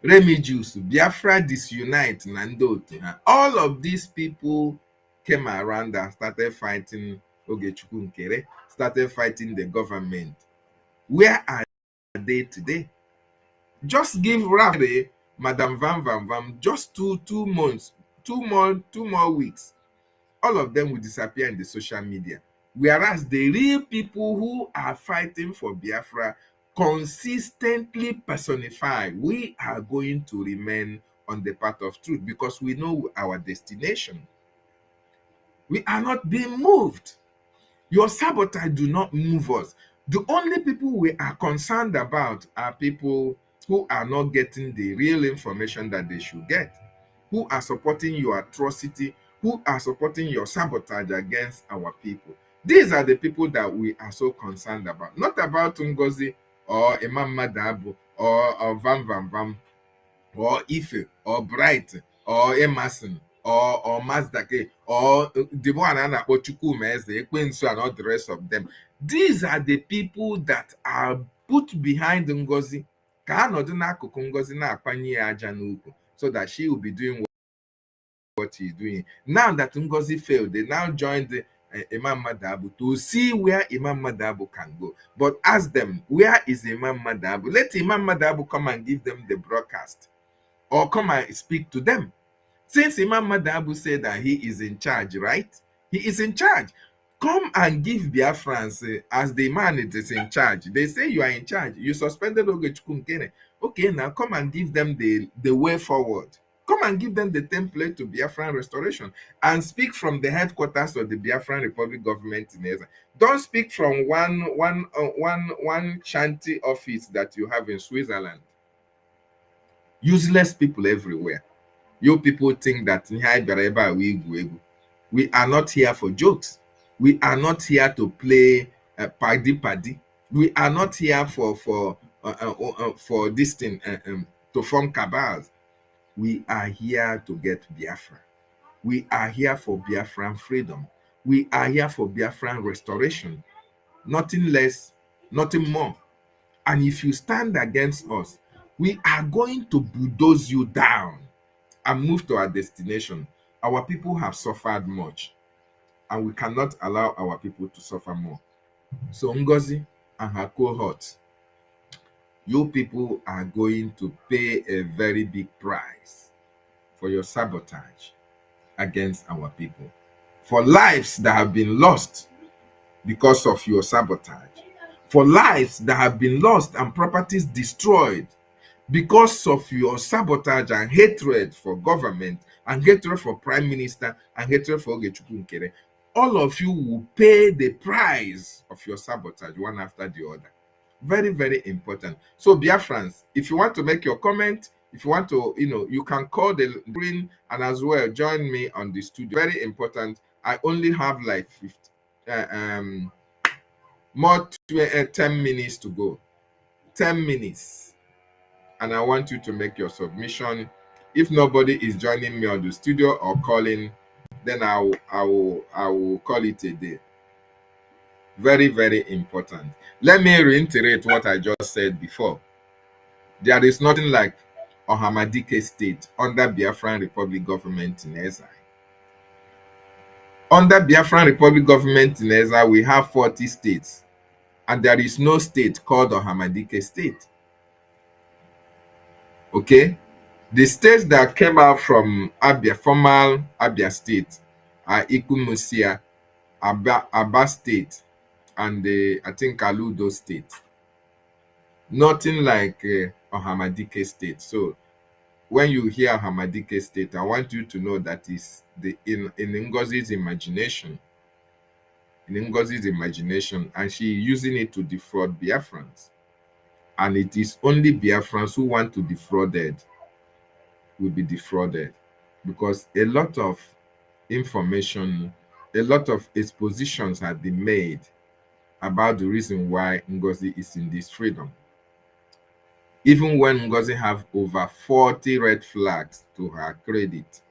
Remigius, Biafra disunite, Nandoto. All of these people came around and started fighting Ogechukwu Nkere, started fighting the government. Where are they today? Just give Rafi, Madam Van Van Van, just two months, two more weeks. All of them will disappear in the social media. Whereas the real people who are fighting for Biafra consistently personify, we are going to remain on the path of truth because we know our destination. We are not being moved. Your sabotage do not move us. The only people we are concerned about are people who are not getting the real information that they should get, who are supporting your atrocity, who are supporting your sabotage against our people. These are the people that we are so concerned about. Not about Ngozi or Imam Madabu or Vam Vam Vam or Ife or Bright or Emerson or Mazdake or the one and Chukwumeze, Ekwensu and all the rest of them. These are the people that are put behind Ngozi ka ha nọdụ n'akụkụ Ngozi na-akpanye ya aja n'ukwu so that she will be doing what she's doing. Now that Ngozi failed, they now joined the, Imam Madabu to see where Imam Madabu can go. But ask them, where is Imam Madabu? Let Imam Madabu come and give them the broadcast or come and speak to them. Since Imam Madabu said that he is in charge, right? He is in charge. Come and give Biafrans as the man it is in charge. They say you are in charge. You suspended Ogechukwu Nkene. Okay, now come and give them the way forward. Come and give them the template to Biafran restoration and speak from the headquarters of the Biafran Republic government in Eza. Don't speak from one shanty office that you have in Switzerland. Useless people everywhere. You people think that we are not here for jokes. We are not here to play paddy. We are not here for this thing to form cabals. We are here to get Biafra. We are here for Biafran freedom. We are here for Biafran restoration. Nothing less, nothing more. And if you stand against us, we are going to bulldoze you down and move to our destination. Our people have suffered much, and we cannot allow our people to suffer more. So Ngozi and her cohort, you people are going to pay a very big price for your sabotage against our people, for lives that have been lost because of your sabotage, for lives that have been lost and properties destroyed because of your sabotage and hatred for government and hatred for prime minister and hatred for Ogechukwu Nkere. All of you will pay the price of your sabotage one after the other. Very, very important. So Biafrans, if you want to make your comment, if you want to, you can call the green and as well join me on the studio. Very important. I only have like 10 minutes to go. 10 minutes. And I want you to make your submission. If nobody is joining me on the studio or calling, then I will call it a day. Very, very important. Let me reiterate what I just said before. There is nothing like Ohamadike state under Biafran Republic government in exile. Under Biafran Republic government in exile, we have 40 states, and there is no state called Ohamadike state. Okay? The states that came out from Abia, formal Abia state, are Ikumusia, Aba state, and I think Aludo state. Nothing like Ohamadike state. So when you hear Ohamadike state, I want you to know that is in Ngozi's imagination. In Ngozi's imagination, and she using it to defraud Biafrans. And it is only Biafrans who want to defraud it will be defrauded, because a lot of information, a lot of expositions have been made about the reason why Ngozi is in this freedom. Even when Ngozi have over 40 red flags to her credit,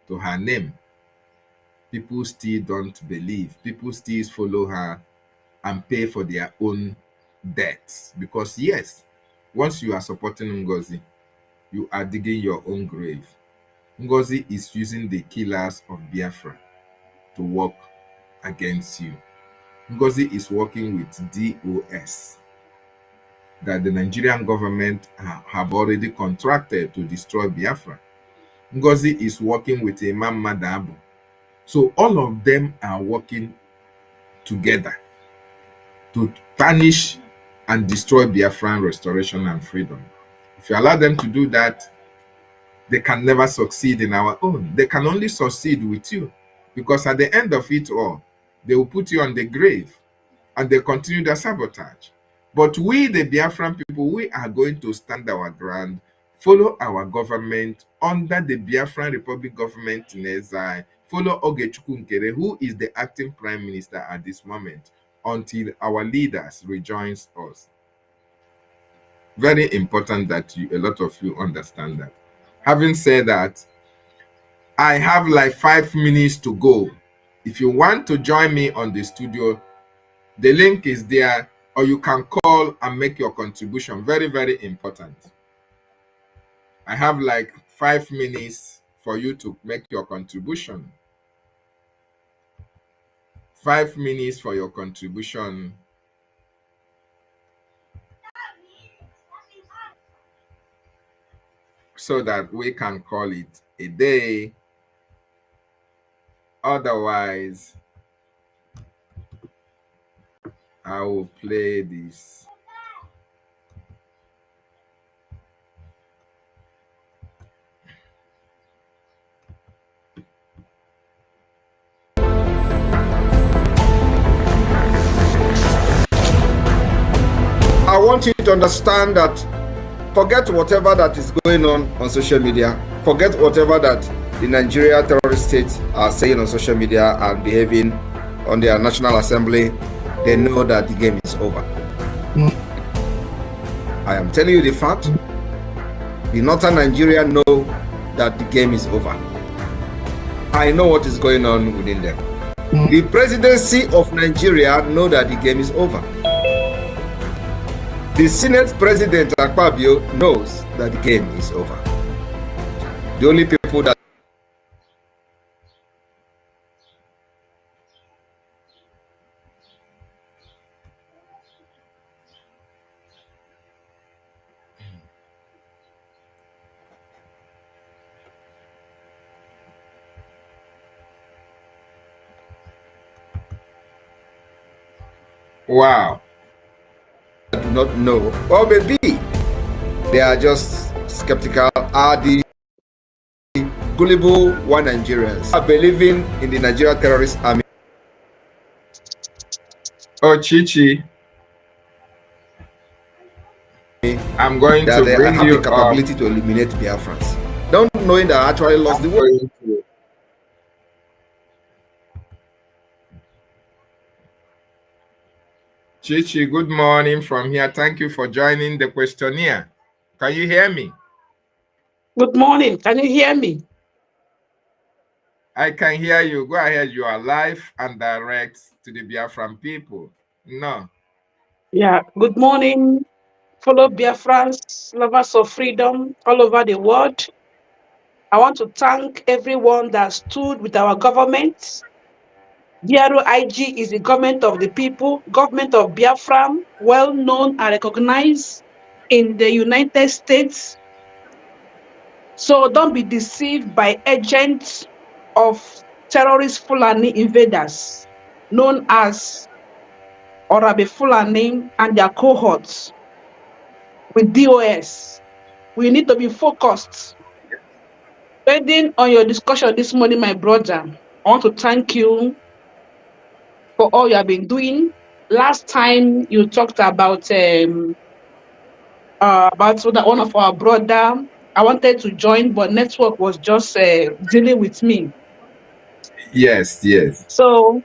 to her name, people still don't believe. People still follow her and pay for their own debts. Because yes, once you are supporting Ngozi, you are digging your own grave. Ngozi is using the killers of Biafra to work against you. Ngozi is working with DOS that the Nigerian government have already contracted to destroy Biafra. Ngozi is working with Imam Madabu. So all of them are working together to tarnish and destroy Biafran restoration and freedom. If you allow them to do that, they can never succeed in our own. They can only succeed with you, because at the end of it all, they will put you on the grave and they continue their sabotage. But we, the Biafran people, we are going to stand our ground, follow our government under the Biafran Republic government in exile, follow Ogechukwu Nkere, who is the acting prime minister at this moment, until our leaders rejoins us. Very important that a lot of you understand that. Having said that, I have like 5 minutes to go. If you want to join me on the studio, the link is there, or you can call and make your contribution. Very, very important. I have like 5 minutes for you to make your contribution. 5 minutes for your contribution. So that we can call it a day. Otherwise, I will play this. I want you to understand that forget whatever that is going on social media. Forget whatever that the Nigeria terrorist states are saying on social media and behaving on their National Assembly. They know that the game is over. I am telling you the fact. The northern Nigeria know that the game is over. I know what is going on within them. The presidency of Nigeria know that the game is over. The Senate President Akpabio knows that the game is over. The only people that Wow. do not know, or maybe they are just skeptical, are the gullible one Nigerians are believing in the Nigeria terrorist army. Oh, Chichi, I'm going that to they bring have you the capability to eliminate Biafrans. Don't knowing that I actually lost the war. Chichi, good morning from here. Thank you for joining the questionnaire. Can you hear me? Good morning. Can you hear me? I can hear you. Go ahead. You are live and direct to the Biafran people. No. Yeah. Good morning, fellow Biafrans, lovers of freedom all over the world. I want to thank everyone that stood with our government. BROIG is the government of the people, government of Biafra, well known and recognized in the United States. So don't be deceived by agents of terrorist Fulani invaders, known as Orabe Fulani and their cohorts with DOS. We need to be focused. Depending on your discussion this morning, my brother, I want to thank you for all you have been doing. Last time you talked about one of our brother. I wanted to join, but network was just dealing with me. Yes, yes. So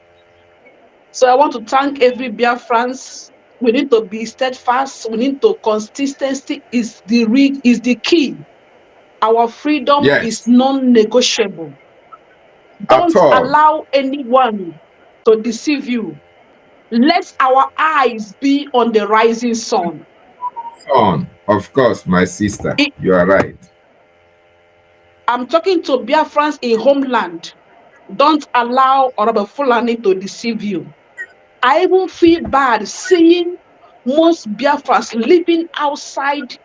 I want to thank every Biafrans. We need to be steadfast. We need to consistency is the key. Our freedom is non-negotiable. At Don't all. allow anyone to deceive you. Let our eyes be on the rising sun. Son, of course, my sister. You are right. I'm talking to Biafrans in homeland. Don't allow Orabe Fulani to deceive you. I even feel bad seeing most Biafrans living outside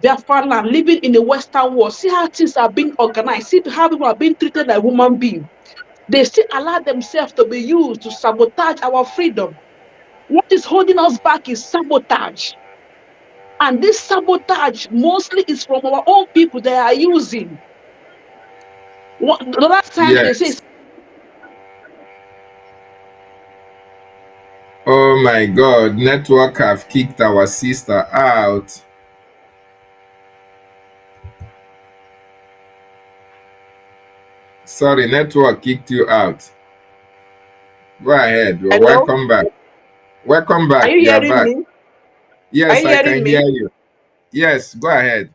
Biafra land, living in the Western world. See how things are being organized. See how people are being treated like human beings. They still allow themselves to be used to sabotage our freedom. What is holding us back is sabotage. And this sabotage mostly is from our own people they are using. The last time they say, oh my God, network have kicked our sister out. Sorry, network kicked you out. Go ahead. Well, welcome back. Welcome back. Are you are hearing back. me? Yes, I can hear me? you. Yes, go ahead.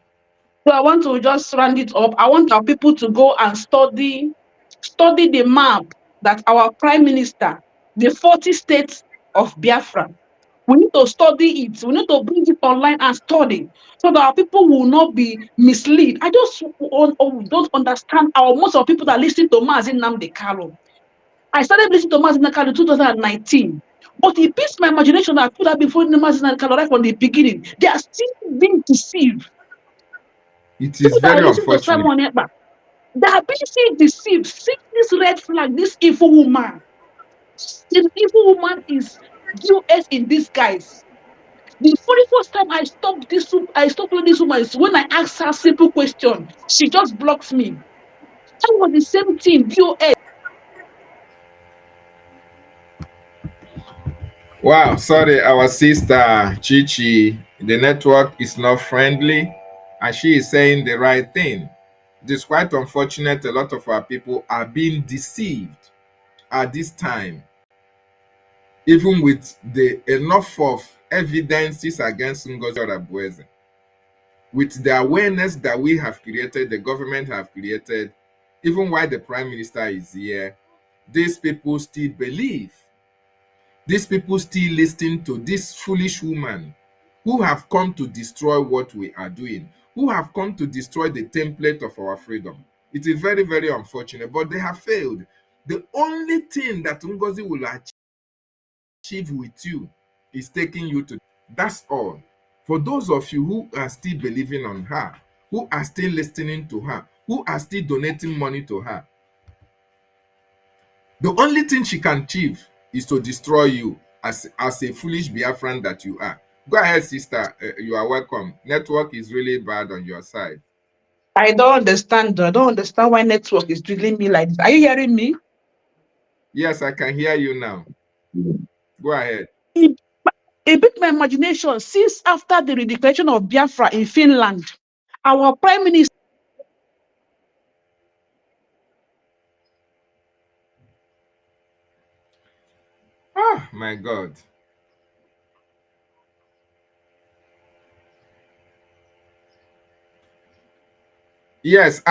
So I want to just round it up. I want our people to go and study the map that our prime minister, the 40 states of Biafra. We need to study it. We need to bring it online and study so that our people will not be misled. I just don't understand how most of the people that listen to Mazi Nnamdi Kanu. I started listening to Mazi Nnamdi Kanu in 2019. But it piqued my imagination that I could have been following Mazi Nnamdi Kanu right from the beginning. They are still being deceived. It is very unfortunate. They are being deceived. See this red flag, this evil woman. This evil woman is DOS in disguise. The very first time I stopped following this woman is when I asked her a simple question. She just blocks me. That was the same thing, DOS. Wow, sorry, our sister Chichi, the network is not friendly, and she is saying the right thing. It is quite unfortunate a lot of our people are being deceived at this time, even with the enough of evidences against Ngozi Orabueze. With the awareness that we have created, the government have created, even while the prime minister is here, these people still believe. These people still listen to this foolish woman who have come to destroy what we are doing, who have come to destroy the template of our freedom. It is very, very unfortunate, but they have failed. The only thing that Ngozi will achieve with you is taking you to. That's all. For those of you who are still believing on her, who are still listening to her, who are still donating money to her, the only thing she can achieve is to destroy you as a foolish Biafran that you are. Go ahead, sister. You are welcome. Network is really bad on your side. I don't understand. I don't understand why network is drilling me like this. Are you hearing me? Yes, I can hear you now. Go ahead. It beat my imagination since after the redeclaration of Biafra in Finland, our prime minister. Oh, my God. Yes,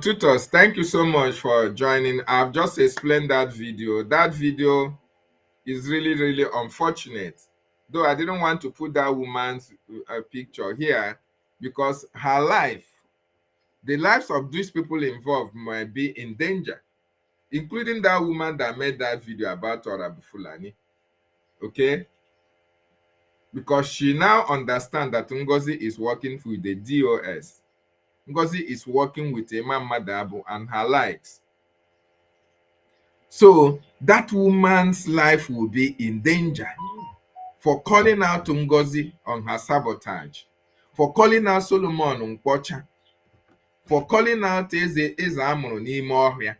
tutors, thank you so much for joining. I've just explained that video. That video is really, really unfortunate. Though I didn't want to put that woman's picture here because her life, the lives of these people involved might be in danger, including that woman that made that video about Orabu Fulani. Okay? Because she now understands that Ngozi is working with the DOS. Ngozi is working with Imam Madabu and her likes. So that woman's life will be in danger for calling out Ngozi on her sabotage, for calling out Solomon Nkwocha, for calling out Eze Amuru n'ime ọhịa,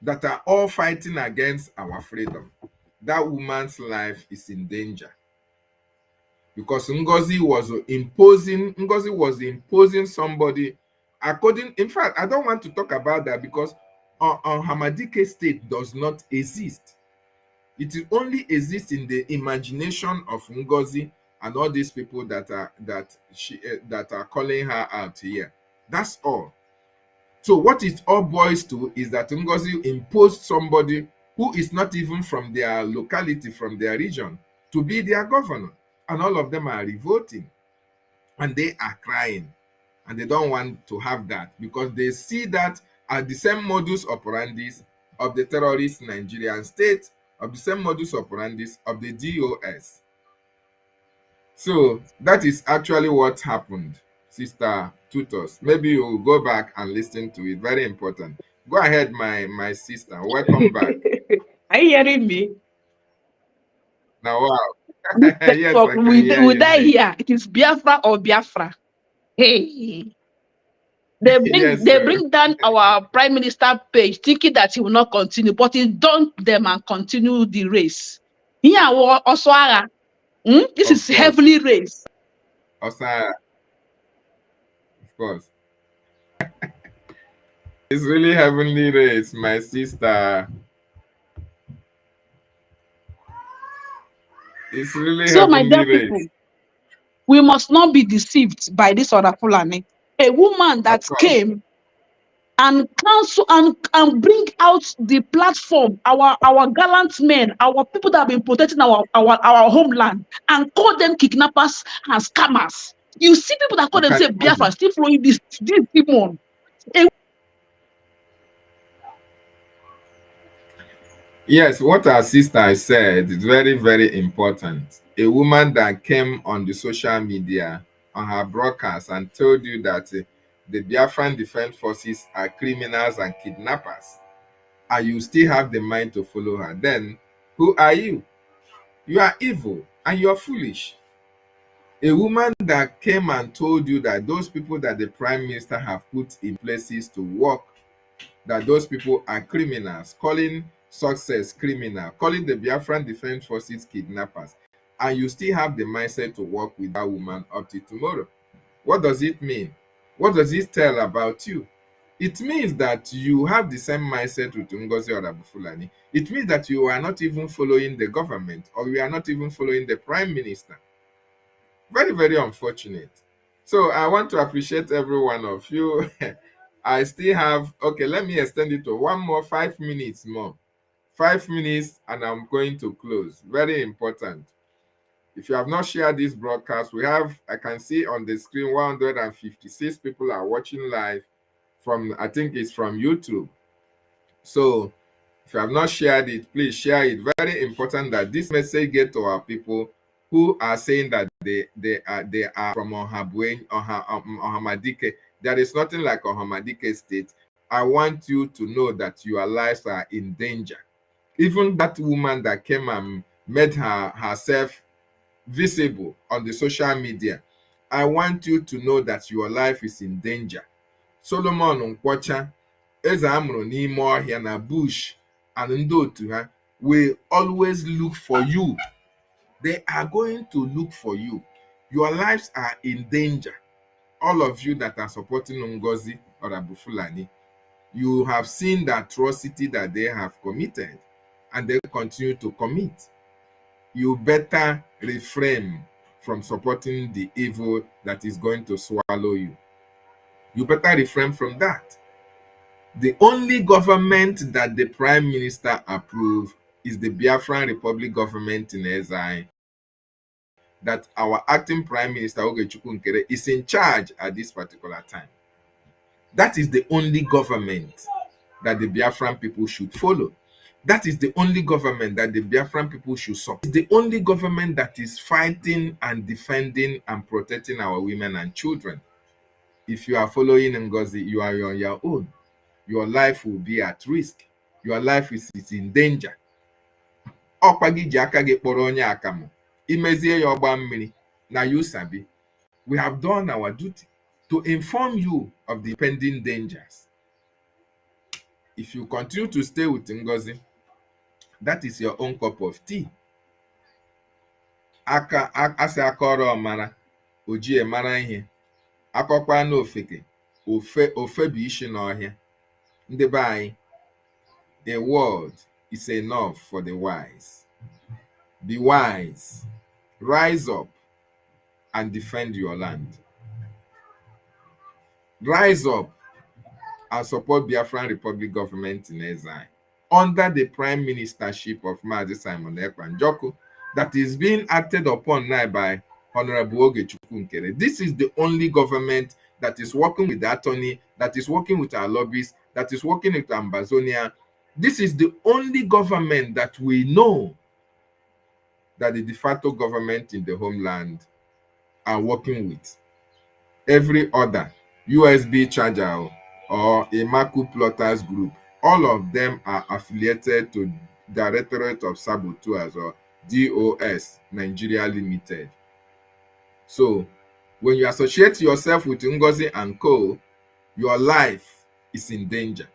that are all fighting against our freedom. That woman's life is in danger. Because Ngozi was imposing somebody according, in fact, I don't want to talk about that because Hamadike state does not exist. It only exists in the imagination of Ngozi and all these people that are calling her out here. That's all. So what it all boils to is that Ngozi imposed somebody who is not even from their locality, from their region, to be their governor. And all of them are revolting. And they are crying. And they don't want to have that because they see that as the same modus operandi of the terrorist Nigerian state, of the same modus operandi of the DOS. So that is actually what happened, Sister Tutos. Maybe you'll go back and listen to it. Very important. Go ahead, my sister. Welcome back. Are you hearing me? Now, wow. Yes, Network, I can we hear you die now. here. It is Biafra or Biafra. Hey. They Yes, bring down our prime minister page, thinking that he will not continue, but he dumped them and continue the race. Yeah, also, this of is course. heavily race. Osara, of course. It's really heavenly race, my sister. It's really So, my heavenly dear people, race. we must not be deceived by this other Fulani. A woman Of that course. came and cancel and bring out the platform, our gallant men, our people that have been protecting our homeland, and call them kidnappers and scammers. You see people that call You can themselves Biafra imagine. still following this demon. Yes, what our sister said is very, very important. A woman that came on the social media on her broadcast and told you that the Biafran Defense Forces are criminals and kidnappers, and you still have the mind to follow her, then who are you? You are evil and you're foolish. A woman that came and told you that those people that the prime minister have put in places to work, that those people are criminals, calling success criminal, calling the Biafran Defense Forces kidnappers, and you still have the mindset to work with that woman up to tomorrow. What does it mean? What does it tell about you? It means that you have the same mindset with Ngozi Orabufulani. It means that you are not even following the government, or you are not even following the prime minister. Very, very unfortunate. So I want to appreciate every one of you. I still have, okay, let me extend it to one more 5 minutes more. 5 minutes and I'm going to close. Very important. If you have not shared this broadcast, we have, I can see on the screen, 156 people are watching live from, I think it's from YouTube. So if you have not shared it, please share it. Very important that this message get to our people who are saying that they are from Ohamadike. There is nothing like Ohamadike state. I want you to know that your lives are in danger. Even that woman that came and made herself visible on the social media, I want you to know that your life is in danger. Solomon Nkwocha, eze amụrụ n'ime ọhịa na bush, and ndị otu ha will always look for you. They are going to look for you. Your lives are in danger. All of you that are supporting Ngozi Orabufulani, you have seen the atrocity that they have committed, and they continue to commit. You better refrain from supporting the evil that is going to swallow you. You better refrain from that. The only government that the prime minister approved is the Biafran Republic government in exile, that our acting prime minister Ogechukwu Nkere is in charge at this particular time. That is the only government that the Biafran people should follow. That is the only government that the Biafran people should support. It's the only government that is fighting and defending and protecting our women and children. If you are following Ngozi, you are on your own. Your life will be at risk. Your life is in danger. Now you sabi, we have done our duty to inform you of the pending dangers. If you continue to stay with Ngozi, that is your own cup of tea. Asa akọrọ ọmara, ojie mara ihe. Akọkwa na ofeke, ofe bụ isi n'ọhịa. Ndị be anyị, a word is enough for the wise. Be wise. Rise up and defend your land. Rise up and support Biafran Republic government in exile under the prime ministership of Mazi Simon Ekpa that is being acted upon now by Honorable Ogechukwu Nkere. This is the only government that is working with the attorney, that is working with our lobbyists, that is working with Ambazonia. This is the only government that we know that the de facto government in the homeland are working with. Every other USB charger or a Maku plotters group, all of them are affiliated to Directorate of Saboteurs or DOS Nigeria Limited. So when you associate yourself with Ngozi and Co., your life is in danger.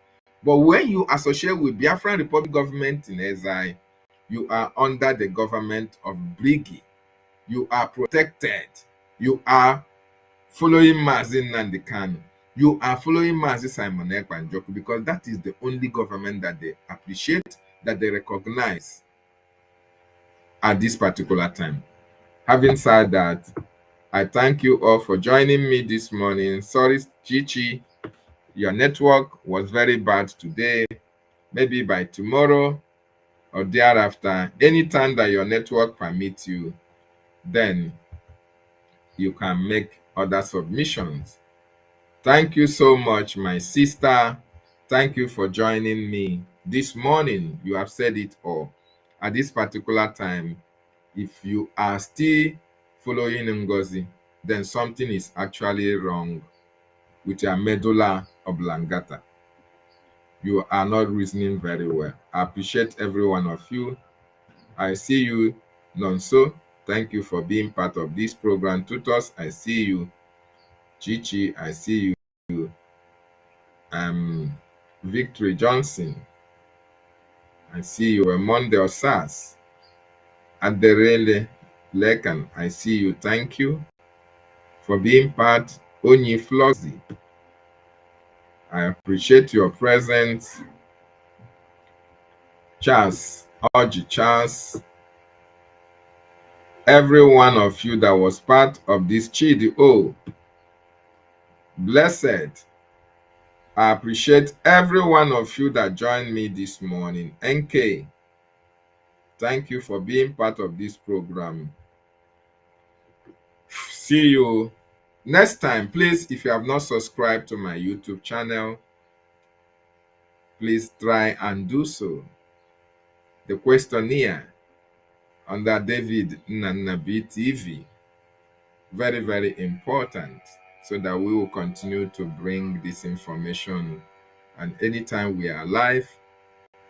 But when you associate with Biafran Republic government in exile, you are under the government of Brigi. You are protected. You are following Mazi Nnamdi Kanu. You are following Mazi Simon Ekpa, because that is the only government that they appreciate, that they recognize at this particular time. Having said that, I thank you all for joining me this morning. Sorry, Chichi, your network was very bad today. Maybe by tomorrow or thereafter, anytime that your network permits you, then you can make other submissions. Thank you so much, my sister. Thank you for joining me this morning. You have said it all. At this particular time, if you are still following Ngozi, then something is actually wrong with your medulla oblongata. You are not reasoning very well. I appreciate every one of you. I see you Nonso, thank you for being part of this program. Tutos, I see you. Chichi, I see you. Victory Johnson, I see you. Monde Osas, Aderele Lekan, I see you. Thank you for being part. Onyi Flossie, I appreciate your presence. Charles, Oji Charles, every one of you that was part of this Chidi O, blessed. I appreciate every one of you that joined me this morning. NK, thank you for being part of this program. See you next time. Please, if you have not subscribed to my YouTube channel, please try and do so. The questionnaire under David Nanabi TV, very, very important, so that we will continue to bring this information, and anytime we are live,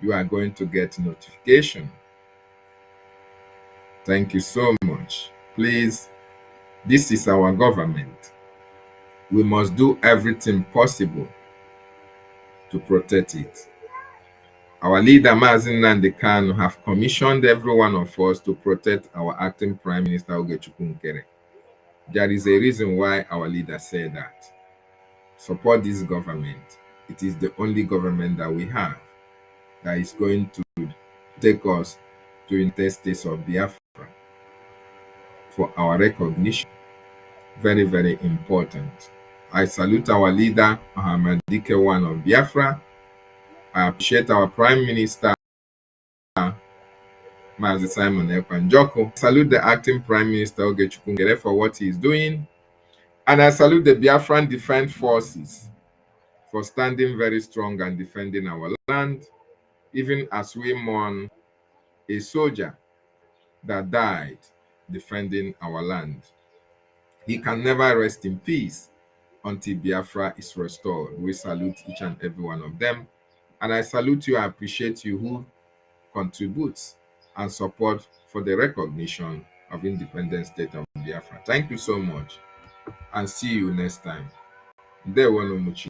you are going to get notification. Thank you so much. Please, this is our government. We must do everything possible to protect it. Our leader, MSEN and the CAN, have commissioned every one of us to protect our acting Prime Minister, Ogechukwu Nkere. There is a reason why our leader said that. Support this government. It is the only government that we have that is going to take us to the United States of Biafra for our recognition. Very, very important. I salute our leader, Muhammad of Biafra. I appreciate our Prime Minister, Mazi Simon Ekwanjoko. Salute the acting Prime Minister, Ogechukwu Nkere, for what he is doing. And I salute the Biafran Defense Forces for standing very strong and defending our land, even as we mourn a soldier that died defending our land. He can never rest in peace until Biafra is restored. We salute each and every one of them. And I salute you, I appreciate you who contributes and support for the recognition of independent state of Biafra. Thank you so much, and see you next time. Ndewo no muchi.